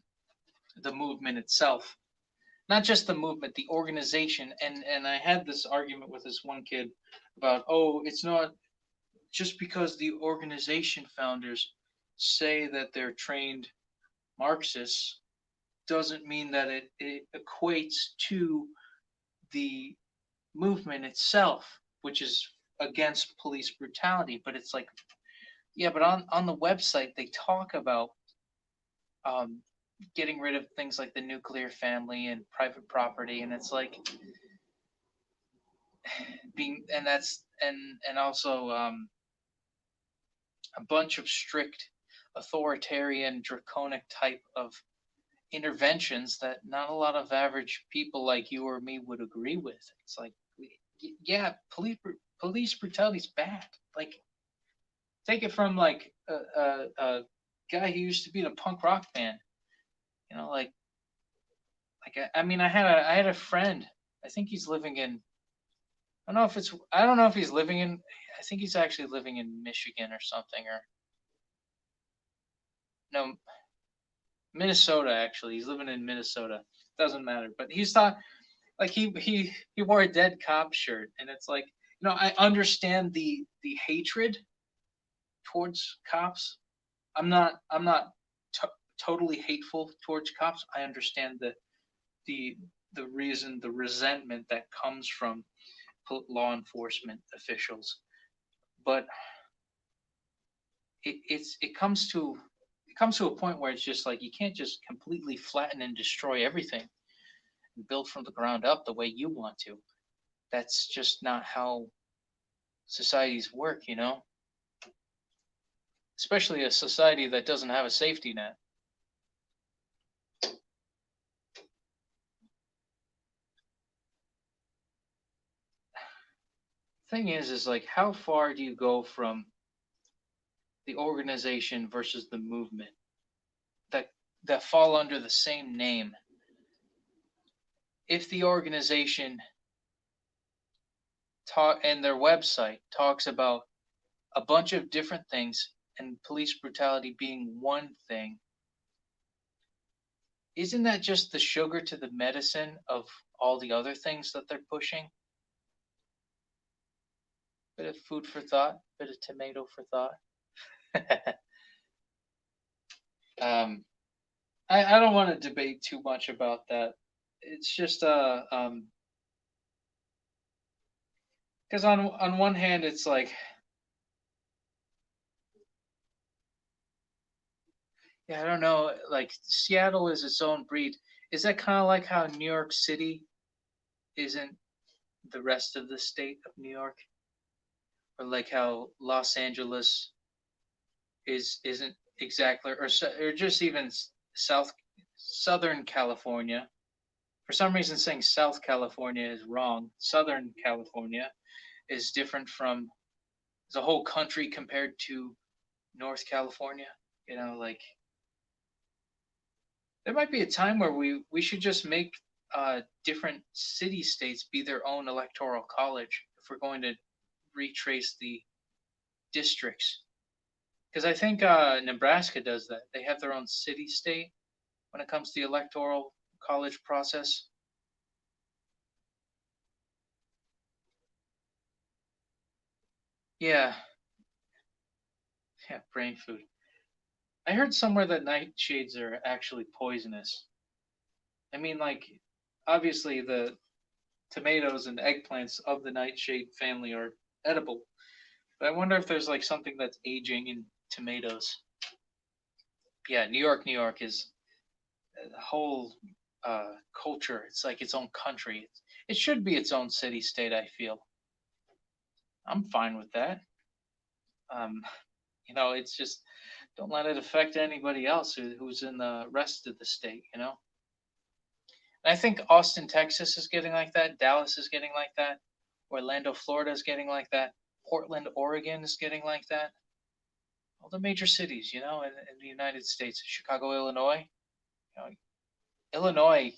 the movement itself. Not just the movement, the organization. And I had this argument with this one kid about, oh, it's not just because the organization founders say that they're trained Marxists doesn't mean that it equates to the movement itself, which is against police brutality. But it's like, yeah, but on the website they talk about um, getting rid of things like the nuclear family and private property, and it's like being, and that's and also a bunch of strict authoritarian draconic type of interventions that not a lot of average people like you or me would agree with. It's like, yeah, police brutality is bad. Like, take it from like a guy who used to be in a punk rock band. You know, I mean, I had a friend. I think he's living in. I don't know if he's living in. I think he's actually living in Michigan or something, or no, Minnesota. Actually, he's living in Minnesota. Doesn't matter. But he's thought like he wore a dead cop shirt, and it's like, I understand the hatred towards cops. I'm not totally hateful towards cops. I understand the the reason, the resentment that comes from law enforcement officials, but it comes to a point where it's just like you can't just completely flatten and destroy everything and build from the ground up the way you want to. That's just not how societies work. Especially a society that doesn't have a safety net. Thing is like, how far do you go from the organization versus the movement that fall under the same name? If the organization talk and their website talks about a bunch of different things and police brutality being one thing, isn't that just the sugar to the medicine of all the other things that they're pushing? Bit of food for thought, bit of tomato for thought. um, I don't want to debate too much about that. It's just because on one hand it's like, yeah, I don't know, like Seattle is its own breed. Is that kind of like how New York City isn't the rest of the state of New York, or like how Los Angeles isn't exactly, or just even South Southern California. For some reason, saying South California is wrong. Southern California is different from the whole country compared to North California. Like, there might be a time where we should just make different city states be their own electoral college if we're going to retrace the districts. Because I think Nebraska does that. They have their own city state when it comes to the electoral college process. Yeah, yeah, brain food. I heard somewhere that nightshades are actually poisonous. I mean, like, obviously the tomatoes and eggplants of the nightshade family are edible, but I wonder if there's like something that's aging in tomatoes. Yeah, New York is a whole culture. It's like its own country. It should be its own city state. I feel I'm fine with that. Um, it's just, don't let it affect anybody else who's in the rest of the state. And I think Austin, Texas is getting like that. Dallas is getting like that. Orlando, Florida is getting like that. Portland, Oregon is getting like that. All the major cities, in the United States. Chicago, Illinois. You know, Illinois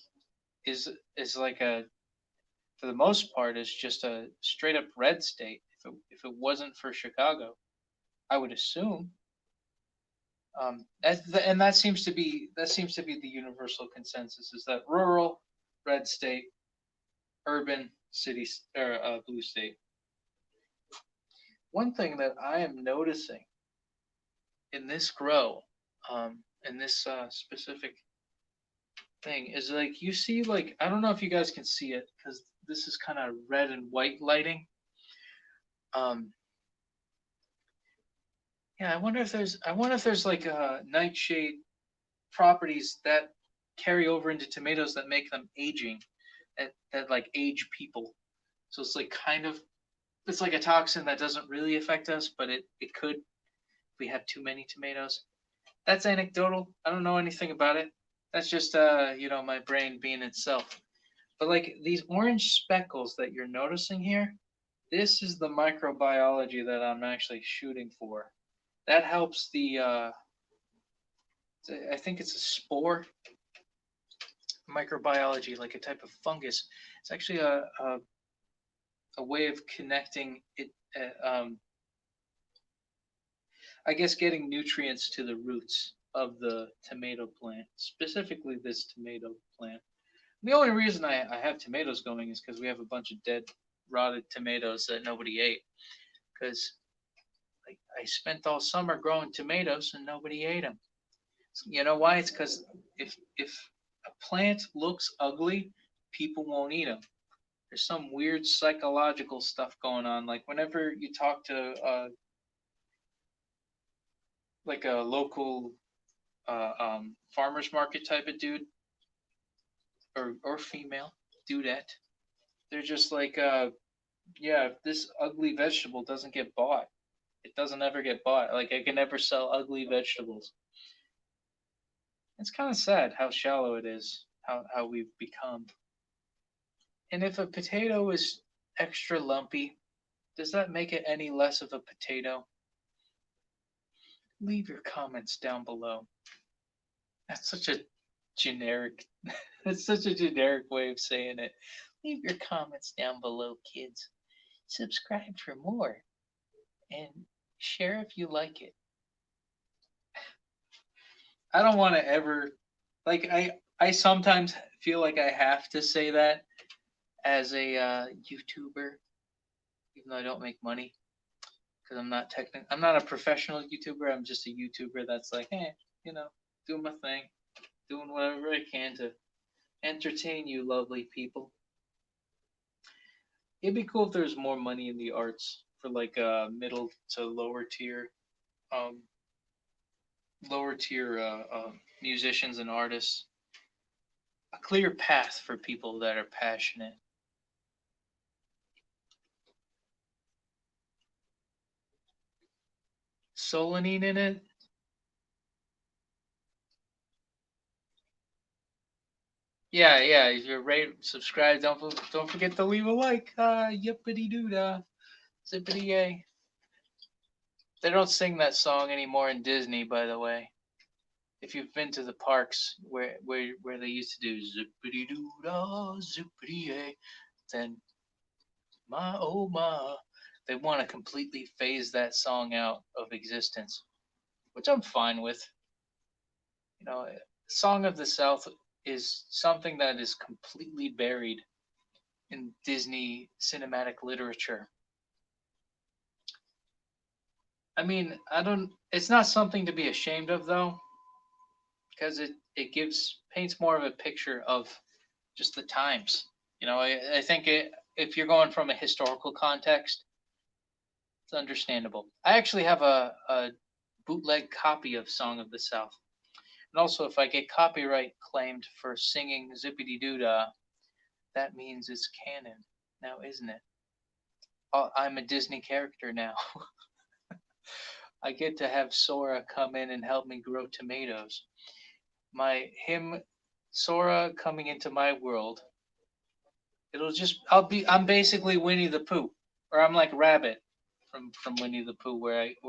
is like for the most part, is just a straight up red state. If it wasn't for Chicago, I would assume. And that seems to be the universal consensus, is that rural, red state, urban, city, or blue state. One thing that I am noticing in this grow, in this specific thing is like you see like I don't know if you guys can see it because this is kind of red and white lighting. Um, yeah, I wonder if there's like nightshade properties that carry over into tomatoes that make them aging, that like age people. So it's like kind of it's like a toxin that doesn't really affect us, but it could if we have too many tomatoes. That's anecdotal. I don't know anything about it. That's just my brain being itself. But like these orange speckles that you're noticing here, this is the microbiology that I'm actually shooting for. That helps the I think it's a spore microbiology, like a type of fungus. It's actually a way of connecting it. I guess getting nutrients to the roots of the tomato plant, specifically this tomato plant. The only reason I have tomatoes going is because we have a bunch of dead, rotted tomatoes that nobody ate. Because like, I spent all summer growing tomatoes and nobody ate them. You know why? It's because if a plant looks ugly, people won't eat them. There's some weird psychological stuff going on. Like whenever you talk to like a local farmers market type of dude or female dudette, they're just like, yeah, if this ugly vegetable doesn't get bought, it doesn't ever get bought. Like I can never sell ugly vegetables. It's kind of sad how shallow it is, how we've become. And if a potato is extra lumpy, does that make it any less of a potato? Leave your comments down below. That's such a generic that's such a generic way of saying it. Leave your comments down below, kids. Subscribe for more and share if you like it. I don't want to ever like I sometimes feel like I have to say that as a YouTuber, even though I don't make money because I'm not a professional YouTuber. I'm just a YouTuber that's like, hey, you know, doing my thing, doing whatever I can to entertain you, lovely people. It'd be cool if there was more money in the arts for like middle to um, lower tier musicians and artists. A clear path for people that are passionate. Solanine in it. Yeah, yeah. If you're rate, subscribe. Don't forget to leave a like. Yippity doo dah, zippity yay. They don't sing that song anymore in Disney, by the way. If you've been to the parks where they used to do zippity doo dah, zippity yay, then my oh my, they want to completely phase that song out of existence, which I'm fine with. You know, Song of the South is something that is completely buried in Disney cinematic literature. I mean, I don't. It's not something to be ashamed of though, because it gives paints more of a picture of just the times. I think if you're going from a historical context, it's understandable. I actually have a bootleg copy of Song of the South. And also, if I get copyright claimed for singing Zippity Doo Dah, that means it's canon now, isn't it? I'm a Disney character now. I get to have Sora come in and help me grow tomatoes. Sora coming into my world. I'm basically Winnie the Pooh, or I'm like Rabbit from Winnie the Pooh,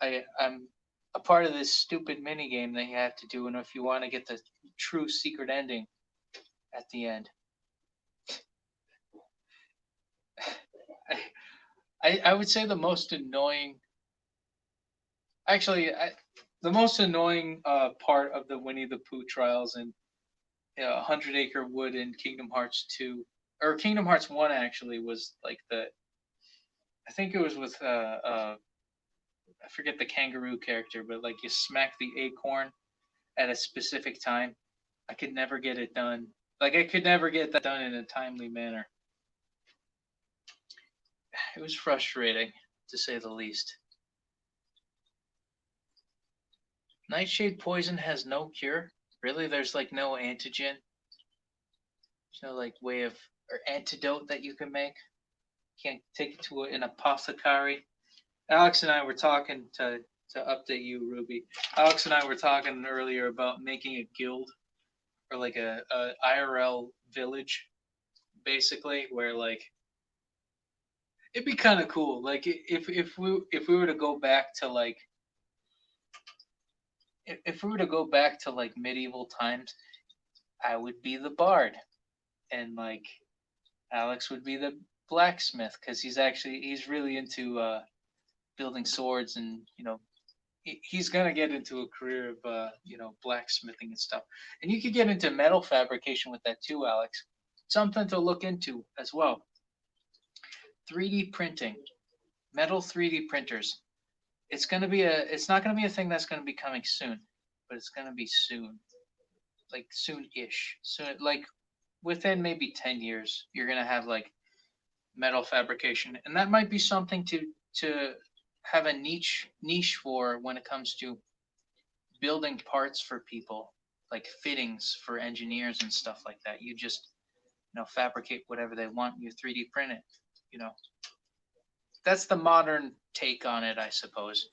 I'm a part of this stupid mini game that you have to do, and if you want to get the true secret ending at the end, I I would say the most annoying, actually, the most annoying part of the Winnie the Pooh trials and Hundred Acre Wood in Kingdom Hearts 2 or Kingdom Hearts 1 actually was like I think it was with I forget the kangaroo character, but like you smack the acorn at a specific time I could never get it done. Like I could never get that done in a timely manner. It was frustrating, to say the least. Nightshade poison has no cure. Really, there's like no antigen. There's no like way of or antidote that you can make. Can't take it to an apothecary. Alex and I were talking to update you, Ruby. Alex and I were talking earlier about making a guild or like a IRL village, basically, where like it'd be kind of cool. Like if we were to go back to like if we were to go back to like medieval times, I would be the bard, and like Alex would be the blacksmith because he's really into building swords and he's gonna get into a career of blacksmithing and stuff. And you could get into metal fabrication with that too, Alex. Something to look into as well. 3D printing, metal 3D printers. It's not gonna be a thing that's gonna be coming soon, but it's gonna be soon, like soon-ish, soon, like within maybe 10 years, you're gonna have like metal fabrication, and that might be something to have a niche for when it comes to building parts for people, like fittings for engineers and stuff like that. You just fabricate whatever they want, and you 3D print it. You know, that's the modern take on it, I suppose.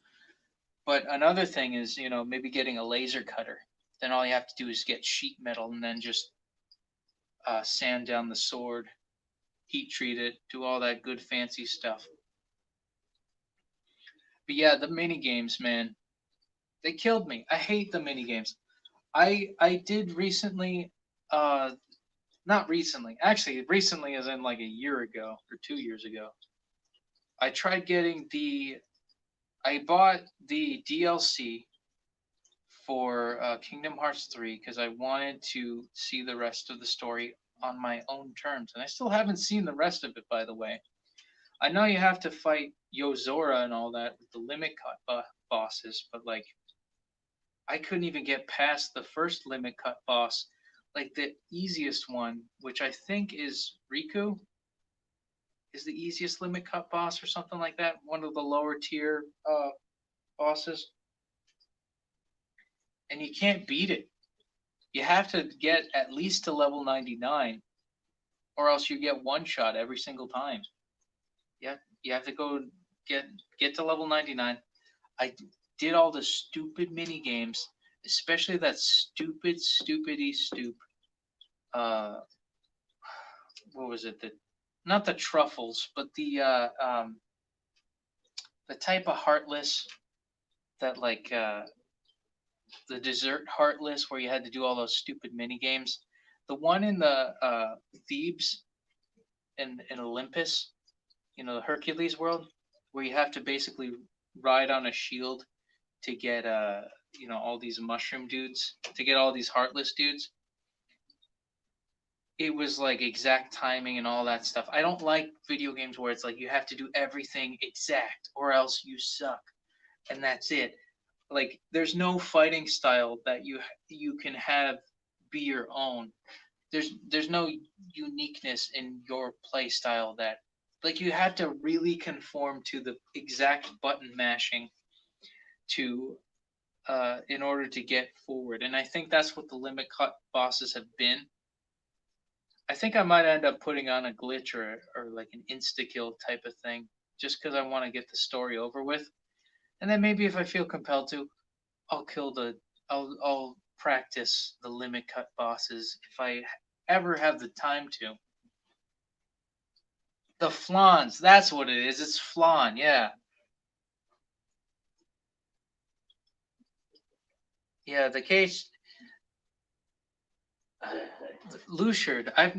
But another thing is, maybe getting a laser cutter. Then all you have to do is get sheet metal and then just sand down the sword, heat treat it, do all that good fancy stuff. But yeah, the mini games, man, they killed me. I hate the mini games. I did recently, uh, not recently, actually recently as in like a year ago or 2 years ago. I tried getting I bought the DLC for Kingdom Hearts 3 because I wanted to see the rest of the story on my own terms, and I still haven't seen the rest of it, by the way. I know you have to fight Yozora and all that with the limit cut bosses, but like I couldn't even get past the first limit cut boss, like the easiest one, which I think is Riku, is the easiest limit cut boss or something like that. One of the lower tier bosses, and you can't beat it. You have to get at least to level 99, or else you get one shot every single time. Yeah, you have to go get get to level 99. I did all the stupid mini games, especially that stupidity stoop. Uh, what was it? Not the truffles, but the type of heartless that like the dessert heartless where you had to do all those stupid mini games. The one in the Thebes in Olympus, the Hercules world, where you have to basically ride on a shield to get all these mushroom dudes, to get all these heartless dudes. It was like exact timing and all that stuff. I don't like video games where it's like you have to do everything exact or else you suck and that's it. Like there's no fighting style that you can have be your own. There's no uniqueness in your play style that like you have to really conform to the exact button mashing to in order to get forward. And I think that's what the limit cut bosses have been. I think I might end up putting on a glitch or like an insta kill type of thing just because I want to get the story over with. And then maybe if I feel compelled to, I'll practice the limit cut bosses if I ever have the time to. The flans, that's what it is. It's flan, yeah. Yeah, the case Lushard, I've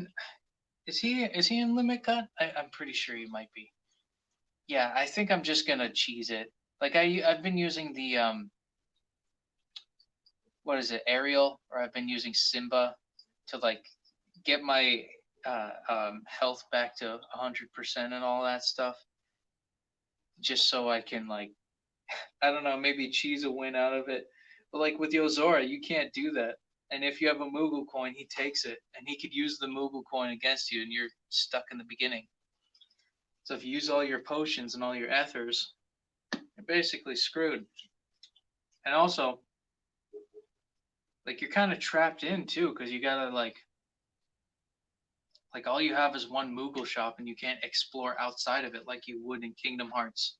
is he in limit cut? I'm pretty sure he might be. Yeah, I think I'm just gonna cheese it. Like I've been using the what is it, Ariel, or I've been using Simba to like get my health back to 100% and all that stuff, just so I can like I don't know, maybe cheese a win out of it. But like with Yozora, you can't do that. And if you have a Moogle coin, he takes it, and he could use the Moogle coin against you, and you're stuck in the beginning. So if you use all your potions and all your ethers, you're basically screwed. And also, like, you're kind of trapped in too, because you gotta like all you have is one Moogle shop, and you can't explore outside of it like you would in Kingdom Hearts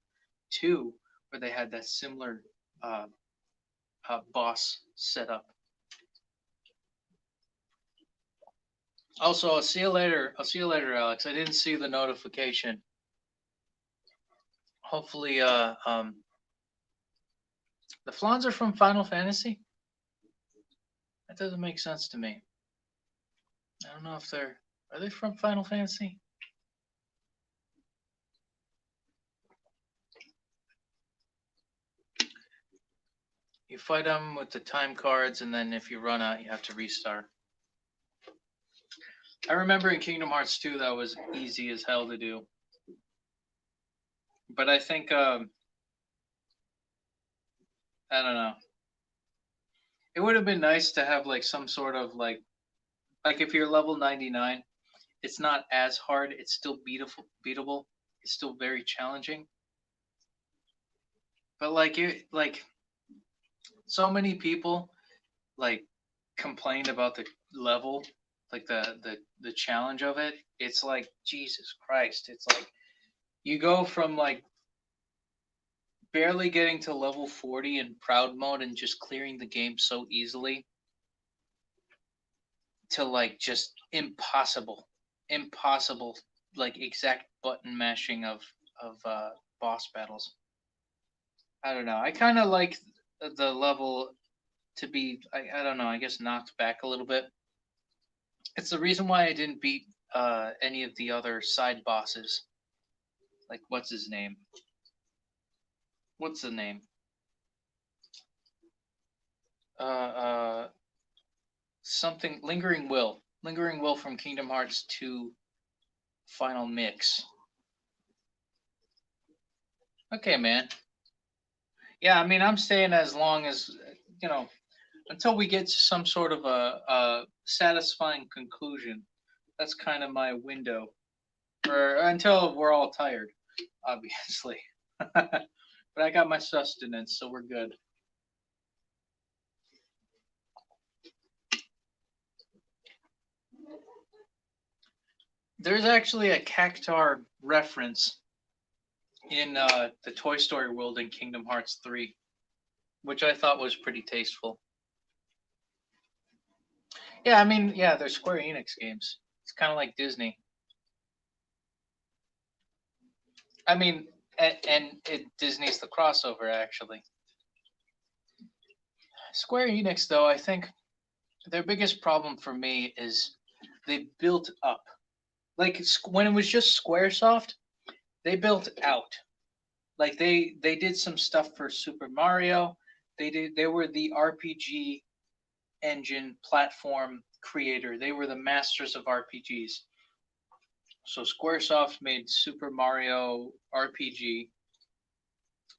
2, where they had that similar boss setup. Also, I'll see you later. I'll see you later, Alex. I didn't see the notification. Hopefully, the Flans are from Final Fantasy? That doesn't make sense to me. I don't know if are they from Final Fantasy? You fight them with the time cards, and then if you run out, you have to restart. I remember in Kingdom Hearts 2 that was easy as hell to do. But I think, I don't know. It would have been nice to have like some sort of like if you're level 99, it's not as hard. It's still beatable. It's still very challenging. But like so many people like complained about the level, like the challenge of it. It's like, Jesus Christ. It's like you go from like barely getting to level 40 in proud mode and just clearing the game so easily to like just impossible, like exact button mashing of boss battles. I don't know. I kind of like the level to be, I don't know, I guess knocked back a little bit. It's the reason why I didn't beat any of the other side bosses. Like, what's his name? What's the name? Something Lingering Will. Lingering Will from Kingdom Hearts 2 Final Mix. Okay, man. Yeah, I mean, I'm staying as long as, you know, until we get to some sort of a satisfying conclusion. That's kind of my window. Or until we're all tired, obviously. But I got my sustenance, so we're good. There's actually a Cactuar reference in the Toy Story world in Kingdom Hearts 3, which I thought was pretty tasteful. Yeah, I mean, yeah, they're Square Enix games. It's kind of like Disney. I mean, Disney's the crossover, actually. Square Enix, though, I think their biggest problem for me is they built up. Like when it was just SquareSoft, they built out. Like they did some stuff for Super Mario. They were the RPG engine platform creator. They were the masters of RPGs. So Squaresoft made Super Mario RPG.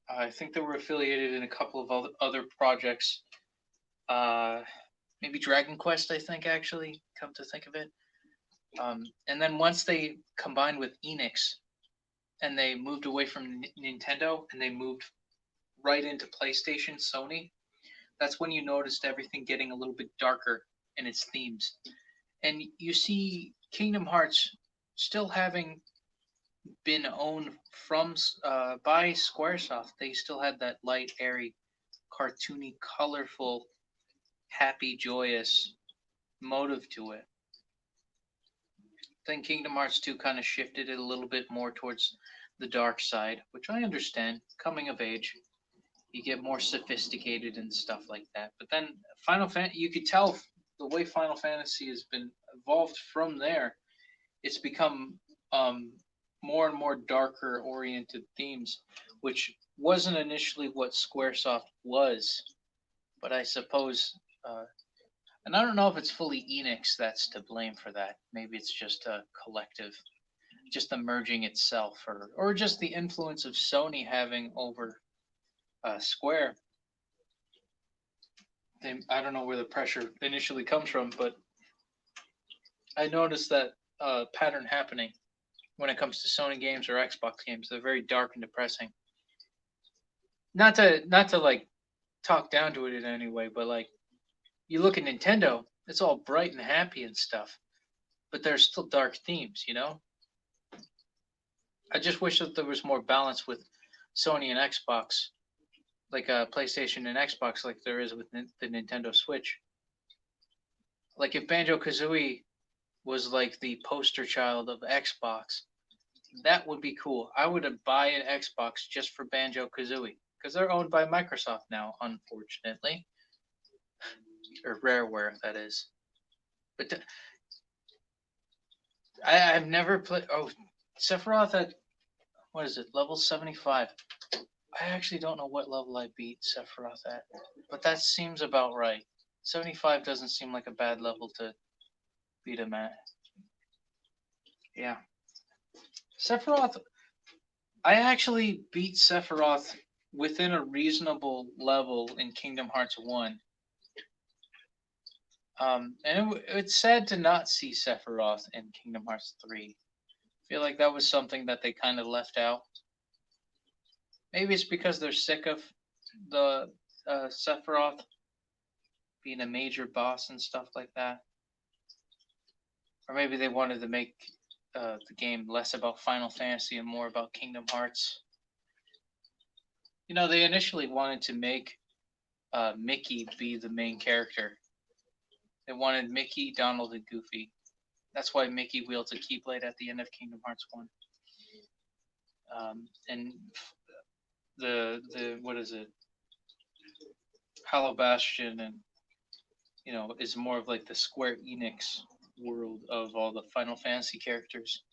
I think they were affiliated in a couple of other projects. Maybe Dragon Quest, I think, actually, come to think of it. And then once they combined with Enix and they moved away from Nintendo and they moved right into PlayStation, Sony, that's when you noticed everything getting a little bit darker in its themes. And you see Kingdom Hearts still having been owned from by Squaresoft. They still had that light, airy, cartoony, colorful, happy, joyous motive to it. Then Kingdom Hearts 2 kind of shifted it a little bit more towards the dark side, which I understand, coming of age. You get more sophisticated and stuff like that. But then Final Fantasy, you could tell the way Final Fantasy has been evolved from there. It's become more and more darker oriented themes, which wasn't initially what Squaresoft was, but I suppose, and I don't know if it's fully Enix that's to blame for that. Maybe it's just a collective, just the merging itself, or just the influence of Sony having over Square. I don't know where the pressure initially comes from, but I noticed that pattern happening when it comes to Sony games or Xbox games. They're very dark and depressing. Not to like talk down to it in any way, but like you look at Nintendo, it's all bright and happy and stuff, but there's still dark themes, you know? I just wish that there was more balance with Sony and Xbox, like PlayStation and Xbox, like there is with the Nintendo Switch. Like if Banjo Kazooie was like the poster child of Xbox, that would be cool. I would buy an Xbox just for Banjo Kazooie because they're owned by Microsoft now, unfortunately, or Rareware, that is. But I've never played. Oh, Sephiroth at what is it? Level 75. I actually don't know what level I beat Sephiroth at, but that seems about right. 75 doesn't seem like a bad level to beat him at. Yeah. Sephiroth, I actually beat Sephiroth within a reasonable level in Kingdom Hearts 1. And it's sad to not see Sephiroth in Kingdom Hearts 3. I feel like that was something that they kind of left out. Maybe it's because they're sick of the Sephiroth being a major boss and stuff like that. Or maybe they wanted to make the game less about Final Fantasy and more about Kingdom Hearts. You know, they initially wanted to make Mickey be the main character. They wanted Mickey, Donald, and Goofy. That's why Mickey wields a Keyblade at the end of Kingdom Hearts 1. And the what is it? Hollow Bastion, and you know, is more of like the Square Enix world of all the Final Fantasy characters.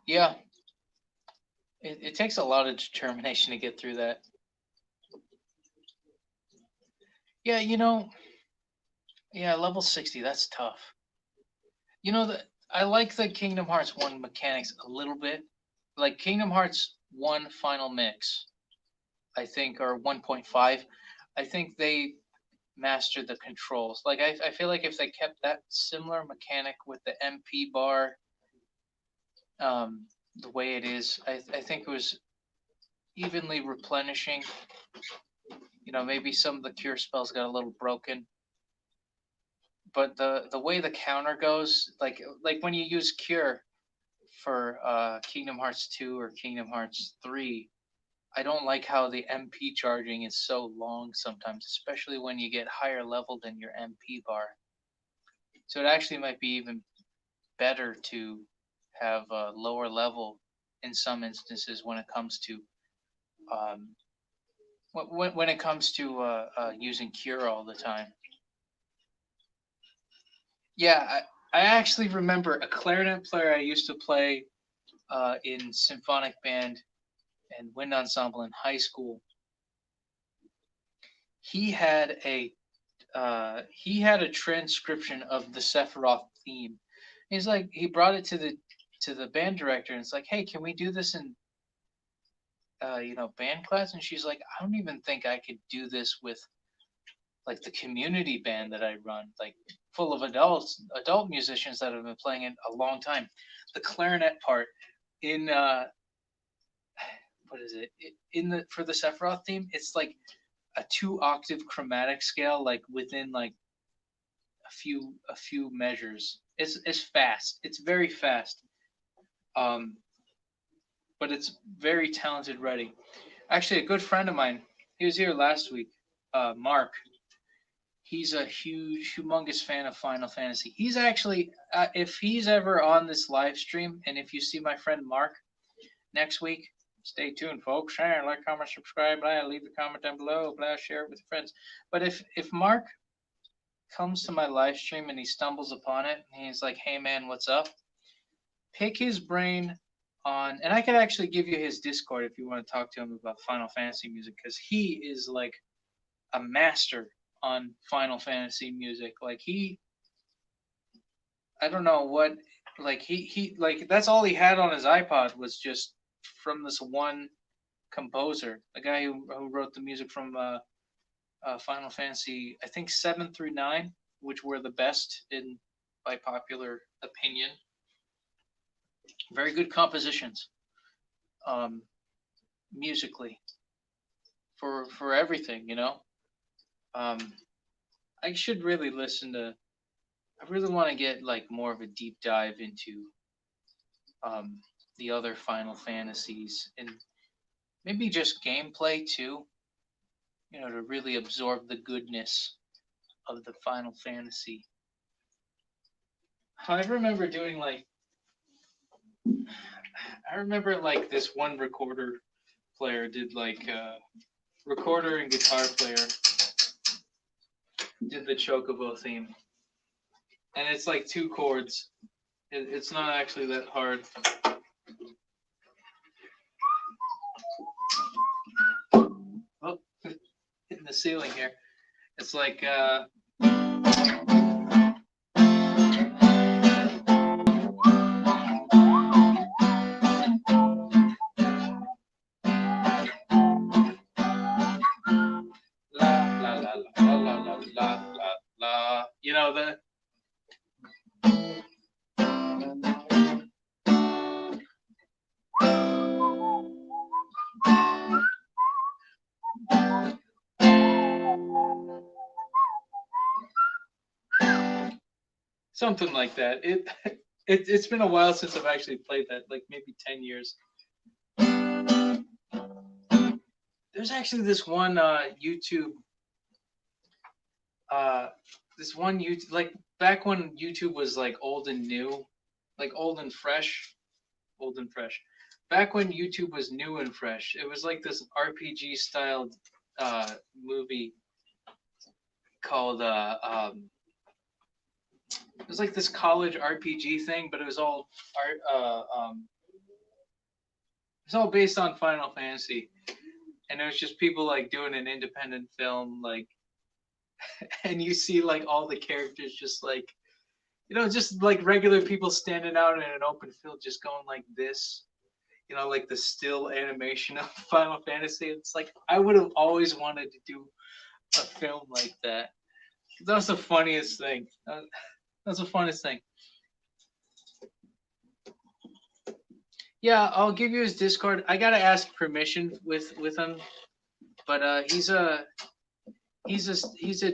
Yeah, it takes a lot of determination to get through that. Yeah, you know, yeah, level 60, that's tough. You know, I like the Kingdom Hearts 1 mechanics a little bit. Like Kingdom Hearts 1 Final Mix, I think, or 1.5, I think they mastered the controls. Like I feel like if they kept that similar mechanic with the MP bar, the way it is, I think it was evenly replenishing. You know, maybe some of the cure spells got a little broken, but the way the counter goes, like when you use cure for Kingdom Hearts 2 or Kingdom Hearts 3, I don't like how the MP charging is so long sometimes, especially when you get higher level than your MP bar. So it actually might be even better to have a lower level in some instances when it comes to um, when it comes to using cure all the time. Yeah, I actually remember a clarinet player I used to play in symphonic band and wind ensemble in high school. He had a transcription of the Sephiroth theme. He's like, he brought it to the band director, and it's like, hey, can we do this in band class? And she's like, I don't even think I could do this with like the community band that I run, like full of adult musicians that have been playing it a long time. The clarinet part in what is it in the for the Sephiroth theme? It's like a 2-octave chromatic scale, like within like a few measures. It's fast. It's very fast. Um, but it's very talented writing. Actually, a good friend of mine, he was here last week. Mark. He's a humongous fan of Final Fantasy. He's actually, if he's ever on this live stream, and if you see my friend Mark next week, stay tuned, folks. Share, like, comment, subscribe, blah, leave a comment down below, blah, share it with your friends. But if Mark comes to my live stream and he stumbles upon it, and he's like, "Hey man, what's up?" Pick his brain on, and I could actually give you his Discord if you want to talk to him about Final Fantasy music, because he is like a master on Final Fantasy music. Like I don't know what, like he like that's all he had on his iPod was just from this one composer, the guy who wrote the music from Final Fantasy, I think 7 through 9, which were the best in by popular opinion. Very good compositions, um, musically for everything, you know. Um, I should really listen to. I really want to get like more of a deep dive into um, the other Final Fantasies and maybe just gameplay too. You know, to really absorb the goodness of the Final Fantasy. I remember doing like I remember like this one recorder player did like recorder and guitar player did the Chocobo theme, and it's like 2 chords. It's not actually that hard. Oh, hitting the ceiling here. It's like la la la la la la la la la. You know the something like that. It's been a while since I've actually played that, like maybe 10 years. There's actually this one YouTube, uh, this one YouTube, like back when YouTube was like old and new, like old and fresh, old and fresh. Back when YouTube was new and fresh, it was like this RPG styled movie called it was like this college RPG thing, but it was all art. It's all based on Final Fantasy, and it was just people like doing an independent film, like, and you see like all the characters just like, you know, just like regular people standing out in an open field, just going like this, you know, like the still animation of Final Fantasy. It's like I would have always wanted to do a film like that. That was the funniest thing. That's the funniest thing. Yeah, I'll give you his Discord. I gotta ask permission with him, but he's a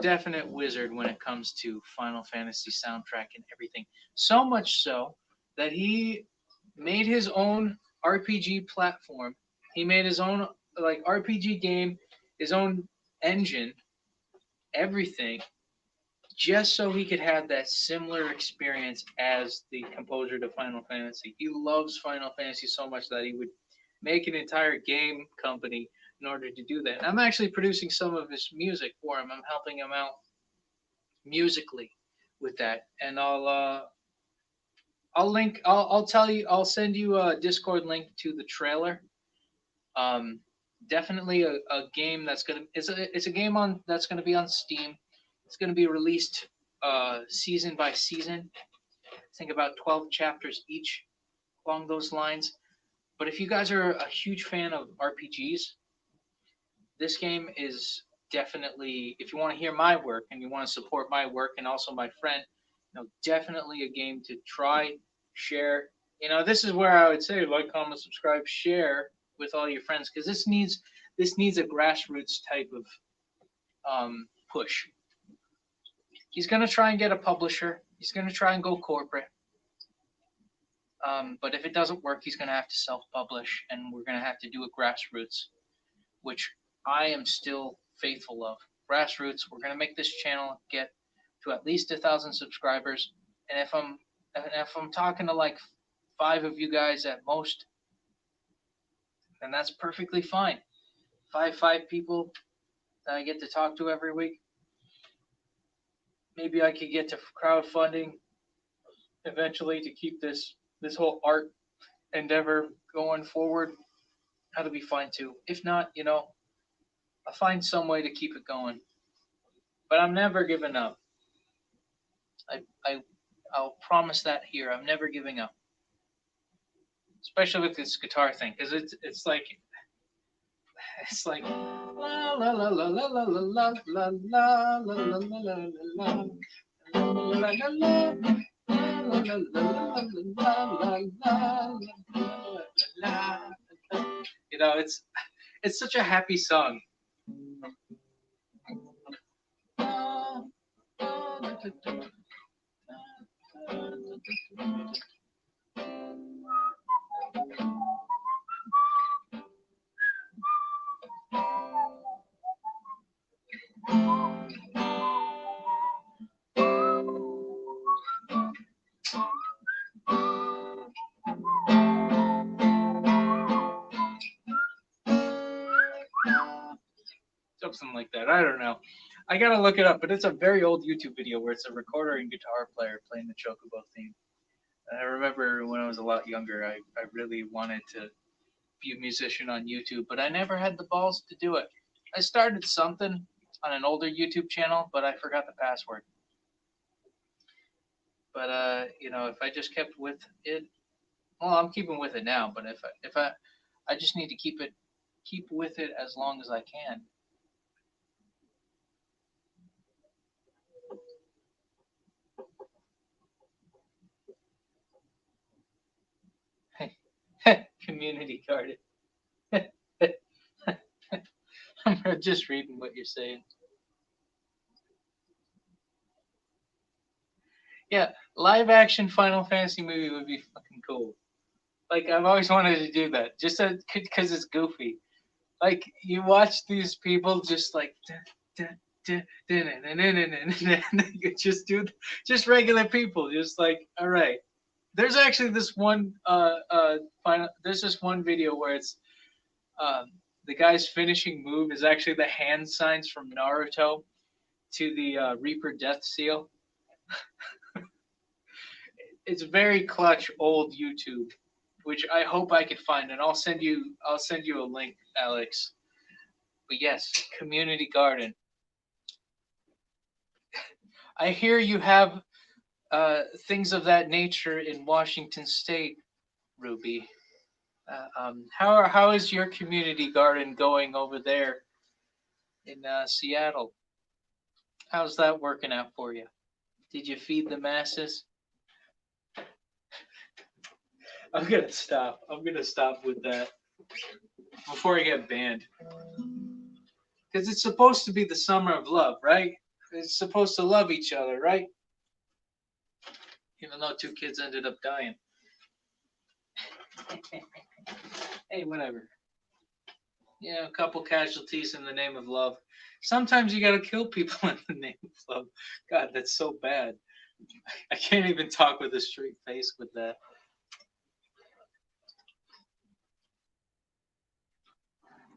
definite wizard when it comes to Final Fantasy soundtrack and everything. So much so that he made his own RPG platform. He made his own like RPG game, his own engine, everything, just so he could have that similar experience as the composer to Final Fantasy. He loves Final Fantasy so much that he would make an entire game company in order to do that. And I'm actually producing some of his music for him. I'm helping him out musically with that, and I'll tell you I'll send you a Discord link to the trailer. Um, definitely a game that's gonna it's a game on that's gonna be on Steam. It's gonna be released season by season. I think about 12 chapters each along those lines. But if you guys are a huge fan of RPGs, this game is definitely, if you want to hear my work and you want to support my work and also my friend, you know, definitely a game to try, share. You know, this is where I would say like, comment, subscribe, share with all your friends because this needs a grassroots type of push. He's gonna try and get a publisher. He's gonna try and go corporate. But if it doesn't work, he's gonna have to self-publish, and we're gonna have to do a grassroots, which I am still faithful of. Grassroots. We're gonna make this channel get to at least 1,000 subscribers, and if I'm talking to like 5 of you guys at most, then that's perfectly fine. Five people that I get to talk to every week. Maybe I could get to crowdfunding eventually to keep this whole art endeavor going forward. That'll be fine too. If not, you know, I'll find some way to keep it going. But I'm never giving up. I, I I'll promise that here. I'm never giving up. Especially with this guitar thing, because it's like It's like la la la la la la la la la la la la la la la la. You know, it's such a happy song. Something like that. I don't know. I gotta look it up, but it's a very old YouTube video where it's a recorder and guitar player playing the Chocobo theme. And I remember when I was a lot younger, I really wanted to be a musician on YouTube, but I never had the balls to do it. I started something on an older YouTube channel, but I forgot the password. But you know, if I just kept with it, well, I'm keeping with it now. But I just need to keep with it as long as I can. Community garden. I'm just reading what you're saying. Yeah, live action Final Fantasy movie would be fucking cool. Like I've always wanted to do that, just because it's goofy. Like you watch these people just like just do just regular people, just like all right. There's actually this one final. There's this one video where it's um, the guy's finishing move is actually the hand signs from Naruto to the Reaper Death Seal. It's very clutch old YouTube, which I hope I could find, and I'll send you a link, Alex. But yes, community garden. I hear you have things of that nature in Washington State, Ruby. How is your community garden going over there in Seattle? How's that working out for you? Did you feed the masses? I'm gonna stop. I'm gonna stop with that before I get banned. Because it's supposed to be the summer of love, right? It's supposed to love each other, right? Even though 2 kids ended up dying. Hey, whatever. Yeah, a couple casualties in the name of love. Sometimes you gotta kill people in the name of love. God, that's so bad. I can't even talk with a straight face with that.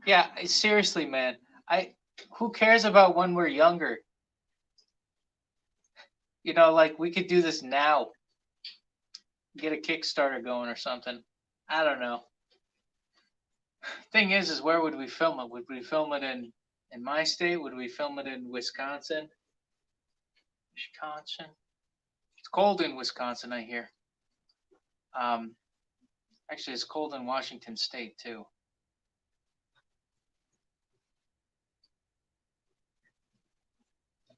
Yeah, seriously, man. Who cares about when we're younger? You know, like we could do this now. Get a Kickstarter going or something. I don't know. Thing is where would we film it? Would we film it in my state? Would we film it in Wisconsin? Wisconsin. It's cold in Wisconsin, I hear. Um, actually, it's cold in Washington State too.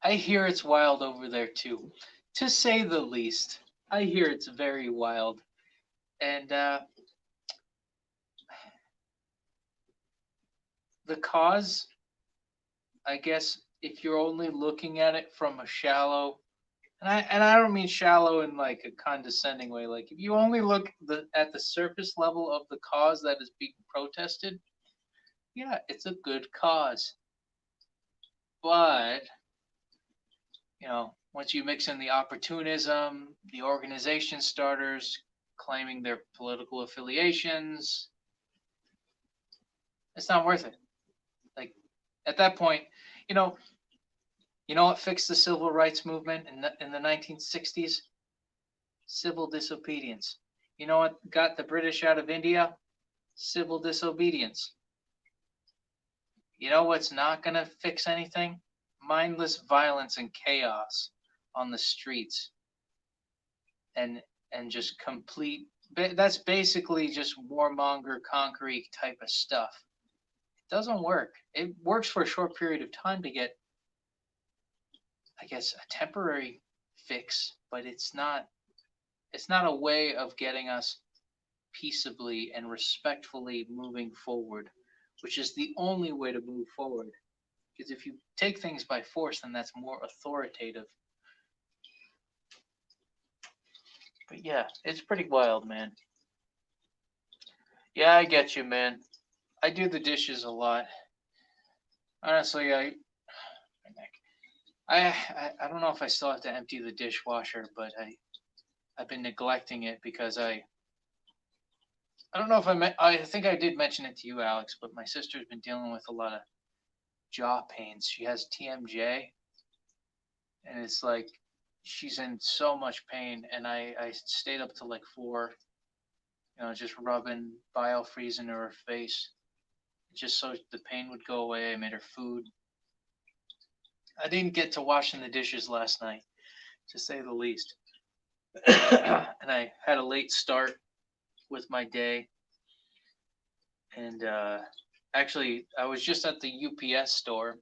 I hear it's wild over there too, to say the least. I hear it's very wild, and the cause, I guess, if you're only looking at it from a shallow, and I don't mean shallow in like a condescending way. Like if you only look at the surface level of the cause that is being protested, yeah, it's a good cause. But you know, once you mix in the opportunism, the organization starters claiming their political affiliations, it's not worth it. Like at that point, you know, you know what fixed the civil rights movement in the 1960s? Civil disobedience. You know what got the British out of India? Civil disobedience. You know what's not going to fix anything? Mindless violence and chaos on the streets. And just complete, that's basically just warmonger concrete type of stuff. doesn't work. It works for a short period of time to get, I guess, a temporary fix, but it's not a way of getting us peaceably and respectfully moving forward, which is the only way to move forward. Because if you take things by force, then that's more authoritative. But yeah, it's pretty wild, man. Yeah, I get you, man. I do the dishes a lot. Honestly, I don't know if I still have to empty the dishwasher, but I've been neglecting it because I don't know if I think I did mention it to you, Alex, but my sister's been dealing with a lot of jaw pains. She has TMJ, and it's like she's in so much pain, and I stayed up till like 4, just rubbing Biofreeze into her face just so the pain would go away. I made her food. I didn't get to washing the dishes last night, to say the least. And I had a late start with my day. And actually, I was just at the UPS store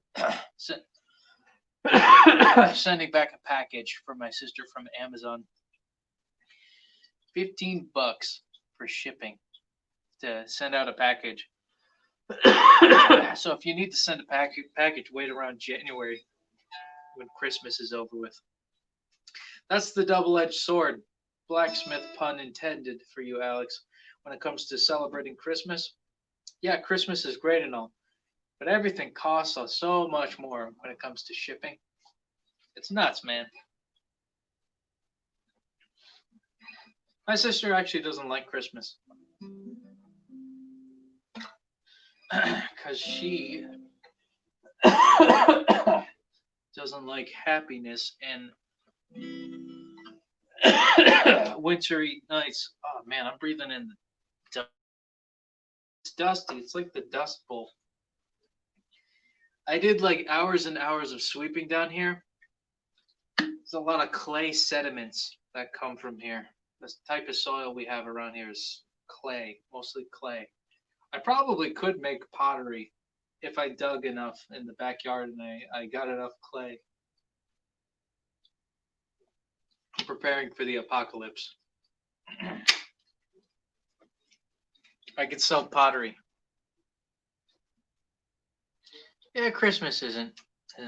sending back a package for my sister from Amazon. $15 for shipping to send out a package. So if you need to send a package, wait around January when Christmas is over with. That's the double-edged sword. Blacksmith pun intended for you, Alex. When it comes to celebrating Christmas, yeah, Christmas is great and all, but everything costs us so much more when it comes to shipping. It's nuts, man. My sister actually doesn't like Christmas because she doesn't like happiness and wintry nights. Oh man, I'm breathing in the dust. It's dusty. It's like the Dust Bowl. I did like hours and hours of sweeping down here. There's a lot of clay sediments that come from here. The type of soil we have around here is clay, mostly clay. I probably could make pottery if I dug enough in the backyard and I got enough clay. I'm preparing for the apocalypse. I could sell pottery. Yeah, Christmas isn't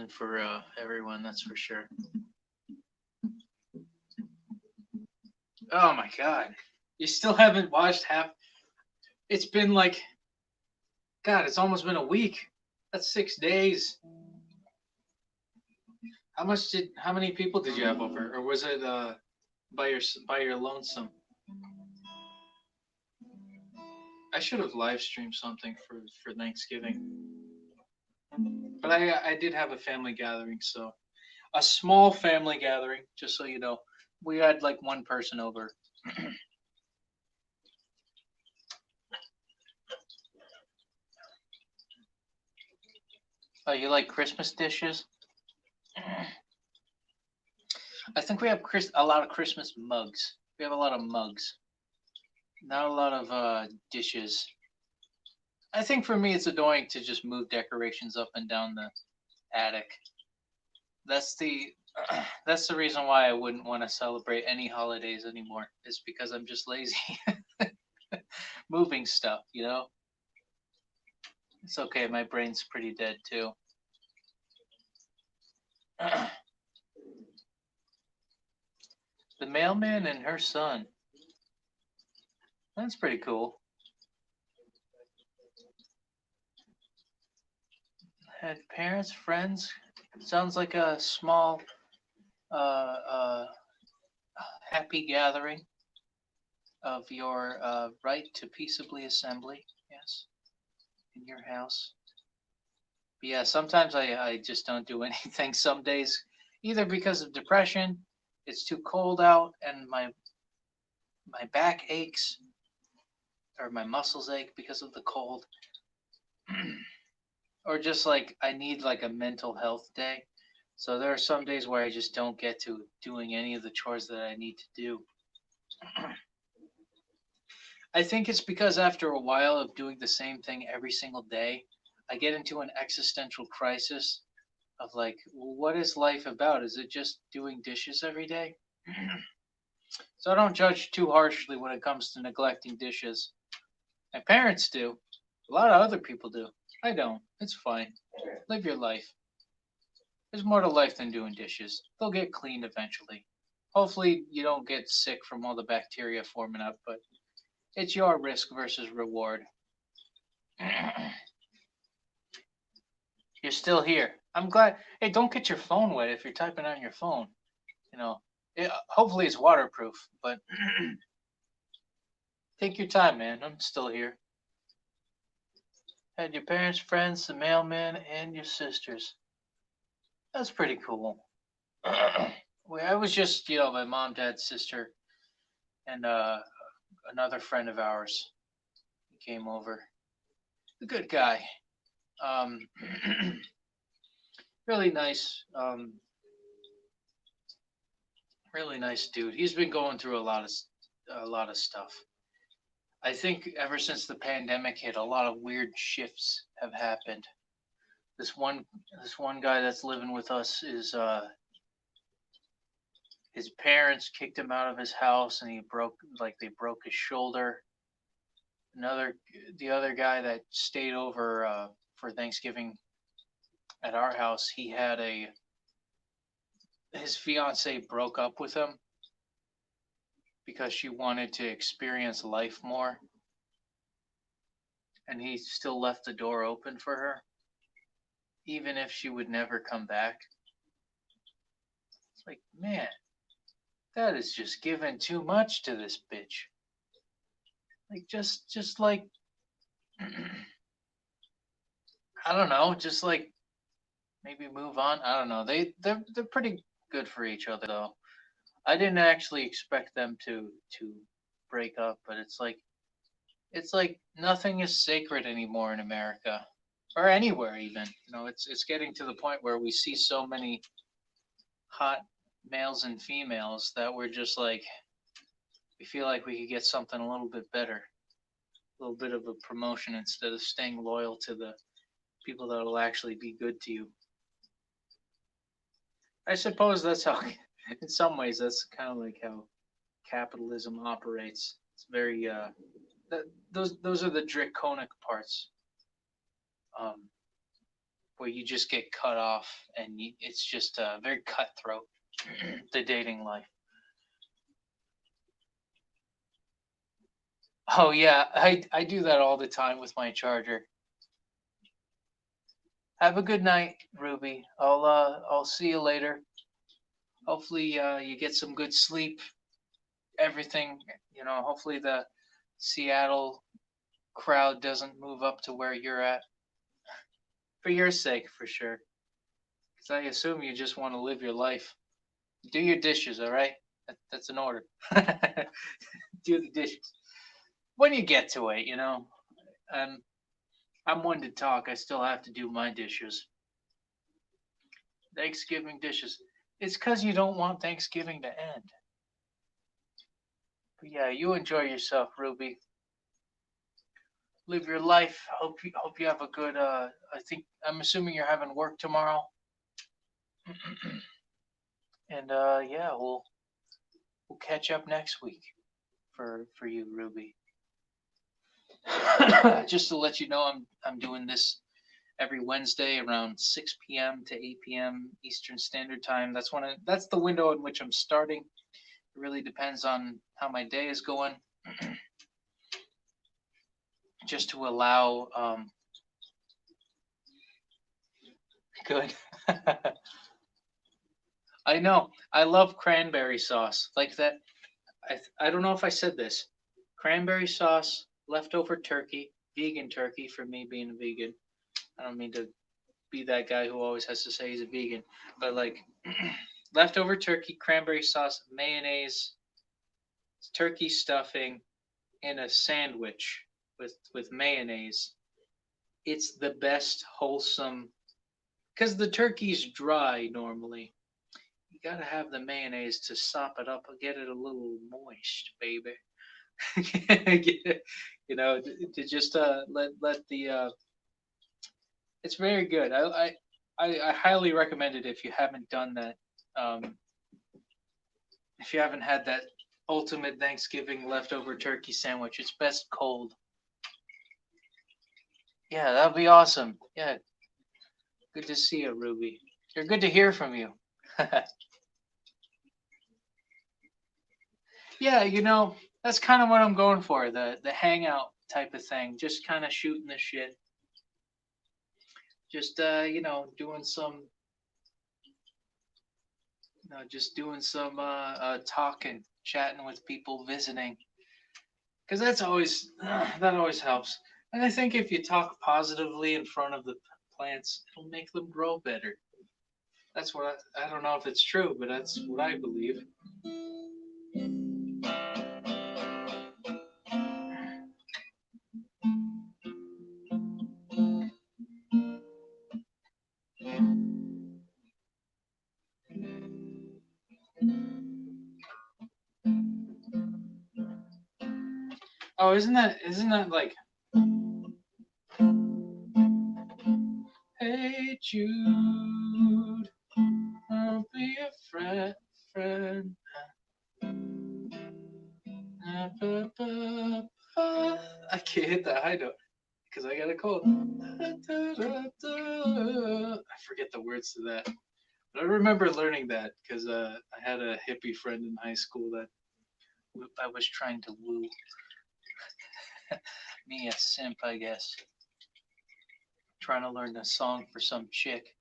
for everyone, that's for sure. Oh my god. You still haven't watched half. It's been like, God, it's almost been a week. That's 6 days. How many people did you have over? Or was it by your lonesome? I should have live streamed something for Thanksgiving. But I did have a family gathering, so a small family gathering, just so you know. We had like one person over. Oh, you like Christmas dishes? I think we have a lot of Christmas mugs. We have a lot of mugs. Not a lot of dishes. I think for me it's annoying to just move decorations up and down the attic. That's the that's the reason why I wouldn't want to celebrate any holidays anymore. Is because I'm just lazy moving stuff, you know? It's okay, my brain's pretty dead too. The mailman and her son. That's pretty cool. Had parents, friends. Sounds like a small, uh, uh, happy gathering of your right to peaceably assembly. Yes, in your house. But yeah, sometimes I just don't do anything. Some days, either because of depression, it's too cold out, and my back aches or my muscles ache because of the cold. Or just like I need like a mental health day. So there are some days where I just don't get to doing any of the chores that I need to do. I think it's because after a while of doing the same thing every single day, I get into an existential crisis of like, well, what is life about? Is it just doing dishes every day? So I don't judge too harshly when it comes to neglecting dishes. My parents do. A lot of other people do. I don't. It's fine. Live your life. There's more to life than doing dishes. They'll get cleaned eventually. Hopefully, you don't get sick from all the bacteria forming up, but it's your risk versus reward. You're still here. I'm glad. Hey, don't get your phone wet if you're typing on your phone. You know, hopefully it's waterproof, but take your time, man. I'm still here. Had your parents, friends, the mailman, and your sisters. That's pretty cool. Well, I was just, my mom, dad, sister, and another friend of ours came over. A good guy. Um, really nice. Really nice dude. He's been going through a lot of stuff. I think ever since the pandemic hit, a lot of weird shifts have happened. This one this one guy that's living with us is his parents kicked him out of his house and they broke his shoulder. Another The other guy that stayed over for Thanksgiving at our house, he had a his fiance broke up with him because she wanted to experience life more, and he still left the door open for her even if she would never come back. It's like, man, that is just giving too much to this bitch. Like just like I don't know, just like maybe move on. I don't know. They're pretty good for each other though. I didn't actually expect them to break up, but it's like nothing is sacred anymore in America or anywhere even. It's getting to the point where we see so many hot males and females that we're just like we feel like we could get something a little bit better, a little bit of a promotion instead of staying loyal to the people that will actually be good to you. I suppose that's how, in some ways, that's kind of like how capitalism operates. It's very that those are the draconic parts, um, where you just get cut off, and it's just very cutthroat. The dating life. Oh yeah, I do that all the time with my charger. Have a good night, Ruby. I'll see you later. Hopefully you get some good sleep. Everything, hopefully the Seattle crowd doesn't move up to where you're at. For your sake, for sure. Because I assume you just want to live your life. Do your dishes, all right? That's an order. Do the dishes. When you get to it, Um, I'm one to talk. I still have to do my dishes. Thanksgiving dishes. It's because you don't want Thanksgiving to end. But yeah, you enjoy yourself, Ruby. Live your life. Hope you have a good. I'm assuming you're having work tomorrow. And yeah, we'll catch up next week for you, Ruby. Just to let you know, I'm doing this every Wednesday around 6 p.m. to 8 p.m. Eastern Standard Time. That's the window in which I'm starting. It really depends on how my day is going. Just to allow good. I know. I love cranberry sauce. Like that. I don't know if I said this. Cranberry sauce, leftover turkey, vegan turkey for me being a vegan. I don't mean to be that guy who always has to say he's a vegan, but like leftover turkey, cranberry sauce, mayonnaise, turkey stuffing in a sandwich with mayonnaise. It's the best wholesome because the turkey's dry normally. You gotta have the mayonnaise to sop it up and get it a little moist, baby. To just let the It's very good. I highly recommend it if you haven't done that. Um, if you haven't had that ultimate Thanksgiving leftover turkey sandwich, it's best cold. Yeah, that'd be awesome. Yeah, good to see you, Ruby. You're good to hear from you. Yeah, that's kind of what I'm going for, the hangout type of thing. Just kind of shooting the shit. Just doing some just doing some talking, chatting with people, visiting, because that's always that always helps. And I think if you talk positively in front of the plants, it'll make them grow better. That's what I don't know if it's true, but that's what I believe. Oh, isn't that like, hey Jude, I'll be a friend. I can't hit that high note because I got a cold. I forget the words to that. But I remember learning that because I had a hippie friend in high school that I was trying to woo. Me, a simp, I guess. Trying to learn a song for some chick.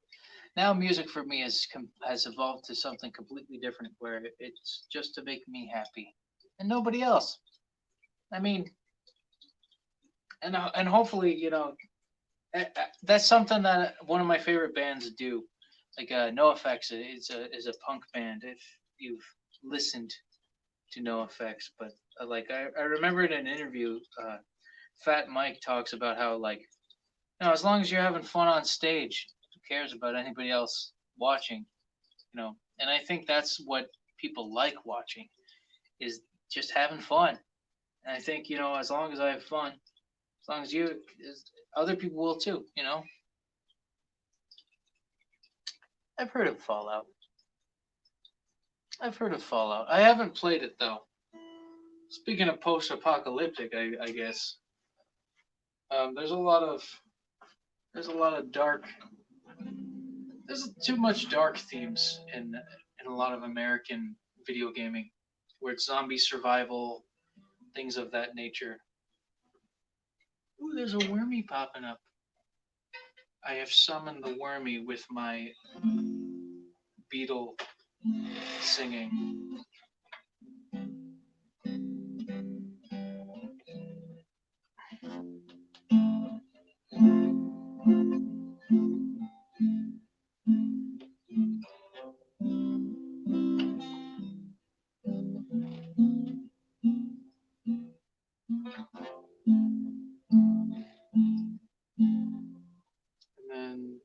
Now, music for me has evolved to something completely different where it's just to make me happy and nobody else. I mean, and hopefully, that's something that one of my favorite bands do. Like NoFX is a punk band. If you've listened to NoFX, but like I remember in an interview, Fat Mike talks about how, like, as long as you're having fun on stage, who cares about anybody else watching? And I think that's what people like watching, is just having fun. And I think, as long as I have fun, as long as other people will too. I've heard of Fallout. I've heard of Fallout. I haven't played it though. Speaking of post-apocalyptic, I guess there's a lot of dark. There's too much dark themes in a lot of American video gaming, where it's zombie survival, things of that nature. Ooh, there's a wormy popping up. I have summoned the wormy with my beetle singing. And then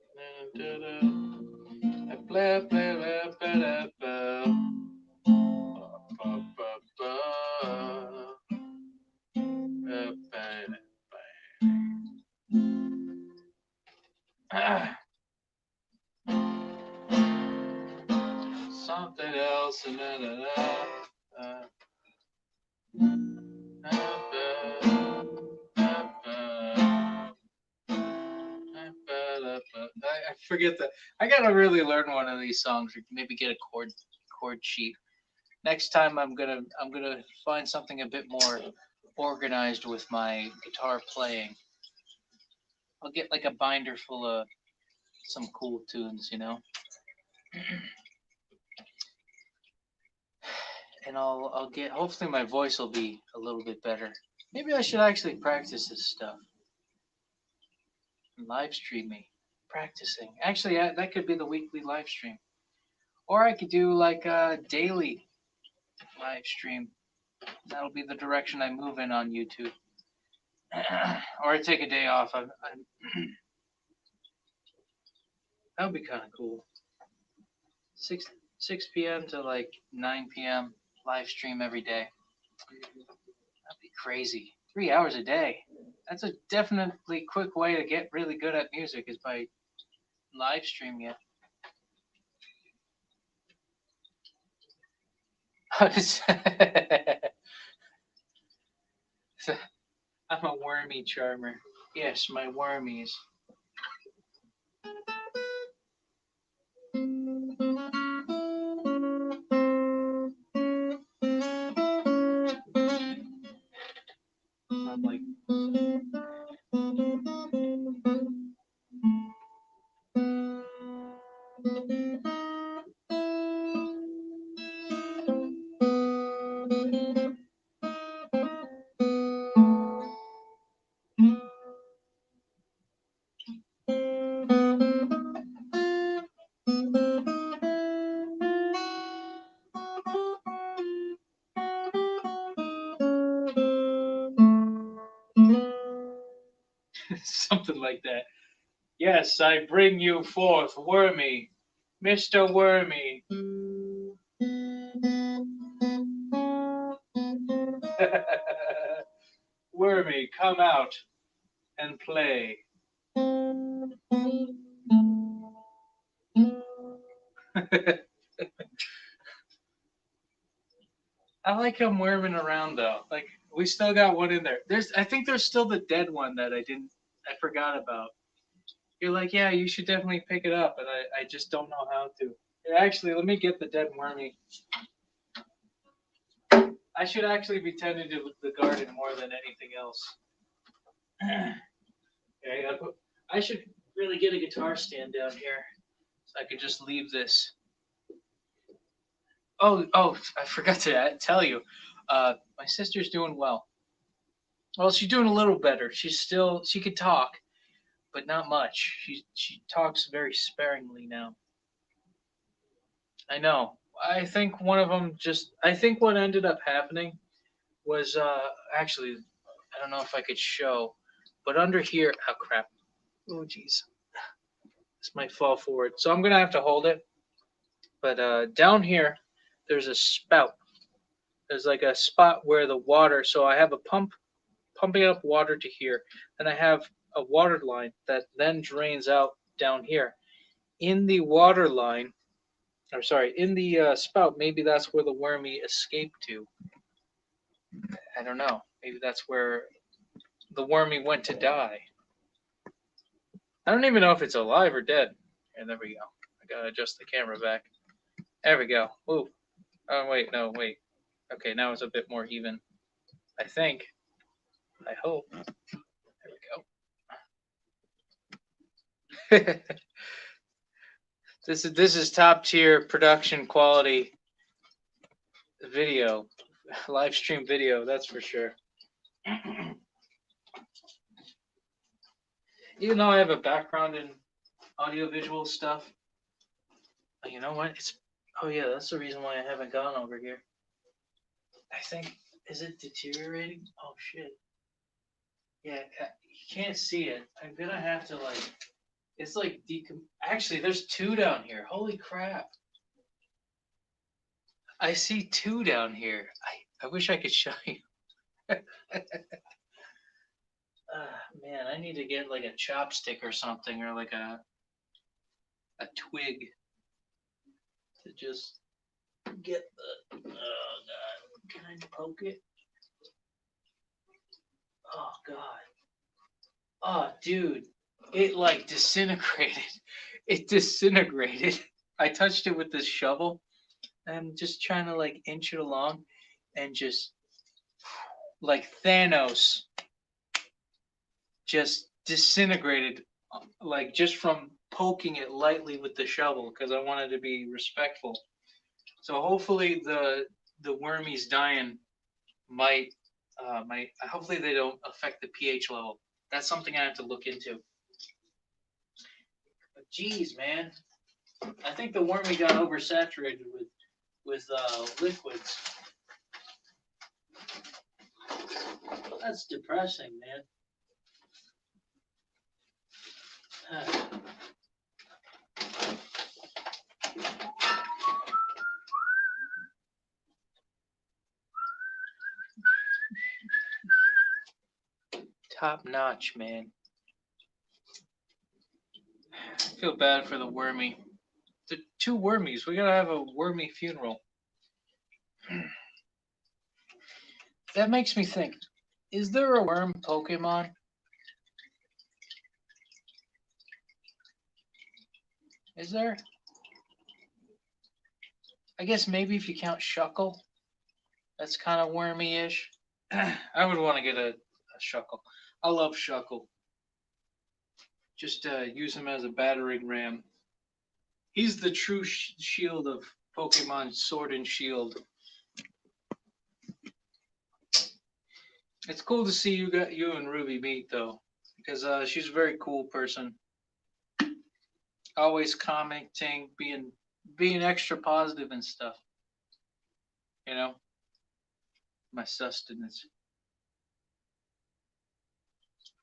blah blah blah blah blah. Something else. I forget that. I gotta really learn one of these songs, or maybe get a chord sheet. Next time, I'm gonna find something a bit more organized with my guitar playing. I'll get like a binder full of some cool tunes. And I'll get. Hopefully, my voice will be a little bit better. Maybe I should actually practice this stuff. Live streaming, practicing. Actually, that could be the weekly live stream, or I could do like a daily live stream. That'll be the direction I move in on YouTube. Or I take a day off. That would be kind of cool. 6 6 p.m. to like 9 p.m. live stream every day. That'd be crazy. 3 hours a day. That's a definitely quick way to get really good at music is by live streaming it. How does I'm a wormy charmer. Yes, my wormies. I'm like something like that. Yes, I bring you forth, Wormy, Mr. Wormy. Wormy, come out and play. I like him worming around though. Like we still got one in there. I think there's still the dead one that I forgot about. You're like, yeah, you should definitely pick it up, and I just don't know how to. Here, actually, let me get the dead wormy. I should actually be tending to the garden more than anything else. Okay, I should really get a guitar stand down here so I could just leave this. Oh, I forgot to tell you. My sister's doing well. Well, she's doing a little better. She could talk, but not much. She talks very sparingly now. I know. I think one of them I think what ended up happening was actually I don't know if I could show, but under here, oh crap. Oh jeez. This might fall forward. So I'm gonna have to hold it. But down here there's a spout. There's like a spot where the water, so I have a pump pumping up water to here, and I have a water line that then drains out down here. In the water line, or sorry, in the spout, maybe that's where the wormy escaped to. I don't know. Maybe that's where the wormy went to die. I don't even know if it's alive or dead. And there we go. I gotta adjust the camera back. There we go. Ooh. Oh wait, no, wait. Okay, now it's a bit more even. I think. I hope. There we go. This is top tier production quality video, live stream video. That's for sure. Even though I have a background in audiovisual stuff, you know what? Oh yeah, that's the reason why I haven't gone over here. I think is it deteriorating? Oh shit. Yeah, you can't see it. I'm gonna have to like. It's like Actually, there's two down here. Holy crap! I see two down here. I wish I could show you. Man, I need to get like a chopstick or something, or like a twig to just get the. Oh god, can I poke it? Oh god. Oh dude, it like disintegrated. It disintegrated. I touched it with this shovel. I'm just trying to like inch it along, and just like Thanos, just disintegrated, like just from poking it lightly with the shovel because I wanted to be respectful. So hopefully the wormies dying might hopefully they don't affect the pH level. That's something I have to look into. But geez, man, I think the wormy got oversaturated with liquids. That's depressing, man. top notch, man. I feel bad for the wormy. The two wormies. We gotta have a wormy funeral. That makes me think. Is there a worm Pokemon? Is there? I guess maybe if you count Shuckle, that's kind of wormy-ish. I would want to get a Shuckle. I love Shuckle. Just use him as a battering ram. He's the true shield of Pokemon Sword and Shield. It's cool to see you and Ruby meet though, because she's a very cool person. Always commenting, being extra positive and stuff. You know, my sustenance.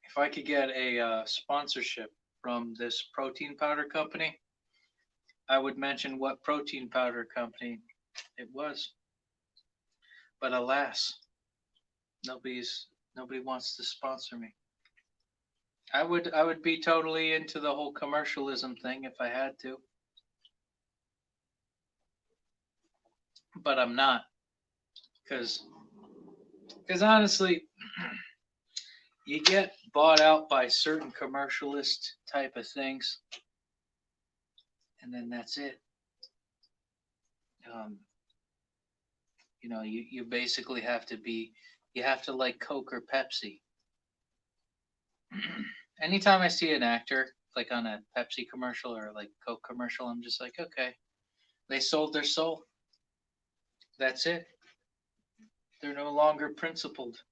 If I could get a sponsorship from this protein powder company, I would mention what protein powder company it was. But alas, nobody wants to sponsor me. I would be totally into the whole commercialism thing if I had to. But I'm not. Cuz honestly, you get bought out by certain commercialist type of things, and then that's it. Um, you basically you have to like Coke or Pepsi. Anytime I see an actor like on a Pepsi commercial or like Coke commercial, I'm just like, okay, they sold their soul. That's it. They're no longer principled.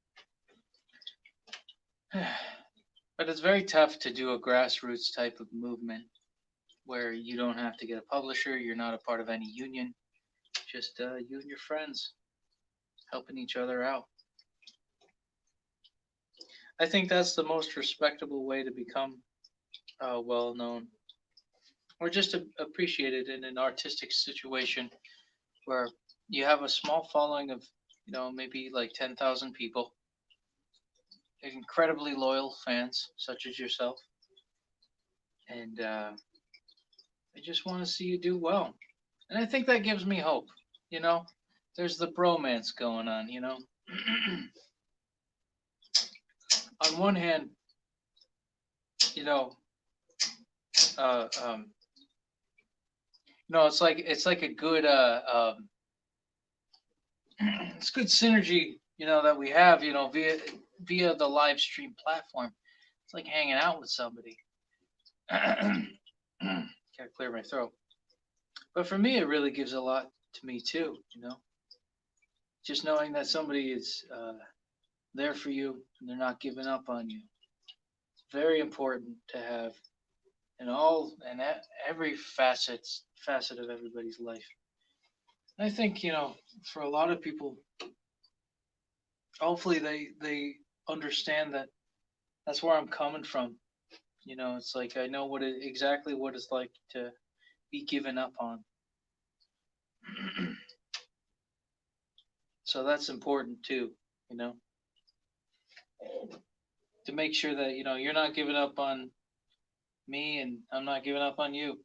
But it's very tough to do a grassroots type of movement where you don't have to get a publisher, you're not a part of any union, just you and your friends helping each other out. I think that's the most respectable way to become well known or just appreciated in an artistic situation where you have a small following of, maybe like 10,000 people, incredibly loyal fans such as yourself, and I just want to see you do well. And I think that gives me hope. You know, there's the bromance going on. On one hand, you know, uh, um, no, it's like a good it's good synergy. That we have. Via the live stream platform. It's like hanging out with somebody. Gotta clear my throat. But for me, it really gives a lot to me too. Just knowing that somebody is there for you and they're not giving up on you. It's very important to have in every facet of everybody's life. And I think for a lot of people, hopefully they understand that that's where I'm coming from. It's like I know exactly what it's like to be given up on. So that's important too, to make sure that you're not giving up on me and I'm not giving up on you.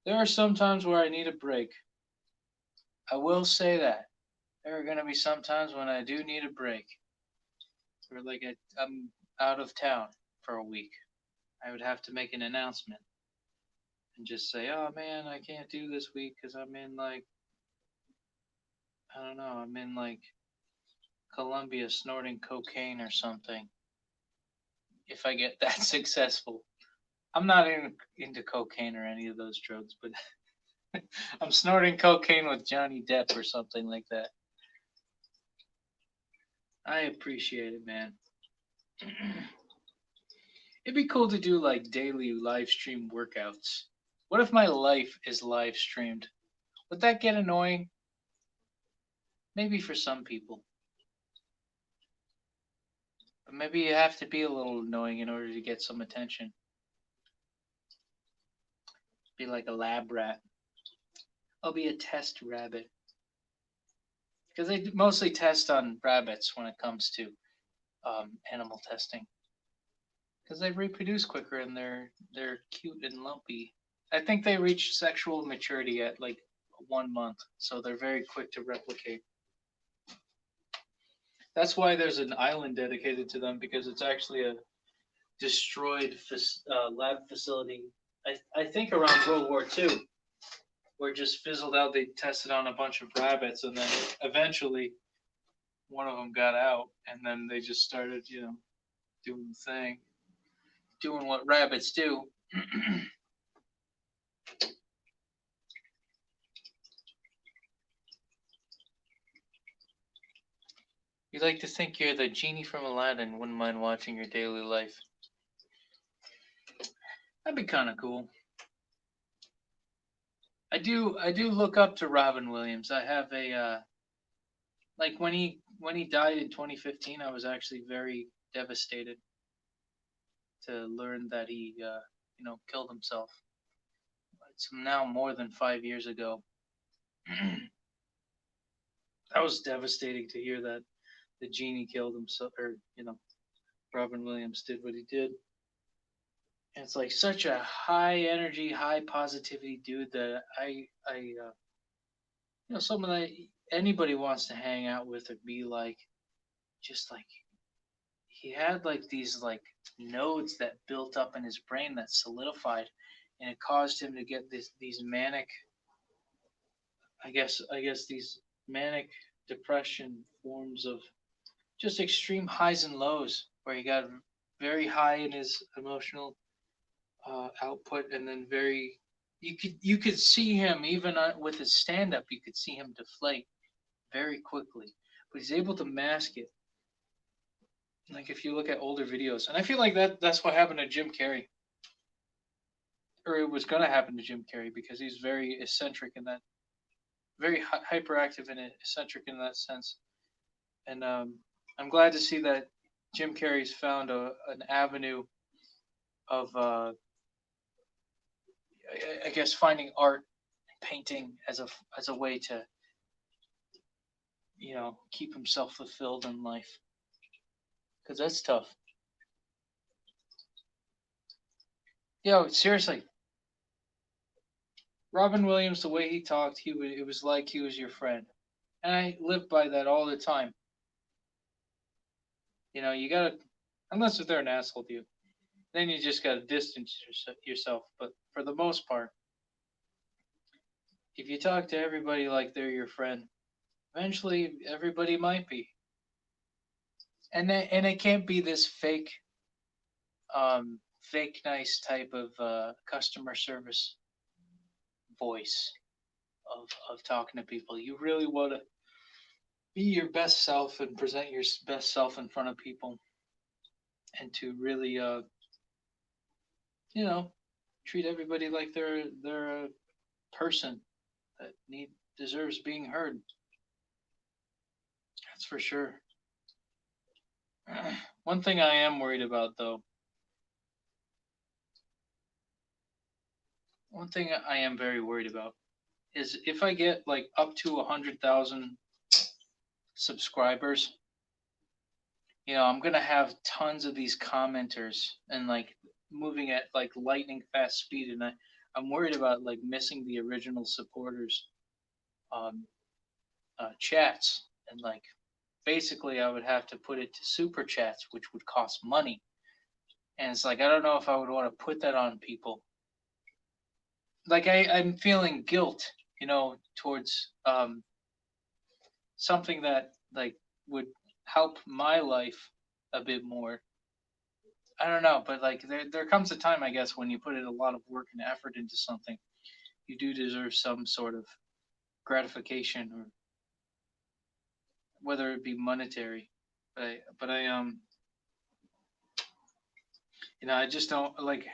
There are some times where I need a break. I will say that. There are going to be some times when I do need a break. Or like I'm out of town for a week. I would have to make an announcement and just say, oh man, I can't do this week because I'm in like, I don't know, I'm in like Colombia snorting cocaine or something. If I get that successful. I'm not into cocaine or any of those drugs, but I'm snorting cocaine with Johnny Depp or something like that. I appreciate it, man. It'd be cool to do like daily live stream workouts. What if my life is live streamed? Would that get annoying? Maybe for some people. But maybe you have to be a little annoying in order to get some attention. Be like a lab rat. I'll be a test rabbit. Because they mostly test on rabbits when it comes to animal testing because they reproduce quicker and they're cute and lumpy. I think they reach sexual maturity at like 1 month, so they're very quick to replicate. That's why there's an island dedicated to them because it's actually a destroyed lab facility. I think around World War II, where it just fizzled out. They tested on a bunch of rabbits, and then eventually one of them got out, and then they just started, doing the thing, doing what rabbits do. You like to think you're the genie from Aladdin, wouldn't mind watching your daily life. That'd be kind of cool. I do look up to Robin Williams. I have a like when he died in 2015, I was actually very devastated to learn that he killed himself. It's now more than 5 years ago. That was devastating to hear that the genie killed himself, or Robin Williams did what he did. And it's like such a high energy, high positivity dude that someone that anybody wants to hang out with or be like. Just like he had like these like nodes that built up in his brain that solidified, and it caused him to get these manic. I guess these manic depression forms of just extreme highs and lows, where he got very high in his emotional output, and then very you could see him even with his stand up. You could see him deflate very quickly, but he's able to mask it. Like if you look at older videos, and I feel like that's what happened to Jim Carrey, or it was gonna happen to Jim Carrey because he's very eccentric in that, very hyperactive and eccentric in that sense. And I'm glad to see that Jim Carrey's found an avenue of I guess finding art and painting as a way to keep himself fulfilled in life, because that's tough. Yo, seriously, Robin Williams, the way he talked, it was like he was your friend, and I live by that all the time. You gotta, unless if they're an asshole to you, then you just gotta distance yourself. But for the most part, if you talk to everybody like they're your friend, eventually everybody might be, and it can't be this fake nice type of customer service voice of talking to people. You really want to be your best self and present your best self in front of people, and to really you know treat everybody like they're a person that deserves being heard. That's for sure. One thing I am worried about, though, one thing I am very worried about is if I get like up to 100,000 subscribers, I'm gonna have tons of these commenters and like moving at like lightning fast speed, and I'm worried about like missing the original supporters um, chats, and like basically I would have to put it to super chats, which would cost money, and it's like I don't know if I would want to put that on people. Like I'm feeling guilt, towards something that like would help my life a bit more. I don't know, but like there comes a time, I guess, when you put in a lot of work and effort into something, you do deserve some sort of gratification, or whether it be monetary. But I just don't like.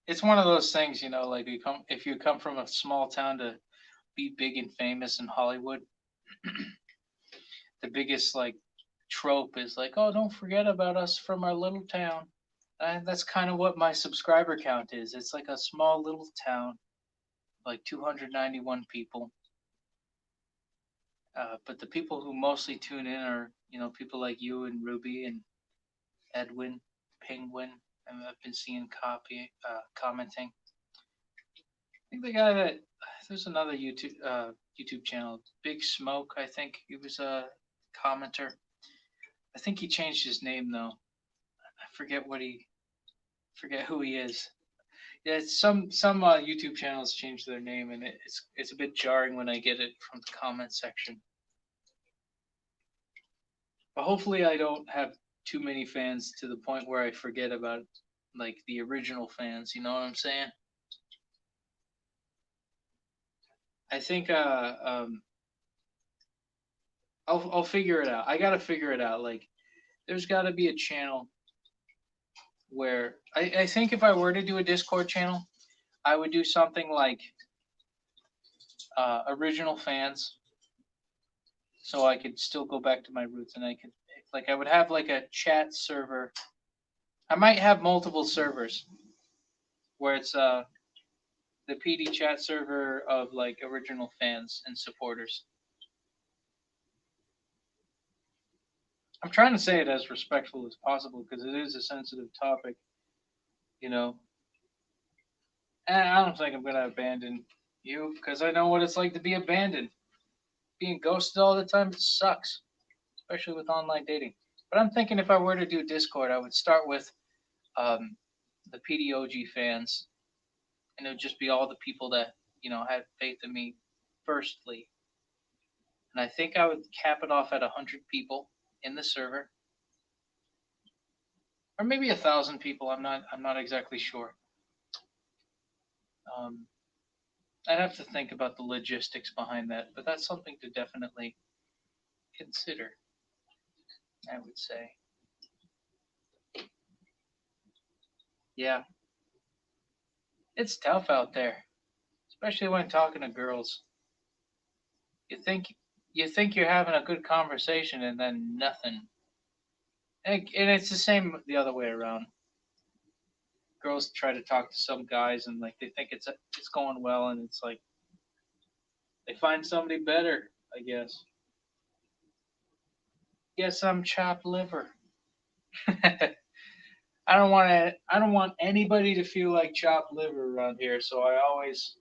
It's one of those things, like if you come from a small town to be big and famous in Hollywood, the biggest like trope is like, oh, don't forget about us from our little town. And that's kind of what my subscriber count is. It's like a small little town, like 291 people. But the people who mostly tune in are, people like you and Ruby, and Edwin Penguin. I've been seeing commenting. I think the guy that there's another YouTube channel, Big Smoke. I think he was a commenter. I think he changed his name though. I forget who he is. Yeah, some YouTube channels change their name, and it's a bit jarring when I get it from the comment section. But hopefully, I don't have too many fans to the point where I forget about like the original fans. You know what I'm saying? I think I'll figure it out. I gotta figure it out. Like there's got to be a channel where I think if I were to do a Discord channel, I would do something like original fans, so I could still go back to my roots, and I could like I would have like a chat server. I might have multiple servers where it's the PD chat server of like original fans and supporters. I'm trying to say it as respectful as possible because it is a sensitive topic, you know. And I don't think I'm gonna abandon you because I know what it's like to be abandoned. Being ghosted all the time, it sucks, especially with online dating. But I'm thinking if I were to do Discord, I would start with um, the PDOG fans, and it would just be all the people that had faith in me. Firstly, and I think I would cap it off at 100 people in the server, or maybe 1,000 people. I'm not exactly sure. Um, I'd have to think about the logistics behind that, but that's something to definitely consider. I would say, yeah, it's tough out there, especially when talking to girls. You think you think you're having a good conversation, and then nothing. And it's the same the other way around. Girls try to talk to some guys, and like they think it's going well, and it's like they find somebody better. I guess. Guess I'm chopped liver. I don't want anybody to feel like chopped liver around here. So I always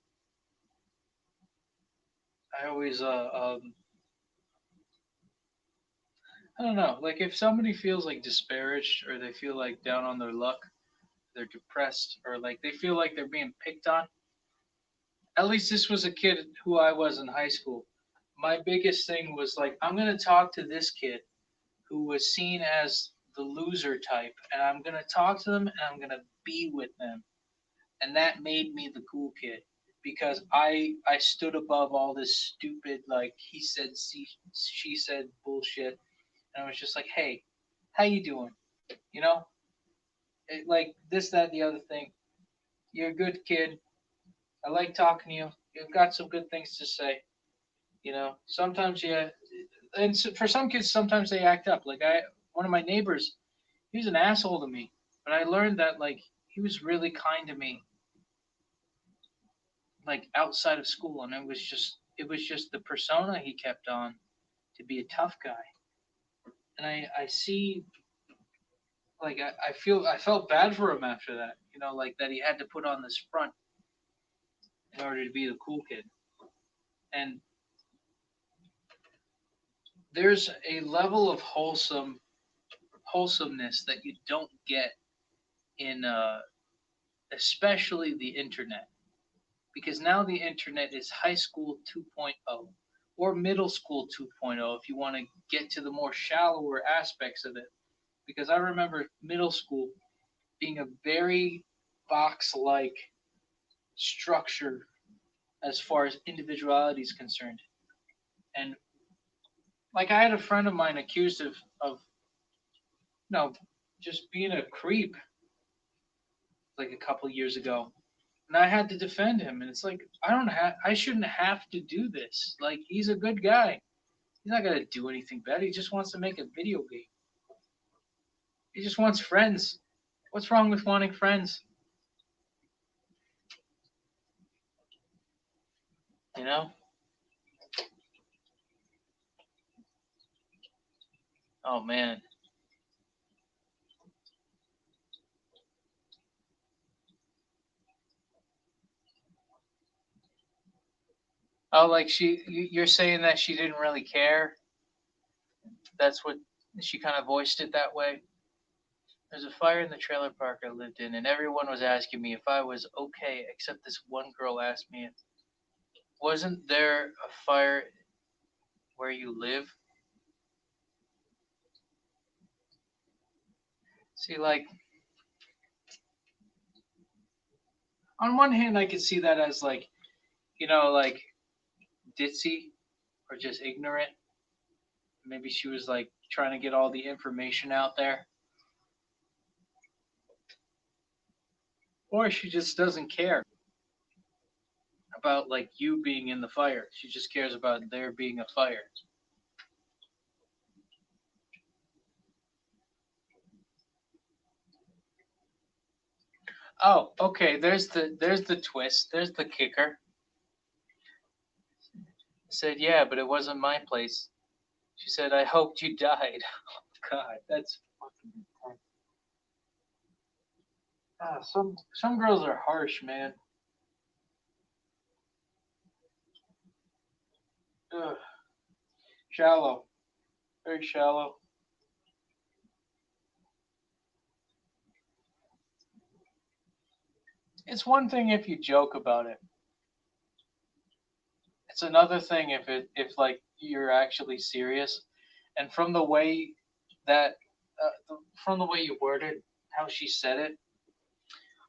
I don't know. Like if somebody feels like disparaged or they feel like down on their luck, they're depressed or like they feel like they're being picked on. At least this was a kid who I was in high school. My biggest thing was like I'm going to talk to this kid who was seen as the loser type and I'm going to talk to them and I'm going to be with them. And that made me the cool kid because I stood above all this stupid like he said she said bullshit and I was just like, "Hey, how you doing?" You know, like this, that, and the other thing. You're a good kid. I like talking to you. You've got some good things to say. Sometimes yeah, and so for some kids, sometimes they act up. Like one of my neighbors, he was an asshole to me, but I learned that like he was really kind to me, like outside of school, and it was just the persona he kept on to be a tough guy, and I see like I felt bad for him after that, like that he had to put on this front in order to be the cool kid. And there's a level of wholesomeness that you don't get in especially the internet, because now the internet is high school 2.0 or middle school 2.0 if you want to get to the more shallower aspects of it, because I remember middle school being a very box like structure as far as individuality is concerned. And like I had a friend of mine accused of no, just being a creep like a couple years ago. And I had to defend him, and it's like I shouldn't have to do this. Like he's a good guy. He's not gonna do anything bad. He just wants to make a video game. He just wants friends. What's wrong with wanting friends? You know? Oh man. Oh, like you're saying that she didn't really care. That's what she kind of voiced it that way. There's a fire in the trailer park I lived in, and everyone was asking me if I was okay, except this one girl asked me, wasn't there a fire where you live? See, like, on one hand, I could see that as, like, like ditzy or just ignorant. Maybe she was, like, trying to get all the information out there. Or she just doesn't care about, like, you being in the fire. She just cares about there being a fire. Oh, okay. There's the twist. There's the kicker. I said, yeah, but it wasn't my place. She said, I hoped you died. Oh, God, that's fucking intense. Some girls are harsh, man. Ugh. Shallow, very shallow. It's one thing if you joke about it. It's another thing if like you're actually serious. And that, from the way you worded how she said it,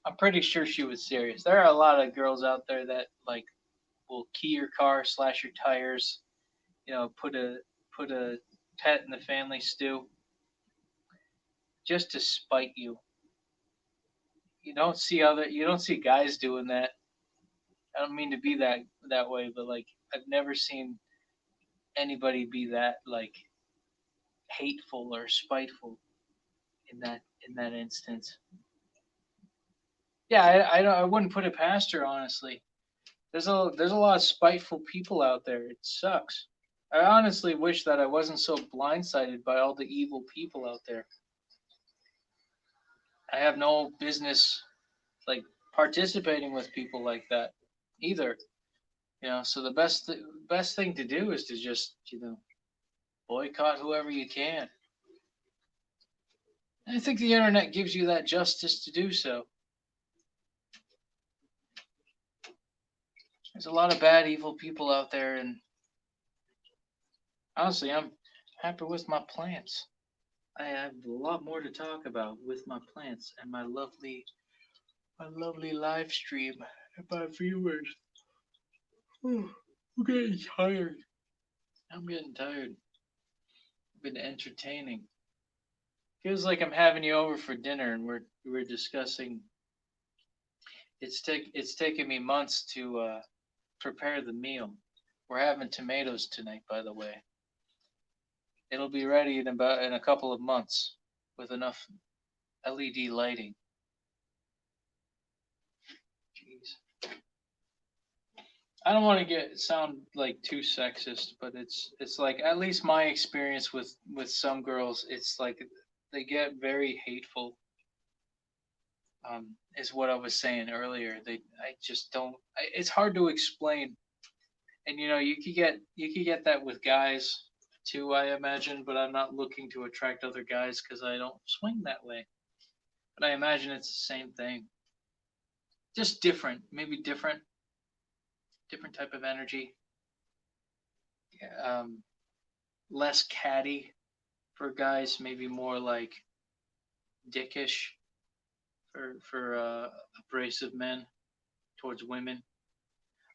I'm pretty sure she was serious. There are a lot of girls out there that like will key your car, slash your tires, put a pet in the family stew just to spite you. You don't see guys doing that. I don't mean to be that way, but like I've never seen anybody be that like hateful or spiteful in that instance. Yeah, I wouldn't put it past her honestly. There's a lot of spiteful people out there. It sucks. I honestly wish that I wasn't so blindsided by all the evil people out there. I have no business like participating with people like that either. So the best thing to do is to just boycott whoever you can. And I think the internet gives you that justice to do so. There's a lot of bad, evil people out there, and honestly, I'm happy with my plants. I have a lot more to talk about with my plants and my lovely live stream and my viewers. I'm getting tired. I'm getting tired. I've been entertaining. Feels like I'm having you over for dinner and we're discussing. It's taken me months to prepare the meal. We're having tomatoes tonight, by the way. It'll be ready in a couple of months with enough LED lighting. Jeez. I don't want to sound like too sexist, but it's like at least my experience with some girls, it's like they get very hateful. Is what I was saying earlier. I just don't. It's hard to explain, and you could get that with guys too, I imagine. But I'm not looking to attract other guys because I don't swing that way. But I imagine it's the same thing, just different, maybe different type of energy. Um, Less catty for guys, maybe more like dickish for abrasive men towards women.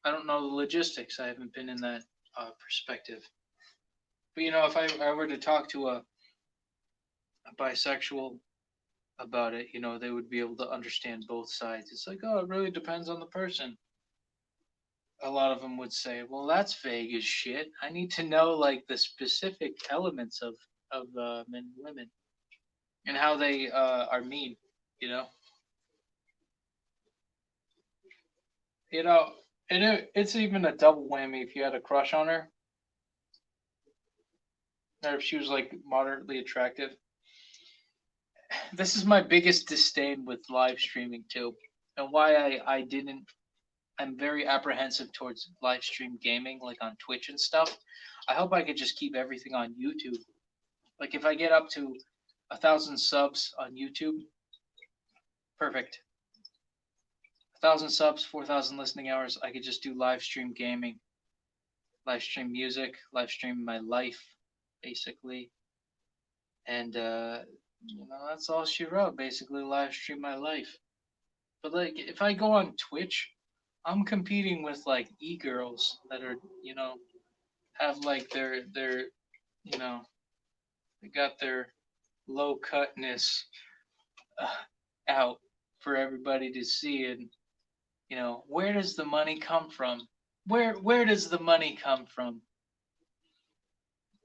I don't know the logistics. I haven't been in that perspective. But if I were to talk to a bisexual about it, they would be able to understand both sides. It's like, oh, it really depends on the person. A lot of them would say, well, that's vague as shit. I need to know like the specific elements of men and women and how they are mean. You know, you know, and it's even a double whammy if you had a crush on her or if she was like moderately attractive. This is my biggest disdain with live streaming too, and why I I'm very apprehensive towards live stream gaming, like on Twitch and stuff. I hope I could just keep everything on YouTube. Like if I get up to 1,000 subs on YouTube, perfect. 1,000 subs, 4,000 listening hours, I could just do live stream gaming, live stream music, live stream my life, basically. And that's all she wrote. Basically, live stream my life. But like, if I go on Twitch, I'm competing with like e-girls that are, have like their, they got their low cutness out for everybody to see. And where does the money come from? Where does the money come from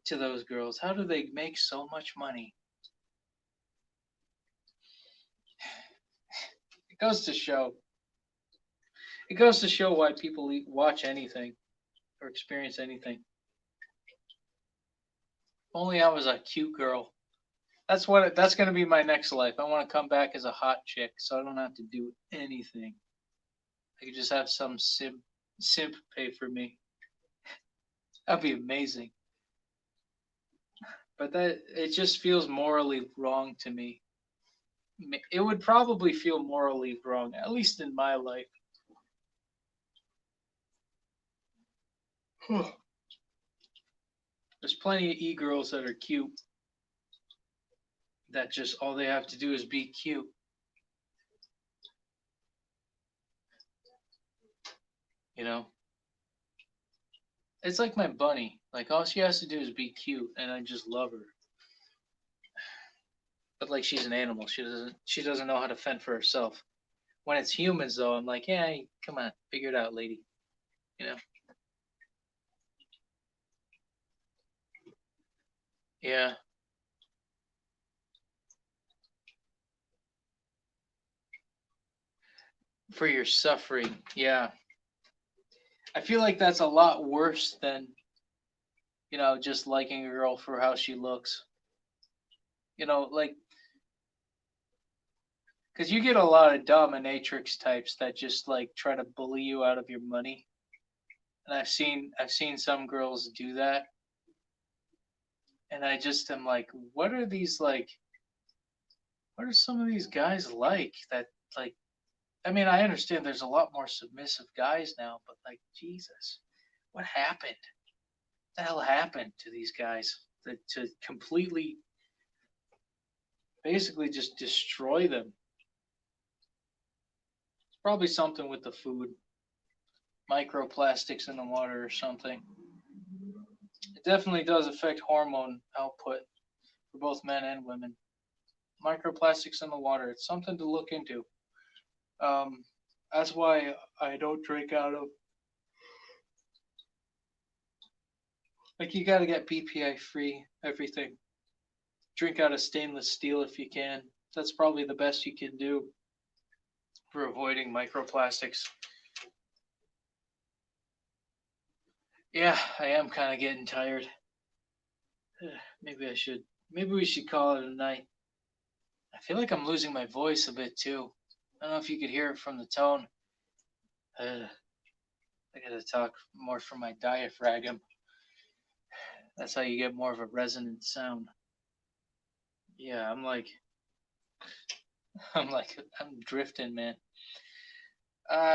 to those girls? How do they make so much money? It goes to show. It goes to show why people watch anything or experience anything. If only I was a cute girl. That's going to be my next life. I want to come back as a hot chick, so I don't have to do anything. I could just have some simp pay for me. That'd be amazing. But it just feels morally wrong to me. It would probably feel morally wrong, at least in my life. There's plenty of e-girls that are cute. That just all they have to do is be cute. It's like my bunny. Like all she has to do is be cute, and I just love her. But like she's an animal. She doesn't know how to fend for herself. When it's humans, though, I'm like, yeah, come on, figure it out, lady. Yeah. For your suffering, yeah. I feel like that's a lot worse than, just liking a girl for how she looks. Like, because you get a lot of dominatrix types that just like try to bully you out of your money, and I've seen some girls do that, and I just am like, what are these like? What are some of these guys like that like? I mean, I understand there's a lot more submissive guys now, but like, Jesus, what happened? What the hell happened to these guys to completely, basically, just destroy them? It's probably something with the food, microplastics in the water or something. It definitely does affect hormone output for both men and women. Microplastics in the water, it's something to look into. That's why I don't drink out of. Like, you gotta get BPA free everything. Drink out of stainless steel if you can. That's probably the best you can do for avoiding microplastics. Yeah, I am kind of getting tired. Maybe we should call it a night. I feel like I'm losing my voice a bit too. I don't know if you could hear it from the tone. I gotta talk more from my diaphragm. That's how you get more of a resonant sound. Yeah, I'm drifting, man.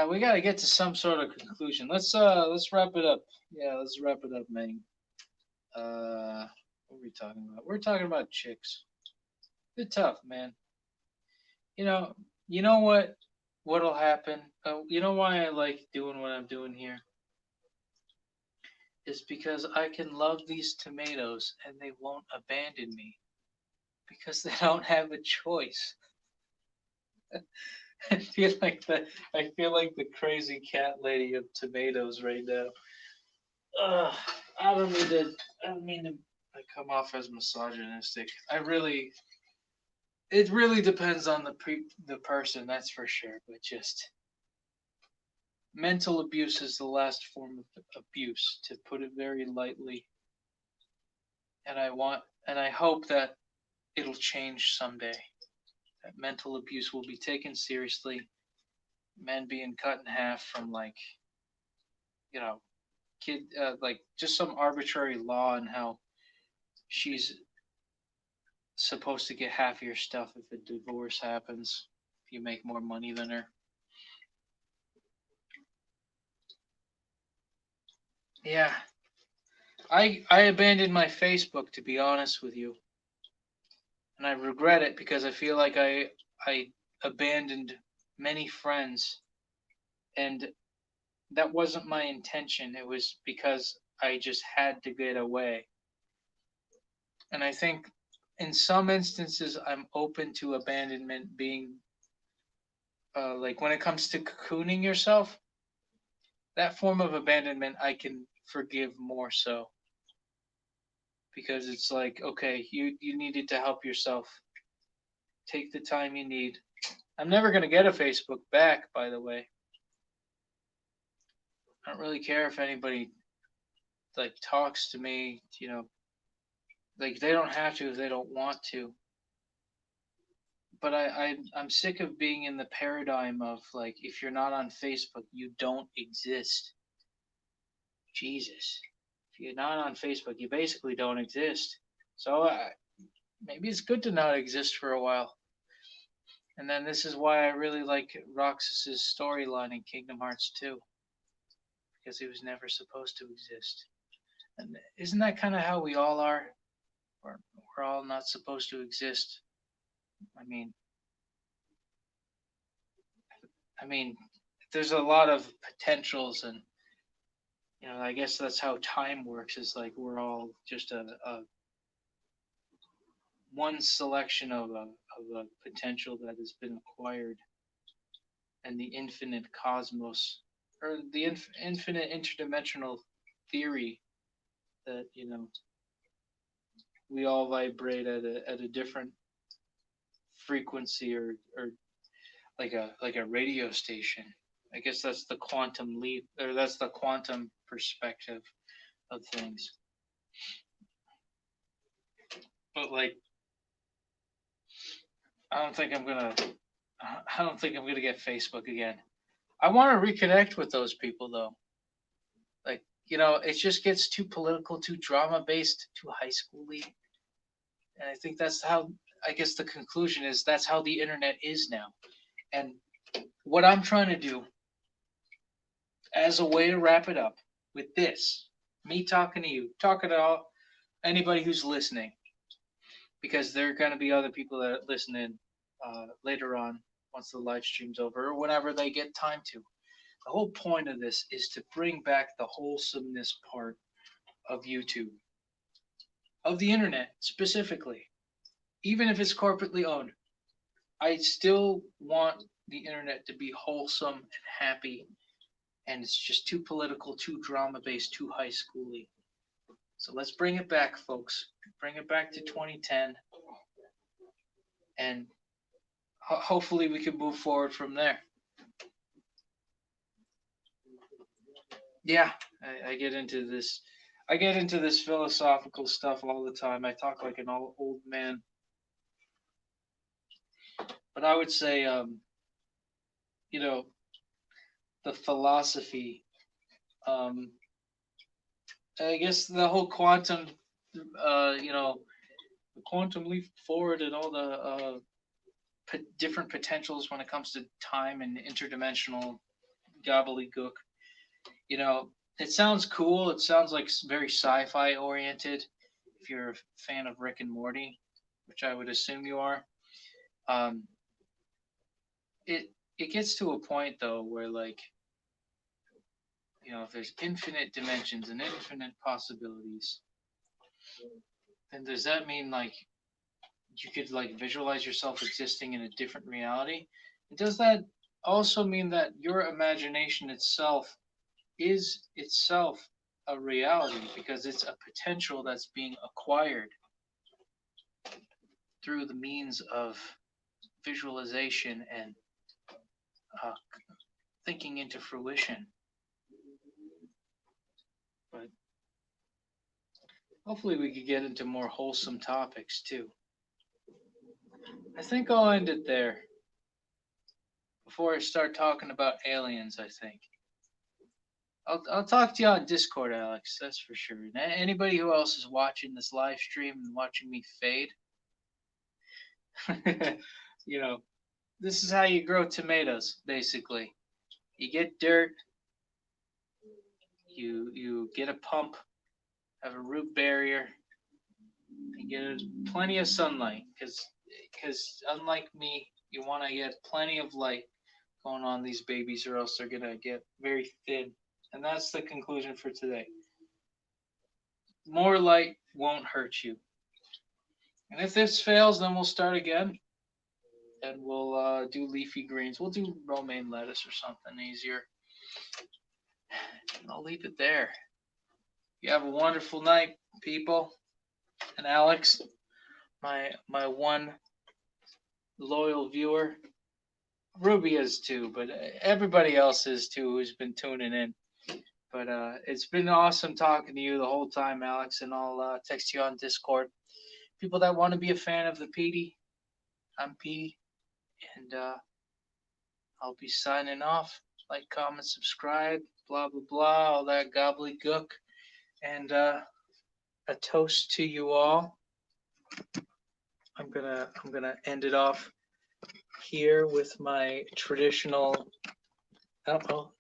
We gotta get to some sort of conclusion. Let's wrap it up. Yeah, let's wrap it up, man. What are we talking about? We're talking about chicks. They're tough, man. You know, you know what'll happen? You know why I like doing what I'm doing here? Is because I can love these tomatoes and they won't abandon me because they don't have a choice. I feel like the crazy cat lady of tomatoes right now. I don't mean to come off as misogynistic. It really depends on the person, that's for sure. But just mental abuse is the last form of abuse, to put it very lightly. And I hope that it'll change someday. That mental abuse will be taken seriously, men being cut in half from like, you know, like just some arbitrary law and how she's supposed to get half of your stuff if a divorce happens, if you make more money than her. Yeah, I abandoned my Facebook, to be honest with you, and I regret it because I feel like I abandoned many friends, and that wasn't my intention. It was because I just had to get away. And I think in some instances I'm open to abandonment being like when it comes to cocooning yourself, that form of abandonment I can forgive more so because it's like, okay, you needed to help yourself. Take the time you need. I'm never going to get a Facebook back, by the way. I don't really care if anybody like talks to me, like they don't have to if they don't want to. But I'm sick of being in the paradigm of like if you're not on Facebook, you don't exist. Jesus. If you're not on Facebook, you basically don't exist. So maybe it's good to not exist for a while. And then this is why I really like Roxas's storyline in Kingdom Hearts 2, because he was never supposed to exist. And isn't that kind of how we all are? We're all not supposed to exist. I mean, I mean, there's a lot of potentials, and I guess that's how time works. Is like we're all just a one selection of a potential that has been acquired, and the infinite cosmos or the infinite interdimensional theory that we all vibrate at a different frequency or like a radio station. I guess that's the quantum leap, or that's the quantum perspective of things. But like, I don't think I'm gonna. I don't think I'm gonna get Facebook again. I want to reconnect with those people though. Like, it just gets too political, too drama based, too high schooly, and I think that's how. I guess the conclusion is that's how the internet is now. And what I'm trying to do as a way to wrap it up with this, me talking to you, talking to anybody who's listening, because there are going to be other people that listen in later on once the live stream's over or whenever they get time to. The whole point of this is to bring back the wholesomeness part of YouTube, of the internet specifically, even if it's corporately owned. I still want the internet to be wholesome and happy, and it's just too political, too drama based, too high schooly. So let's bring it back, folks. Bring it back to 2010, and hopefully we can move forward from there. Yeah, I get into this. I get into this philosophical stuff all the time. I talk like an old man. But I would say, you know, the philosophy. Um, I guess the whole quantum, the quantum leap forward and all the different potentials when it comes to time and interdimensional gobbledygook. It sounds cool. It sounds like very sci-fi oriented. If you're a fan of Rick and Morty, which I would assume you are, um, it gets to a point though where like if there's infinite dimensions and infinite possibilities, then does that mean like you could like visualize yourself existing in a different reality? And does that also mean that your imagination itself is itself a reality because it's a potential that's being acquired through the means of visualization and uh, thinking into fruition? But hopefully we could get into more wholesome topics too. I think I'll end it there before I start talking about aliens, I think. I'll talk to you on Discord, Alex. That's for sure. And anybody who else is watching this live stream and watching me fade, you know, this is how you grow tomatoes. Basically, you get dirt, you get a pump, have a root barrier, and get plenty of sunlight. Because unlike me, you want to get plenty of light going on these babies, or else they're gonna get very thin. And that's the conclusion for today. More light won't hurt you. And if this fails, then we'll start again. And we'll do leafy greens. We'll do romaine lettuce or something easier. And I'll leave it there. You have a wonderful night, people. And Alex, my one loyal viewer. Ruby is too, but everybody else is too who's been tuning in. But it's been awesome talking to you the whole time, Alex, and I'll text you on Discord. People that want to be a fan of the Petey, I'm Petey, and I'll be signing off. Like, comment, subscribe, blah blah blah, all that gobbledygook, and a toast to you all. I'm gonna end it off here with my traditional. Oh,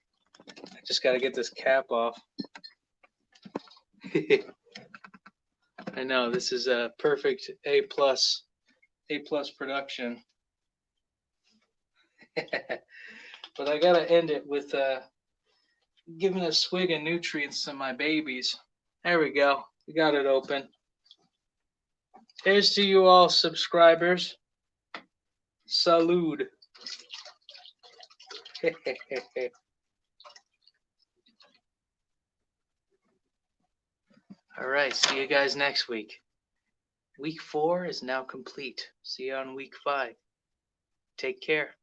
I just gotta get this cap off. I know this is a perfect A plus production. But I gotta end it with giving a swig of nutrients to my babies. There we go. We got it open. Here's to you all subscribers. Salud. All right, see you guys next week. Week 4 is now complete. See you on week 5. Take care.